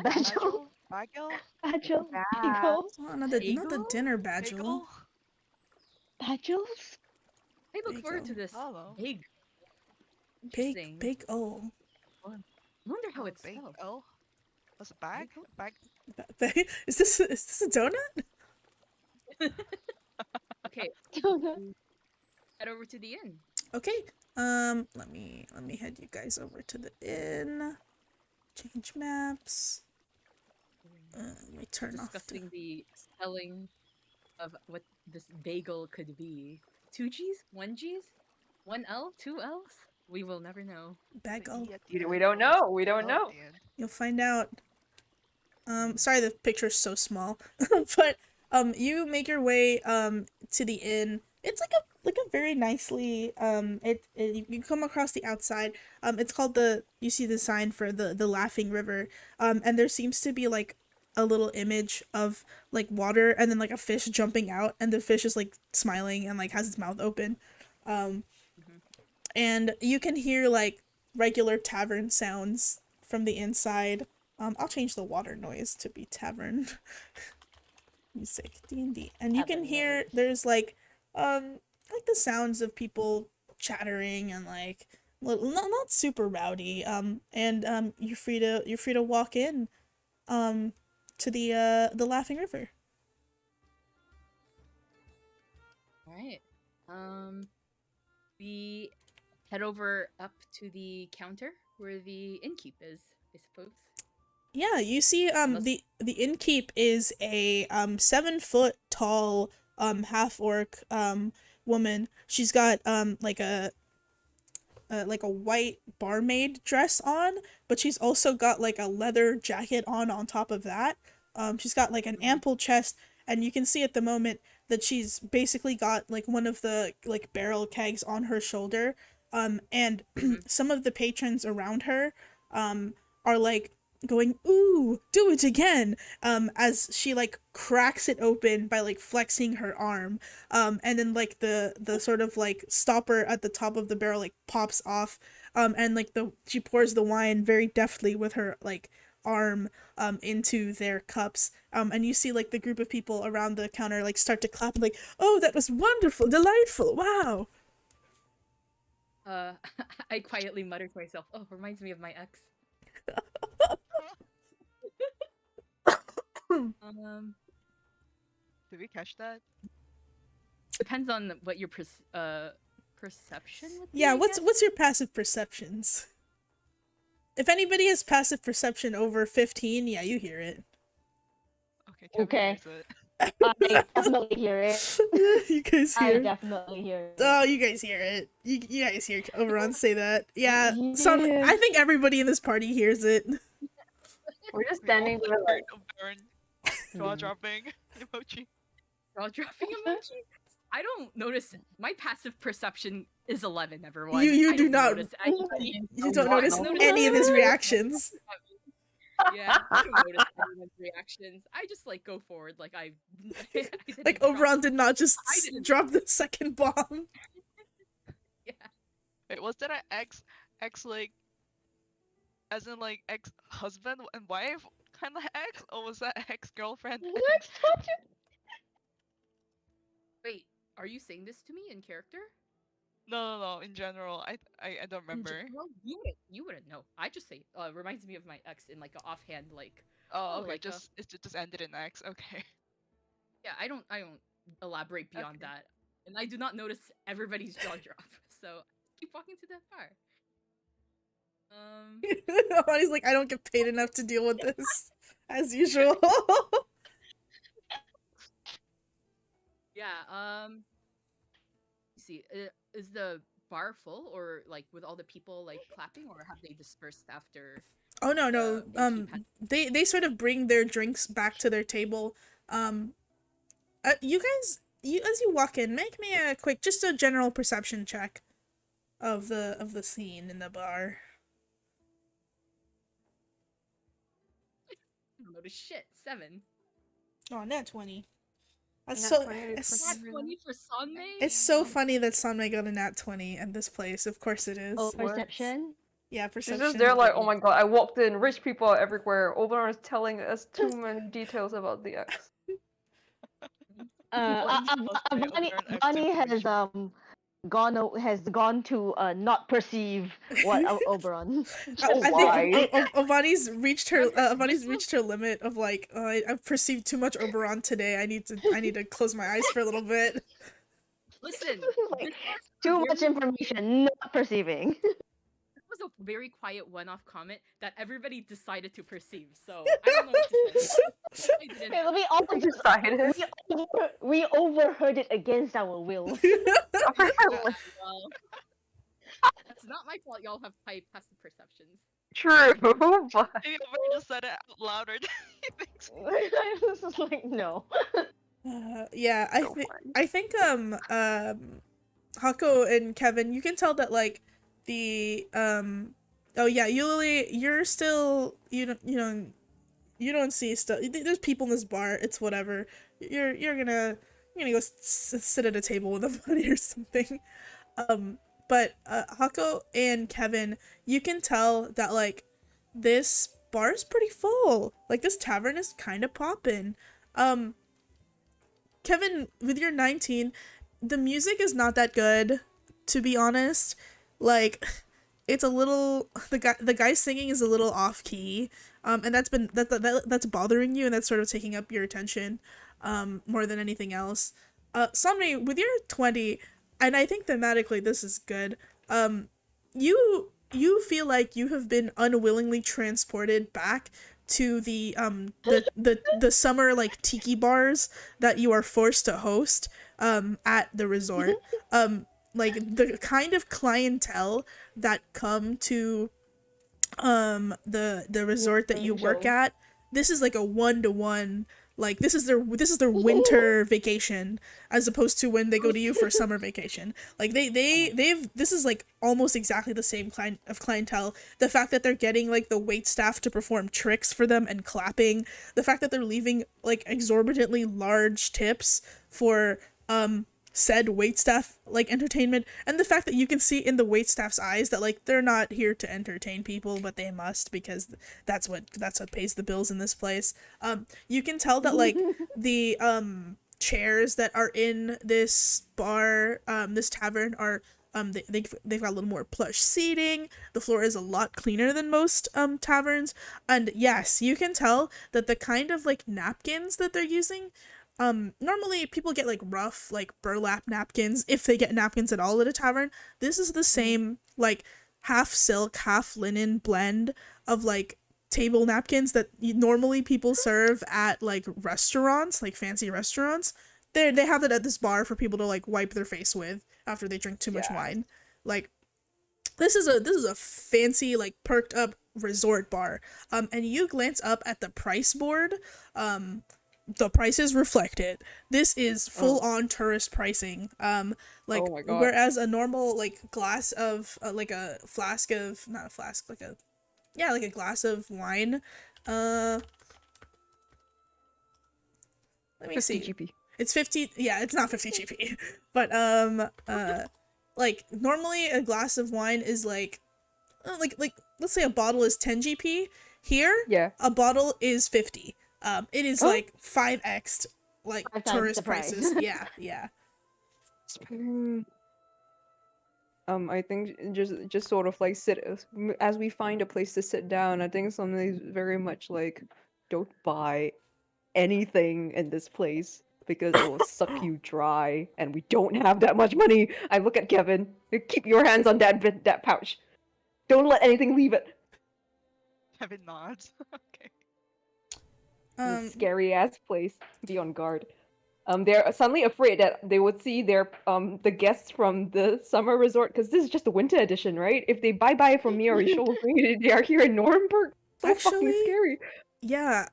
Bagel. Bagel? Bagel. Yeah. Bagels. Oh, not the Bagel? dinner bagel. Bagel? Bagels. I look forward to Bagel. this. Hello. Big. Interesting. Bagel. I wonder how Oh, it's bag- spelled. Oh, what's a bag? Bagel? Bag? Is this a donut? Okay, head over to the inn. Okay. Let me head you guys over to the inn. Change maps. Let me turn off the... Discussing the spelling of what this bagel could be. 2 G's? 1 G's? 1 L? 2 L's? We will never know. bagel. We don't know. We don't know. You'll find out. Sorry, the picture's so small, but you make your way to the inn. It's like a very nicely you come across the outside. It's called the you see the sign for the Laughing River. And there seems to be like a little image of like water and then like a fish jumping out, and the fish is like smiling and like has its mouth open. Um, Mhm. and you can hear like regular tavern sounds from the inside. I'll change the water noise to be tavern music D&D, and you can Tavern hear noise. there's like the sounds of people chattering and like not super rowdy. And you're free to walk in um to the Laughing River. All right. Um, we head over up to the counter where the innkeep is, I suppose. Yeah, you see Unless the innkeep is a 7 foot tall half orc woman. She's got like a white barmaid dress on, but she's also got like a leather jacket on top of that. She's got like an Mhm. ample chest, and you can see at the moment that she's basically got like one of the like barrel kegs on her shoulder. And Mhm. some of the patrons around her are like going, "Ooh, do it again!" As she like cracks it open by like flexing her arm, and then like the sort of like stopper at the top of the barrel like pops off, and like the she pours the wine very deftly with her like arm into their cups, and you see like the group of people around the counter like start to clap like, "Oh, that was wonderful, delightful, wow." uh, I quietly mutter to myself, "Oh, reminds me of my ex." Um, Did we catch that? depends on what your perception would be, Yeah, I what's guess. what's your passive perceptions? If anybody has passive perception over 15, yeah, you hear it. Okay, Kevin Okay. hears it. I definitely hear it. You guys I hear? definitely hear it. Oh, you guys hear it. You guys hear Oberon say that. Yeah, some. Yeah. I think everybody in this party hears it. We're just We all standing there flickered like, of Baron jaw Hmm. dropping emoji. Jaw dropping emoji. I don't notice my passive perception is 11. Everyone, You I do don't not. notice anybody. You don't I notice don't notice any of his anybody. reactions. Yeah, I don't notice anyone's reactions. I just like go forward, like I didn't Like drop. Oberon did not just I didn't. drop the second bomb. Yeah. Wait, was that an ex like as in like ex husband and wife kind of ex, or was that ex girlfriend? What? Stop it. Wait, are you saying this to me in character? No. In general, I don't In remember. general, you wouldn't know. I just say reminds me of my ex in like an offhand like Oh, oh okay. like It just ended in X. Okay. yeah, I don't elaborate beyond Okay. that. And I do not notice everybody's jaw drop. So keep walking to the bar. He's like, I don't get paid enough to deal with this, as usual. Yeah, let's see, is the bar full or like with all the people like clapping, or have they dispersed after Oh no, the no. innkeep had They sort of bring their drinks back to their table. Um, you guys, you as you walk in, make me a quick, just a general perception check of the scene in the bar. I don't notice shit. 7. Oh, nat 20. That's Nat so 20 for it's, some Nat 20 for Sanmei? it's so funny that Sanmei got a nat 20 in this place. Of course it is. Oh, What? perception? Yeah, She's perception. just there like, oh my god, I walked in, rich people are everywhere. Oberon is telling us too many details about the ex. Uh, I'll say Avani Oberon X Avani has information. gone to not perceive what Oberon. I Why? think Avani's reached her Remember, Avani's reached her limit of like, I've perceived too much Oberon today. I need to close my eyes for a little bit. listen, Like, this was a too much very information, not perceiving. this was a very quiet one-off comment that everybody decided to perceive. So I don't know what to say. I didn't. Okay, we all I just decided. we overheard it against our will. Well, that's not my fault. Y'all have high passive perceptions. True, but Maybe I just said it out louder than he thinks. I was just like, no. Yeah, so fun. I think Hako and Kevin, you can tell that like the oh yeah, Yuli, you're still you don't see stuff. There's people in this bar. It's whatever. You're gonna go sit at a table with a buddy or something. But Hako and Kevin, you can tell that like this bar is pretty full. Like this tavern is kind of popping. Um, Kevin, with your 19, the music is not that good, to be honest. Like, it's a little the guy singing is a little off key, and that's bothering you, and that's sort of taking up your attention, more than anything else. Somni, with your 20, and I think thematically this is good. You feel like you have been unwillingly transported back to the summer like tiki bars that you are forced to host at the resort. Like the kind of clientele that come to the resort that you work Angel. at, this is like a 1-to-1. Like this is their winter vacation as opposed to when they go to you for summer vacation. Like they've this is like almost exactly the same kind of clientele. The fact that they're getting like the wait staff to perform tricks for them and clapping, the fact that they're leaving like exorbitantly large tips for said waitstaff like entertainment, and the fact that you can see in the waitstaff's eyes that like they're not here to entertain people, but they must because that's what pays the bills in this place. You can tell that like the chairs that are in this bar, this tavern are they've got a little more plush seating. The floor is a lot cleaner than most taverns, and yes, you can tell that the kind of like napkins that they're using, normally people get like rough like burlap napkins if they get napkins at all at a tavern. This is the same like half silk half linen blend of like table napkins that normally people serve at like restaurants, like fancy restaurants. They have it at this bar for people to like wipe their face with after they drink too much wine. Like this is a fancy like perked up resort bar. And you glance up at the price board. The prices reflect it. This is full on tourist pricing. Like Oh my God. whereas a normal like glass of like a flask of not a flask like a like a glass of wine. Let me 50 see. GP. It's 50. Yeah, it's not 50 GP, but like normally a glass of wine is like let's say a bottle is 10 GP. Here, Yeah. a bottle is 50. It is Oh. like 5x like 5 times tourist the price. prices. Yeah. I think just sort of like sit as we find a place to sit down. I think something's very much like don't buy anything in this place because it will suck you dry, and we don't have that much money. I look at Kevin. Keep your hands on that pouch. Don't let anything leave it. Kevin nods. Okay. This scary ass place. Be on guard. They're suddenly afraid that they would see their the guests from the summer resort, because this is just the winter edition, right? If they buy from me or show me they are here in Nuremberg, so fucking Actually, scary. yeah.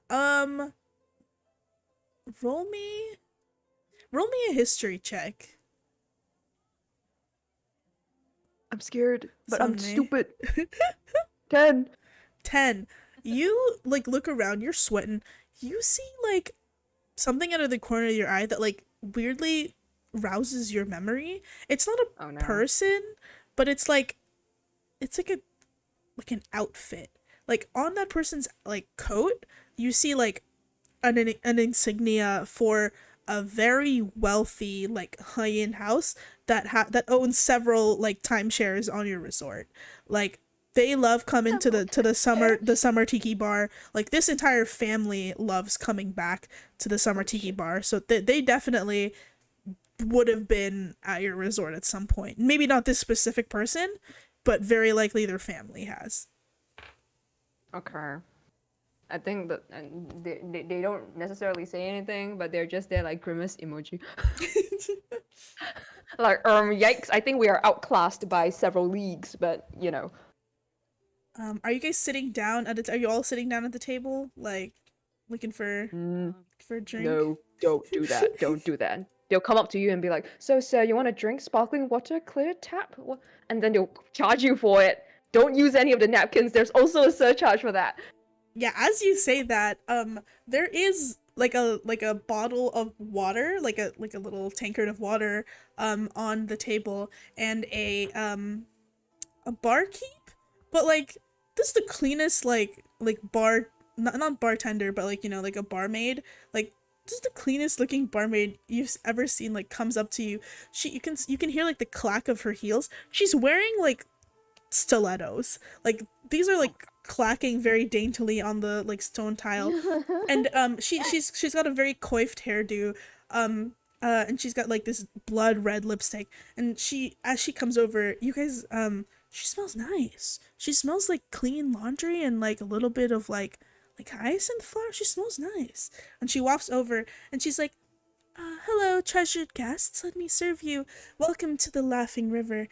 Roll me a history check. I'm scared, but I'm Suddenly. stupid. 10. 10. You like look around, you're sweating. You see like something out of the corner of your eye that like weirdly rouses your memory. It's not a Oh no. person, but it's like an outfit. Like on that person's like coat, you see like an insignia for a very wealthy like high-end house that owns several like timeshares on your resort. Like they love coming to the summer tiki bar. Like this entire family loves coming back to the summer tiki bar. So they definitely would have been at your resort at some point. Maybe not this specific person, but very likely their family has. Okay. I think that they don't necessarily say anything, but they're just there like grimace emoji. Like yikes! I think we are outclassed by several leagues, but you know. Are you guys sitting down at are you all sitting down at the table, like looking Mm, for a drink? no, don't do that. Don't do that. They'll come up to you and be like, "So, sir, you want a drink? Sparkling water, clear tap?" And then they'll charge you for it. Don't use any of the napkins. There's also a surcharge for that. Yeah, as you say that, there is like a bottle of water, like a little tankard of water, on the table, and a barkeep, but like this is the cleanest like bar, not bartender, but like, you know, like a barmaid, like this is the cleanest looking barmaid you've ever seen. Like comes up to you, you can hear like the clack of her heels. She's wearing like stilettos, like these are like clacking very daintily on the like stone tile, and she's got a very coiffed hairdo, and she's got like this blood red lipstick, and as she comes over, you guys, she smells nice. She smells like clean laundry and like a little bit of like hyacinth flower. She smells nice, and she walks over and she's like, hello, treasured guests. Let me serve you. Welcome to the Laughing River.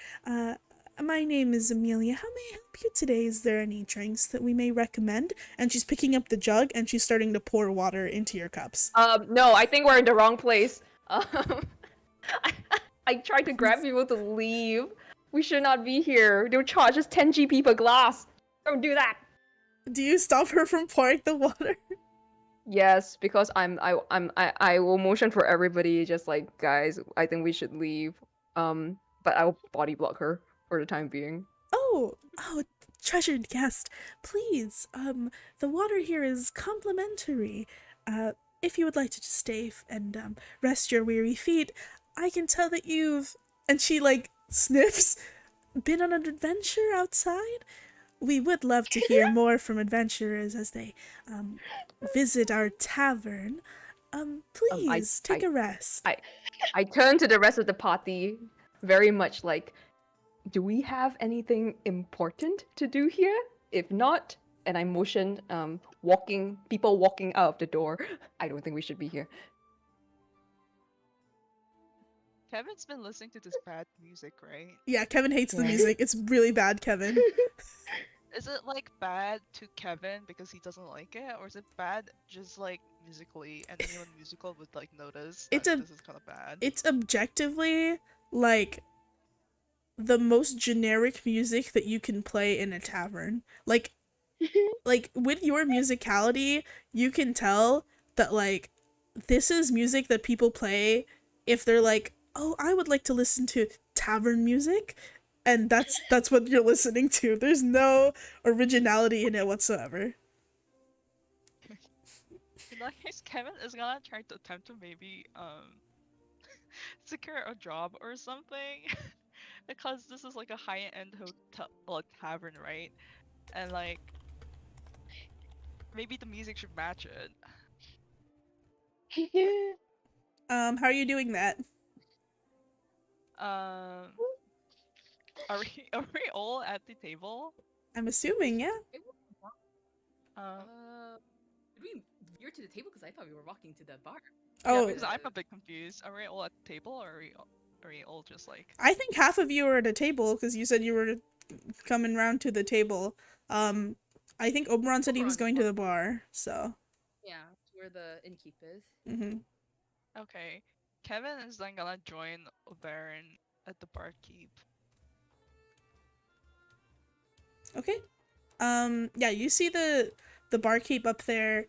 My name is Amelia. How may I help you today? Is there any drinks that we may recommend?" And she's picking up the jug and she's starting to pour water into your cups. No, I think we're in the wrong place. I tried to grab people to leave. We should not be here. They'll charge us 10 GP per glass. Don't do that. Do you stop her from pouring the water? Yes, because I will motion for everybody, just like, guys, I think we should leave. But I'll body block her for the time being. Oh, treasured guest, please, the water here is complimentary. If you would like to just stay and rest your weary feet, I can tell that you've, and she like sniffs, been on an adventure outside. We would love to hear more from adventurers as they visit our tavern. Please take a rest. I turn to the rest of the party, very much like, do we have anything important to do here? If not, and I motion people walking out of the door, I don't think we should be here. Kevin's been listening to this bad music, right? Yeah, Kevin hates the Yeah. music. It's really bad, Kevin. Is it like bad to Kevin because he doesn't like it, or is it bad just like musically, and anyone musical would like notice that this is kind of bad? It's objectively like the most generic music that you can play in a tavern. Like with your musicality, you can tell that like this is music that people play if they're like, "Oh, I would like to listen to tavern music." And that's what you're listening to. There's no originality in it whatsoever. In that case, Kevin is gonna try to attempt to maybe secure a job or something, because this is like a high-end hotel, like tavern, right? And like maybe the music should match it. How are you doing that? Are we all at the table? I'm assuming, yeah. Did we veer to the table? Because I thought we were walking to the bar. Yeah, Oh, because I'm a bit confused. Are we all at the table, or are we all just like? I think half of you are at a table because you said you were coming round to the table. I think Oberon said he was going to the bar, so. Yeah, where the innkeep is. Mm-hmm. Okay, Kevin is then gonna join Baron at the barkeep. Okay. Yeah, you see the barkeep up there,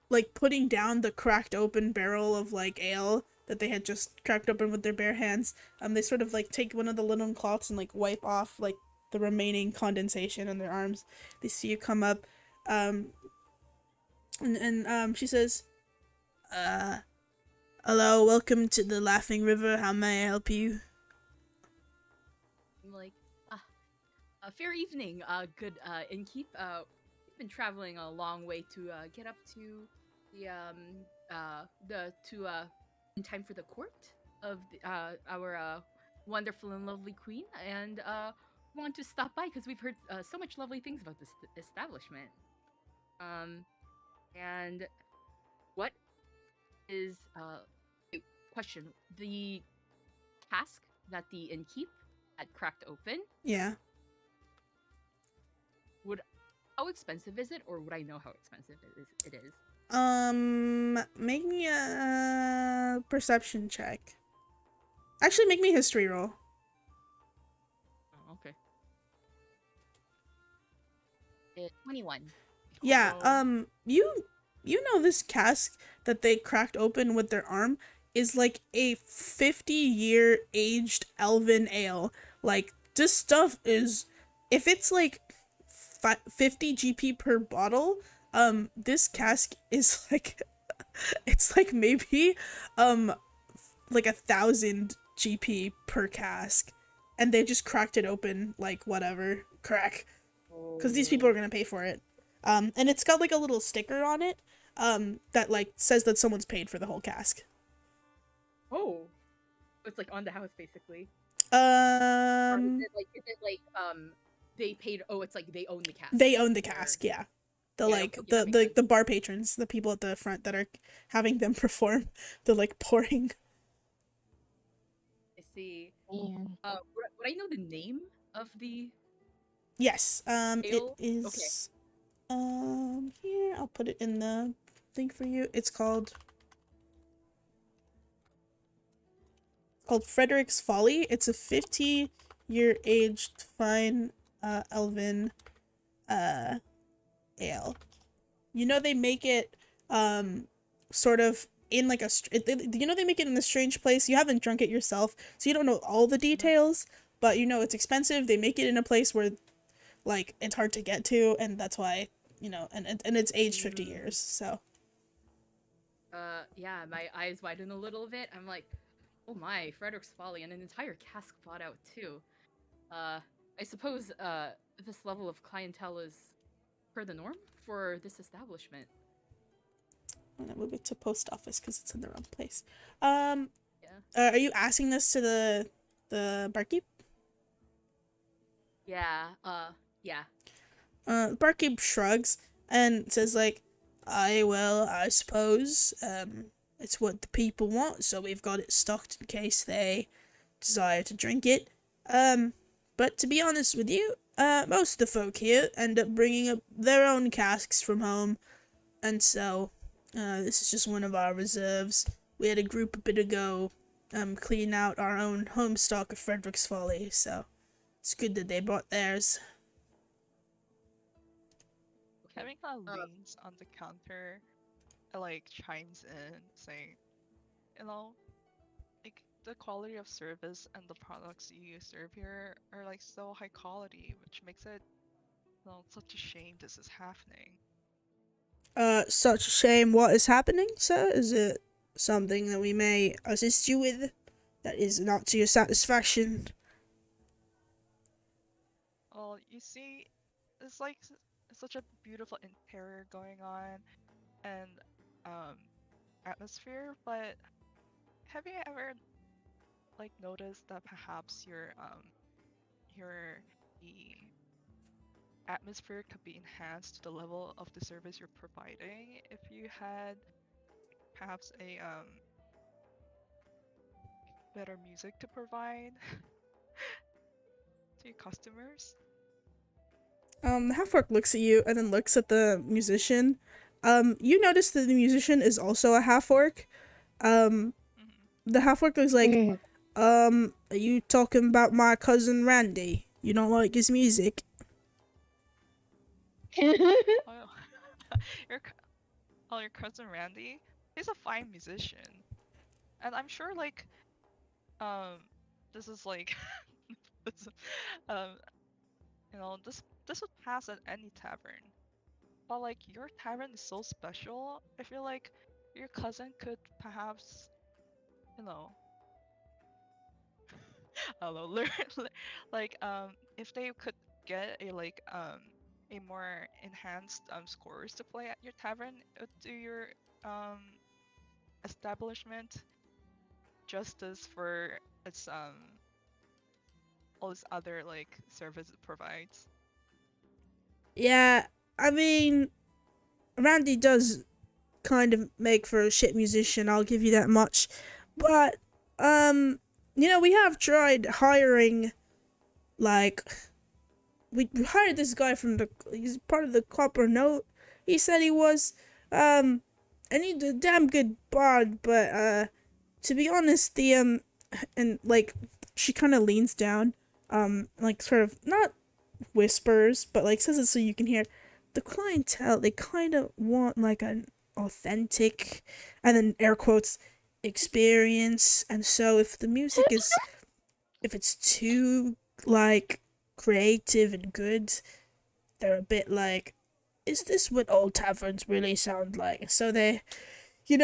like putting down the cracked open barrel of like ale that they had just cracked open with their bare hands. They sort of like take one of the linen cloths and like wipe off like the remaining condensation on their arms. They see you come up, and she says, hello, welcome to the Laughing River. How may I help you? I'm like, fair evening, good innkeep. We've been traveling a long way to get up to in time for the court of our wonderful and lovely queen, and want to stop by because we've heard so much lovely things about this establishment. And what is question, the cask that the innkeep had cracked open? Yeah. How expensive is it, or would I know how expensive it is? Make me a perception check. Actually, make me a history roll. Oh, okay. 21. Yeah, Oh, you know this cask that they cracked open with their arm is like a 50-year aged elven ale. Like, this stuff is, if it's like 50 GP per bottle, this cask is like, it's like maybe, like 1,000 GP per cask. And they just cracked it open, like, whatever, crack. Because these people are gonna pay for it. And it's got like a little sticker on it, that like says that someone's paid for the whole cask. Oh, it's like on the house basically. Or Um, is it like they paid? Oh, it's like they own the cask. they own the Or- cask, yeah. The Yeah, like okay, that makes the sense. the bar patrons, the people at the front that are having them perform the like pouring. I see. Man. Would I know the name of the Yes. It ale? is. Here I'll put it in the thing for you. It's called Frederick's Folly. It's a 50-year aged fine elven ale. You know they make it sort of in like you know they make it in a strange place. You haven't drunk it yourself, so you don't know all the details, but you know it's expensive. They make it in a place where like it's hard to get to, and that's why, you know, and it's aged 50 years. So Yeah, my eyes widen a little bit. I'm like, oh my, Frederick's Folly, and an entire cask bought out too. I suppose this level of clientele is per the norm for this establishment. I'm gonna move it to post office because it's in the wrong place. Um, Yeah. are you asking this to the barkeep? Yeah. Yeah. Barkeep shrugs and says like, I suppose it's what the people want, so we've got it stocked in case they desire to drink it. But to be honest with you, most of the folk here end up bringing up their own casks from home, and so this is just one of our reserves. We had a group a bit ago clean out our own home stock of Frederick's Folly, so it's good that they brought theirs. Kevin kind of Uh, leans on the counter and like chimes in, saying, you know, like the quality of service and the products you serve here are like so high quality, which makes it, you know, such a shame this is happening. Such a shame. What is happening, sir? Is it something that we may assist you with that is not to your satisfaction? Well, you see, it's like such a beautiful interior going on and um atmosphere, but have you ever like noticed that perhaps your the atmosphere could be enhanced to the level of the service you're providing if you had perhaps a better music to provide to your customers? The half-orc looks at you and then looks at the musician. You notice that the musician is also a half-orc. The half-orc is like, are you talking about my cousin Randy? You don't like his music? Oh, your your cousin Randy, he's a fine musician, and I'm sure like um this is like this, um you know this would pass at any tavern, but like your tavern is so special. I feel like your cousin could perhaps, you know, I don't know, like if they could get a more enhanced scores to play at your tavern, it would do your um establishment justice for its all this other like service it provides. Yeah, I mean, Randy does kind of make for a shit musician, I'll give you that much. But, you know, we have tried hiring, like, we hired this guy from he's part of the Copper Note. He said he was, and he's a damn good bard, but, to be honest, and, like, she kind of leans down, like, sort of, not whispers, but, like, says it so you can hear. The clientele, they kind of want, like, an authentic, and then air quotes, experience, and so if the music is, if it's too, like, creative and good, they're a bit like, is this what old taverns really sound like? So they, we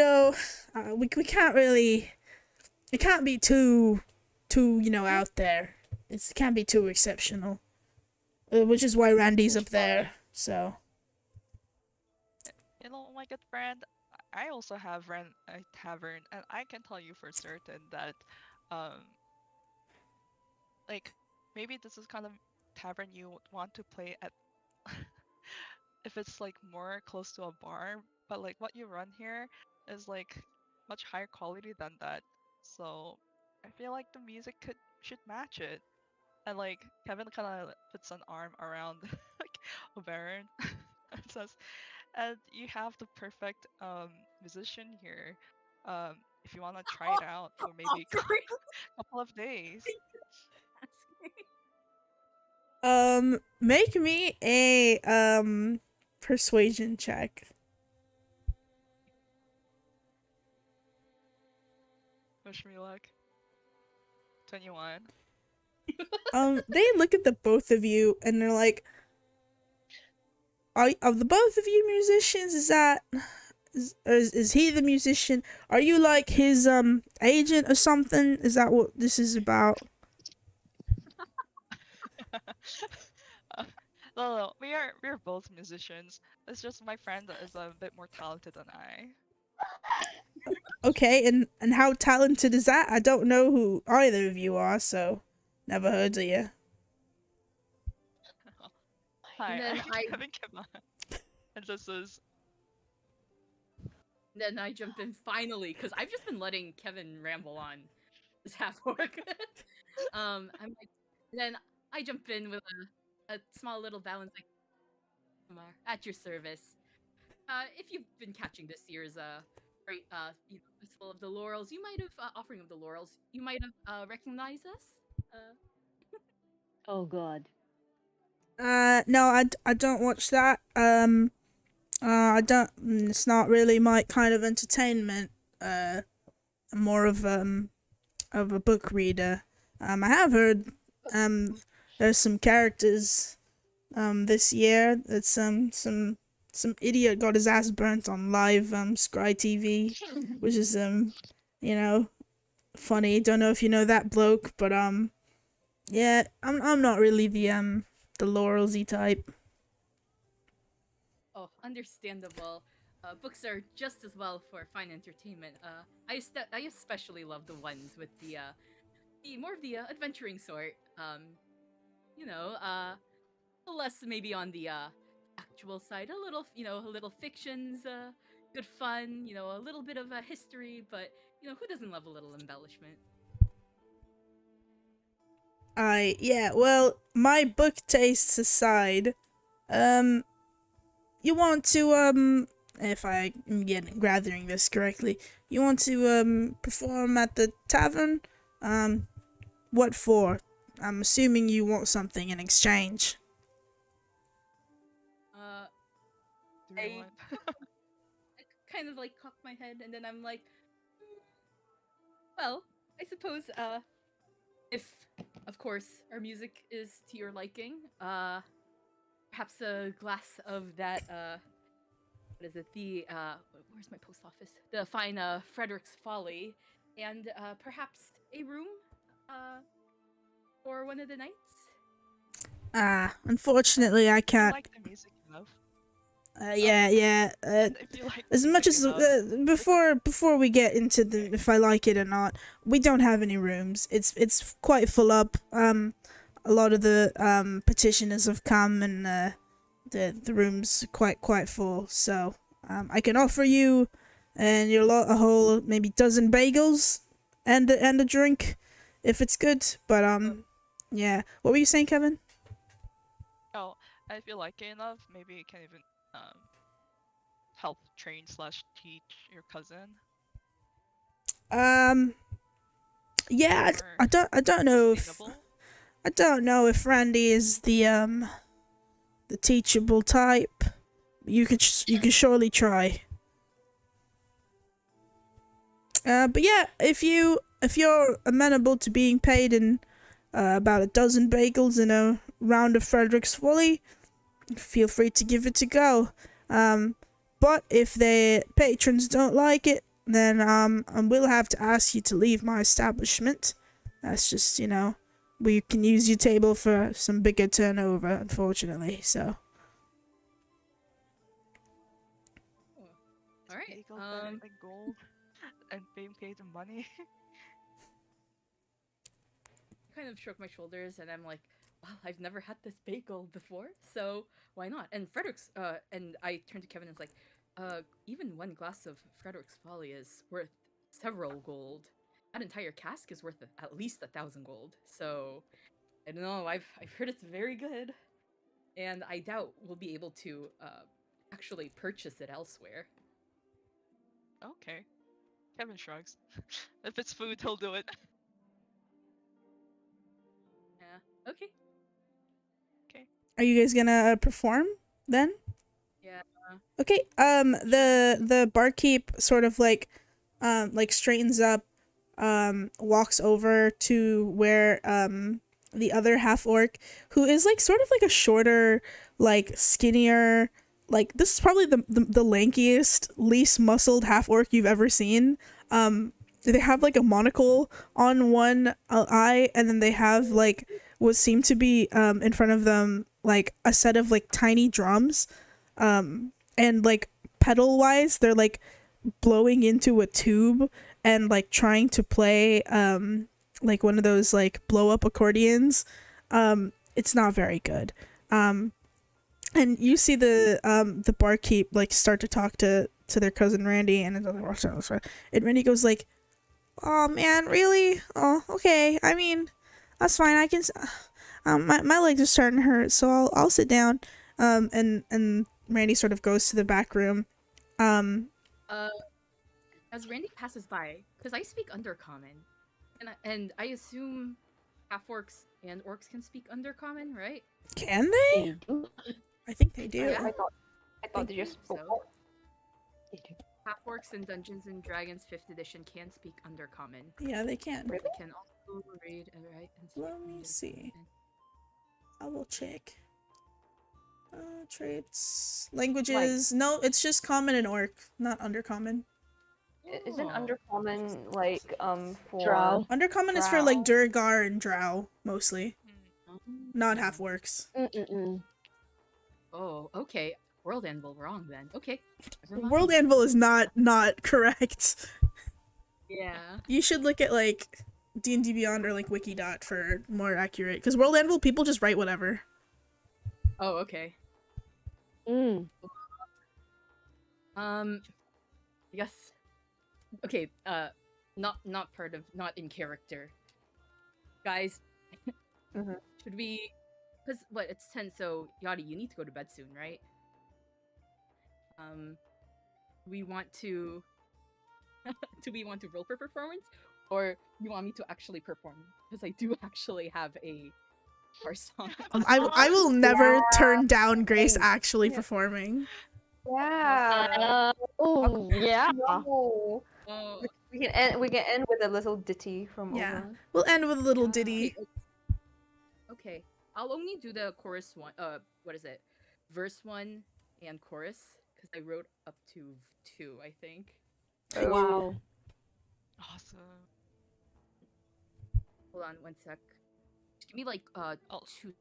can't really, it can't be too, out there. It can't be too exceptional. Which is why Randy's up there, so. You know, my good friend, I also have ran a tavern, and I can tell you for certain that, like, maybe this is kind of tavern you would want to play at if it's like more close to a bar, but like what you run here is like much higher quality than that. So I feel like the music should match it. And like Kevin kind of puts an arm around like Oberon and says, and you have the perfect musician here. If you want to try it out for maybe a Sorry. couple of days. Make me a, persuasion check. Wish me luck. 21. They look at the both of you and they're like, are the both of you musicians? Is he the musician? Are you like his agent or something? Is that what this is about? No, we're both musicians. It's just my friend is a bit more talented than I. Okay, and how talented is that? I don't know who either of you are, so never heard of you. Hi, And then I'm Kevin Kema. And this is Then I jump in finally because I've just been letting Kevin ramble on this half orc. I'm like, then I jump in with a small little balance like, "Aasimar, at your service. If you've been catching this year's great Festival of the Laurels, you might have offering of the Laurels, you might have recognized us. Oh God. No, I don't watch that. I don't. It's not really my kind of entertainment. I'm more of a book reader. I have heard there's some characters this year that some idiot got his ass burnt on live Scry TV, which is funny. Don't know if you know that bloke, but yeah, I'm not really the Laurelsy type. Oh, understandable. Books are just as well for fine entertainment. I especially love the ones with the more of the adventuring sort. You know, less maybe on the actual side. A little fictions, good fun. A little bit of history, but who doesn't love a little embellishment? Yeah, well, my book tastes aside, you want to, if I am gathering this correctly, you want to, perform at the tavern? What for? I'm assuming you want something in exchange. I everyone. kind of like cock my head, and then I'm like, well, I suppose, if, of course, our music is to your liking, perhaps a glass of that, what is it, where's my post office? The fine, Frederick's Folly, and, perhaps a room, for one of the nights? Unfortunately, I If you can't. like the music enough. Yeah. If you like As the much music as enough, before we get into the if I like it or not, we don't have any rooms. It's quite full up. A lot of the petitioners have come, and the room's quite full. So I can offer you and your lot a whole maybe dozen bagels and a drink if it's good. But yeah, what were you saying, Kevin? Oh, and if you like it enough, maybe you can even help train slash teach your cousin. Yeah, Or I don't know if sustainable. I don't know if Randy is the teachable type. You can surely try. But yeah, if you're amenable to being paid in about a dozen bagels in a round of Frederick's Folly, feel free to give it a go. But if the patrons don't like it, then I will have to ask you to leave my establishment. That's just, we can use your table for some bigger turnover, unfortunately. So Oh, all right. Bagel better than gold and being paid in money. Kind of shrug my shoulders and I'm like, well, I've never had this bagel before, so why not? And Frederick's and I turn to Kevin and it's like, even one glass of Frederick's Folly is worth several gold. That entire cask is worth at least 1,000 gold. So I don't know, I've heard it's very good. And I doubt we'll be able to actually purchase it elsewhere. Okay. Kevin shrugs. If it's food, he'll do it. Yeah. Okay. are you guys gonna perform then? Yeah. Okay. The barkeep sort of like straightens up, walks over to where the other half orc, who is like sort of like a shorter, like skinnier, like this is probably the lankiest, least muscled half orc you've ever seen. They have like a monocle on one eye, and then they have like what seem to be in front of them like a set of like tiny drums, and like pedal wise they're like blowing into a tube and like trying to play like one of those like blow up accordions. It's not very good. And you see the barkeep like start to talk to their cousin Randy, and Randy goes like, oh man, really? Oh, okay, I mean, that's fine. I can my legs are starting to hurt, so I'll sit down. And Randy sort of goes to the back room. As Randy passes by, because I speak Undercommon, and I assume half orcs and orcs can speak Undercommon, right? Can they? They do. I think they do. Yeah. I thought they just spoke. So. They do. Half orcs in Dungeons and Dragons 5th edition can speak Undercommon. Yeah, they can. They can also read and write and speak Let me see. I will check. Traits, languages. No, it's just common and orc, not undercommon. Isn't Oh. Undercommon like for Drow. Undercommon is for like Durgar and Drow mostly, not half orcs. Mm-mm-mm. Oh, okay. World Anvil wrong then. Okay. Never mind. World Anvil is not correct. Yeah. You should look at like D&D Beyond or like Wikidot for more accurate. Because World Anvil people just write whatever. Oh, okay. Yes. Okay, not part of, not in character. Guys, should we, because, what, it's 10, so, Yadi, you need to go to bed soon, right? We want to, do we want to roll for performance? Or you want me to actually perform? Because I do actually have a our song. I will never turn down Grace actually performing. Yeah. Oh yeah. No. Oh, We can end with a little ditty from Yeah. Oberon. We'll end with a little ditty. okay. I'll only do the chorus one. What is it? Verse 1 and chorus, because I wrote up to 2, I think. Wow. Awesome. Hold on, one sec. Just give me like 2.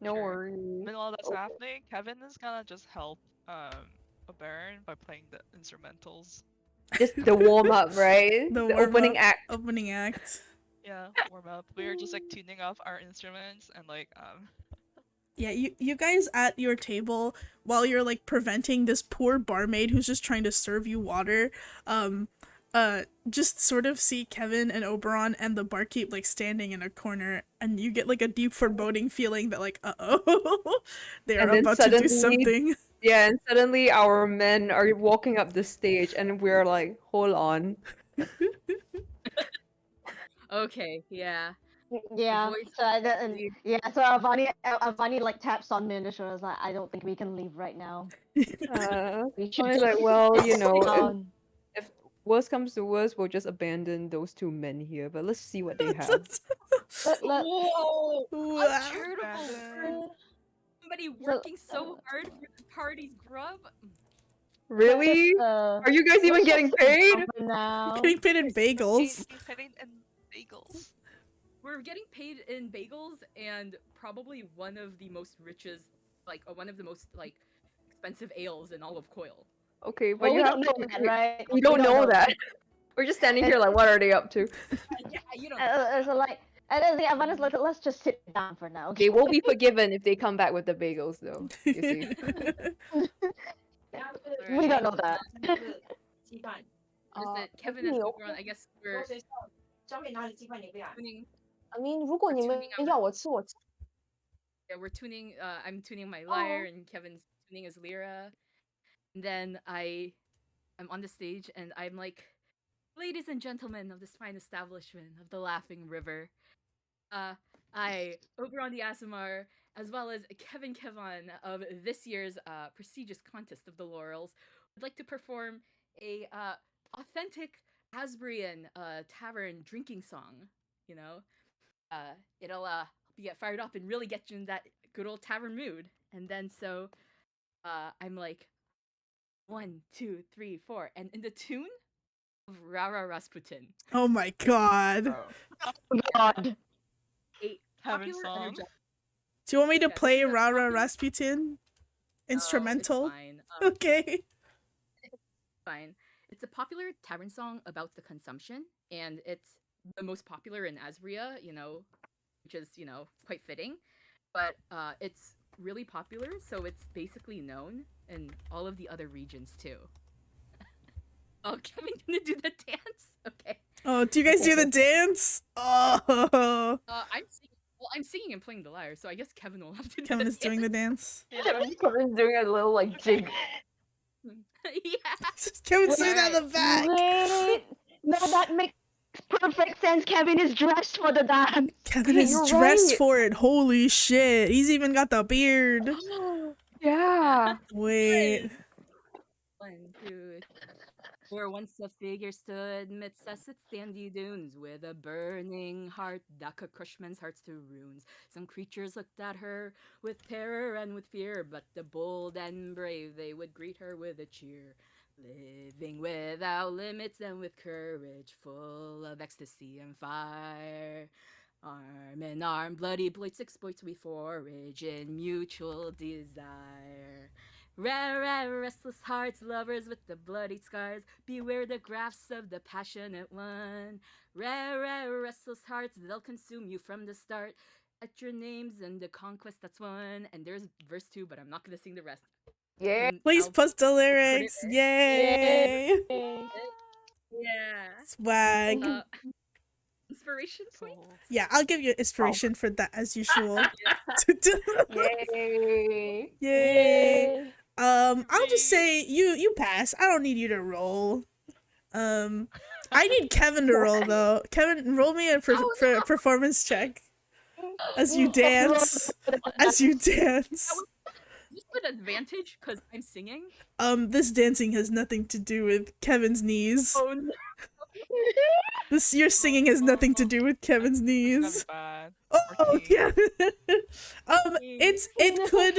No Sure. worries. Meanwhile that's Okay. happening, Kevin is gonna just help Baron by playing the instrumentals. Just the warm up, right? The The opening warm-up. act. Opening act. Yeah, warm up. We're just like tuning off our instruments and like Yeah, you guys at your table while you're like preventing this poor barmaid who's just trying to serve you water, just sort of see Kevin and Oberon and the barkeep like standing in a corner, and you get like a deep foreboding feeling that like, uh-oh, they are And then about to do suddenly- something. Yeah, and suddenly our men are walking up the stage, and we're like, hold on. Okay, yeah. Yeah. voice So definitely- so Avani like taps on me on the shoulder. Like, I don't think we can leave right now. We I should was like, well, you know, um, if worst comes to worst, we'll just abandon those two men here. But let's see what they have. let- Whoa! Wow. Uncharitable Abandon. somebody working so hard for the party's grub. Really? Are you guys even getting paid? now? Getting paid in bagels. Paid in bagels. We're getting paid in bagels and probably one of the most richest, one of the most expensive ales in all of Coil. Okay, but Well, you we have don't know to. that, right? We don't know that. We're just standing here like, what are they up to? Yeah, you don't know. So like, and then the Avani's like, let's just sit down for now. They will be forgiven if they come back with the bagels, though. You see. We don't know that. Is it Kevin and Oberon? I guess we're tuning. I mean，如果你们 tuning our- 要我吃，我吃。 Yeah, we're tuning. I'm tuning my lyre, and Kevin's tuning his lyra. And then I'm on the stage, and I'm like, "Ladies and gentlemen of this fine establishment of the Laughing River, Oberon the Aasimar, as well as Kevin of this year's prestigious contest of the Laurels, would like to perform a authentic Asbrian tavern drinking song. You know, it'll help you get fired up and really get you in that good old tavern mood. And then so I'm like, 1, 2, 3, 4, and in the tune of Rara Rasputin, Oh my god. God. a Heaven popular song. energetic. Do you want me to Yeah, play this is a Rara popular- Rasputin? Instrumental? No, it's fine. Okay. Fine. It's a popular tavern song about the consumption, and it's the most popular in Asbria, which is, quite fitting. But it's really popular, so it's basically known in all of the other regions too. Oh, Kevin's gonna do the dance? Okay. Oh, do you guys do the dance? Oh. I'm singing and playing the lyre, so I guess Kevin will have to do Kevin the is doing the dance. Kevin's doing a little like jig. Yeah. Kevin's sitting at the back. Wait. No, that makes perfect sense. Kevin is dressed for the dance. Kevin Okay, is you're dressed right. for it. Holy shit. He's even got the beard. Yeah. Wait. 1, 2. Where once a figure stood midst the sandy dunes with a burning heart that could crush men's hearts to runes. Some creatures looked at her with terror and with fear, but the bold and brave they would greet her with a cheer. Living without limits and with courage, full of ecstasy and fire. Arm in arm, bloody blades exploits we forage in mutual desire. Rare, restless hearts, lovers with the bloody scars, beware the grafts of the passionate one. Rare, restless hearts, they'll consume you from the start. At your names and the conquest that's won. And there's verse 2, but I'm not gonna sing the rest. Yeah. Please I'll post the put it lyrics. there. Yay. Yeah. Swag. Inspiration point? Yeah, I'll give you inspiration for that as usual. Yay. Yay. I'll just say you pass. I don't need you to roll. I need Kevin to roll though. Kevin, roll me a performance check as you dance. As you dance. Just with advantage because I'm singing. This dancing has nothing to do with Kevin's knees. Oh no. Your singing has nothing to do with Kevin's That's knees. bad. Oh, 14. yeah. It could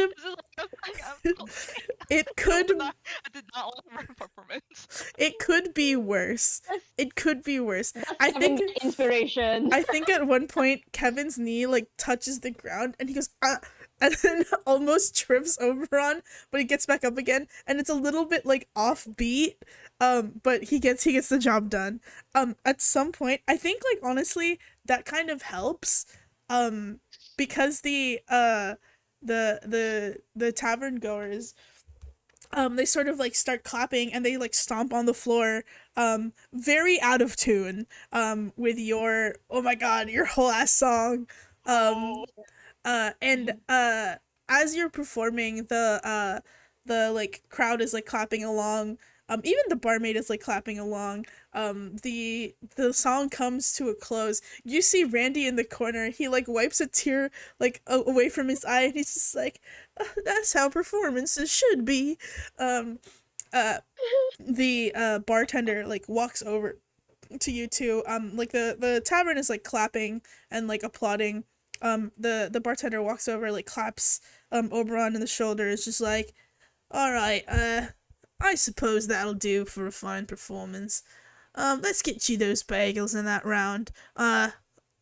it could I did not like my performance. it could be worse. It could be worse. I Kevin think inspiration. I think at one point Kevin's knee like touches the ground and he goes and then almost trips Oberon, but he gets back up again and it's a little bit like offbeat. But he gets the job done. At some point, I think like honestly that kind of helps. Because the tavern goers they sort of like start clapping and they like stomp on the floor, very out of tune, with your, oh my god, your whole ass song. Um, and as you're performing, the like crowd is like clapping along. Even the barmaid is like clapping along. The song comes to a close. You see Randy in the corner. He like wipes a tear like away from his eye, and he's just like, "That's how performances should be." Um, the bartender like walks over to you two. Like the tavern is like clapping and like applauding. The bartender walks over, like claps Oberon in the shoulder. Is just like, all right, I suppose that'll do for a fine performance. Let's get you those bagels in that round. On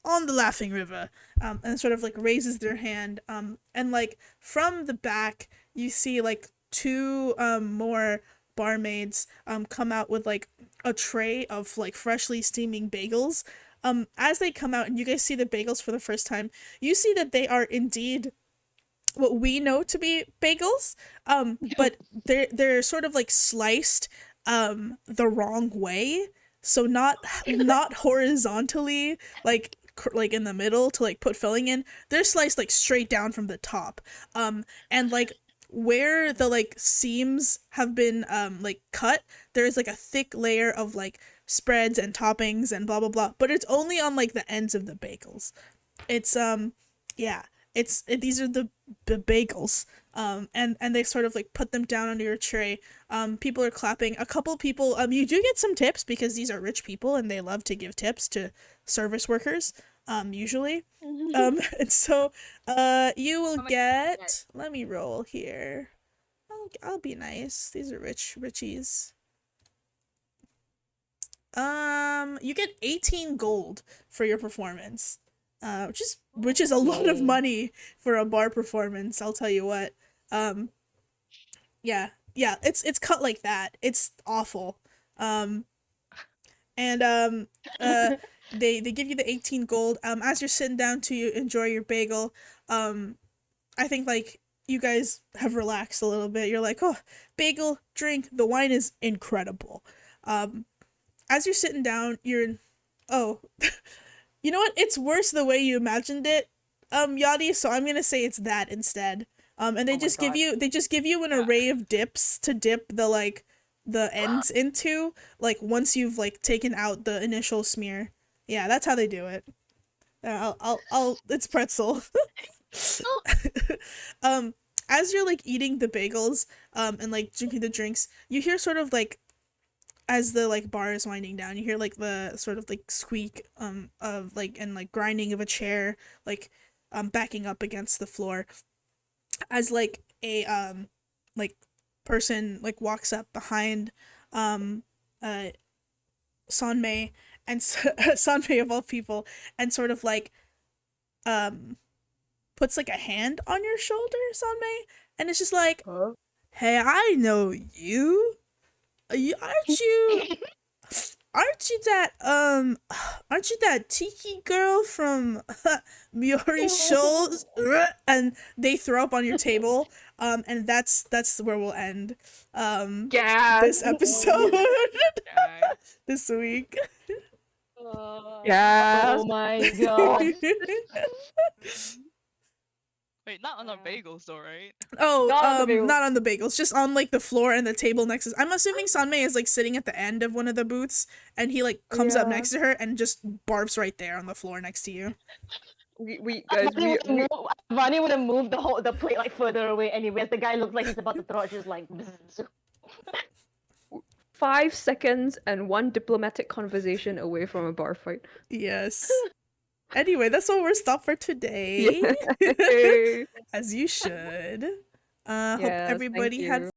the Laughing River. And sort of like raises their hand. And like from the back, you see like two more barmaids come out with like a tray of like freshly steaming bagels. As they come out and you guys see the bagels for the first time, you see that they are indeed what we know to be bagels, but they're sort of like sliced the wrong way, so not horizontally, like in the middle to like put filling in. They're sliced like straight down from the top, and like where the like seams have been like cut, there's like a thick layer of like spreads and toppings and blah blah blah, but it's only on like the ends of the bagels. It's yeah, these are the bagels, and they sort of like put them down onto your tray. People are clapping. A couple people, you do get some tips because these are rich people and they love to give tips to service workers, usually. And so you will get, let me roll here. I'll be nice. These are richies. You get 18 gold for your performance. Which is a lot of money for a bar performance, I'll tell you what. Yeah, it's cut like that. It's awful. And they give you the 18 gold. As you're sitting down to enjoy your bagel, I think like you guys have relaxed a little bit. You're like, oh, bagel, drink, the wine is incredible. As you're sitting down, oh. You know what? It's worse the way you imagined it, Yachty, so I'm gonna say it's that instead. And they just give you an array of dips to dip the ends into, like once you've like taken out the initial smear. Yeah, that's how they do it. It's pretzel. As you're like eating the bagels, and like drinking the drinks, you hear sort of like, as the like bar is winding down, you hear like the sort of like squeak of like and like grinding of a chair like backing up against the floor, as like a like person like walks up behind Sanmei, and Sanmei of all people, and sort of like puts like a hand on your shoulder, Sanmei, and it's just like, hey, I know you. Aren't you that tiki girl from Miori Shoals? And they throw up on your table, and that's where we'll end this episode this week. Oh my god. Wait, not on the bagels though, right? Oh, Not on the bagels. not on the bagels, just on like the floor and the table next to. I'm assuming Sanmei is like sitting at the end of one of the booths, and he like comes up next to her and just barfs right there on the floor next to you. Vani would have moved the plate like further away anyways. The guy looks like he's about to throw it, just like 5 seconds and one diplomatic conversation away from a bar fight. Yes. Anyway, that's what we're stopped for today. Yay. As you should. Hope Yes, everybody thank had you.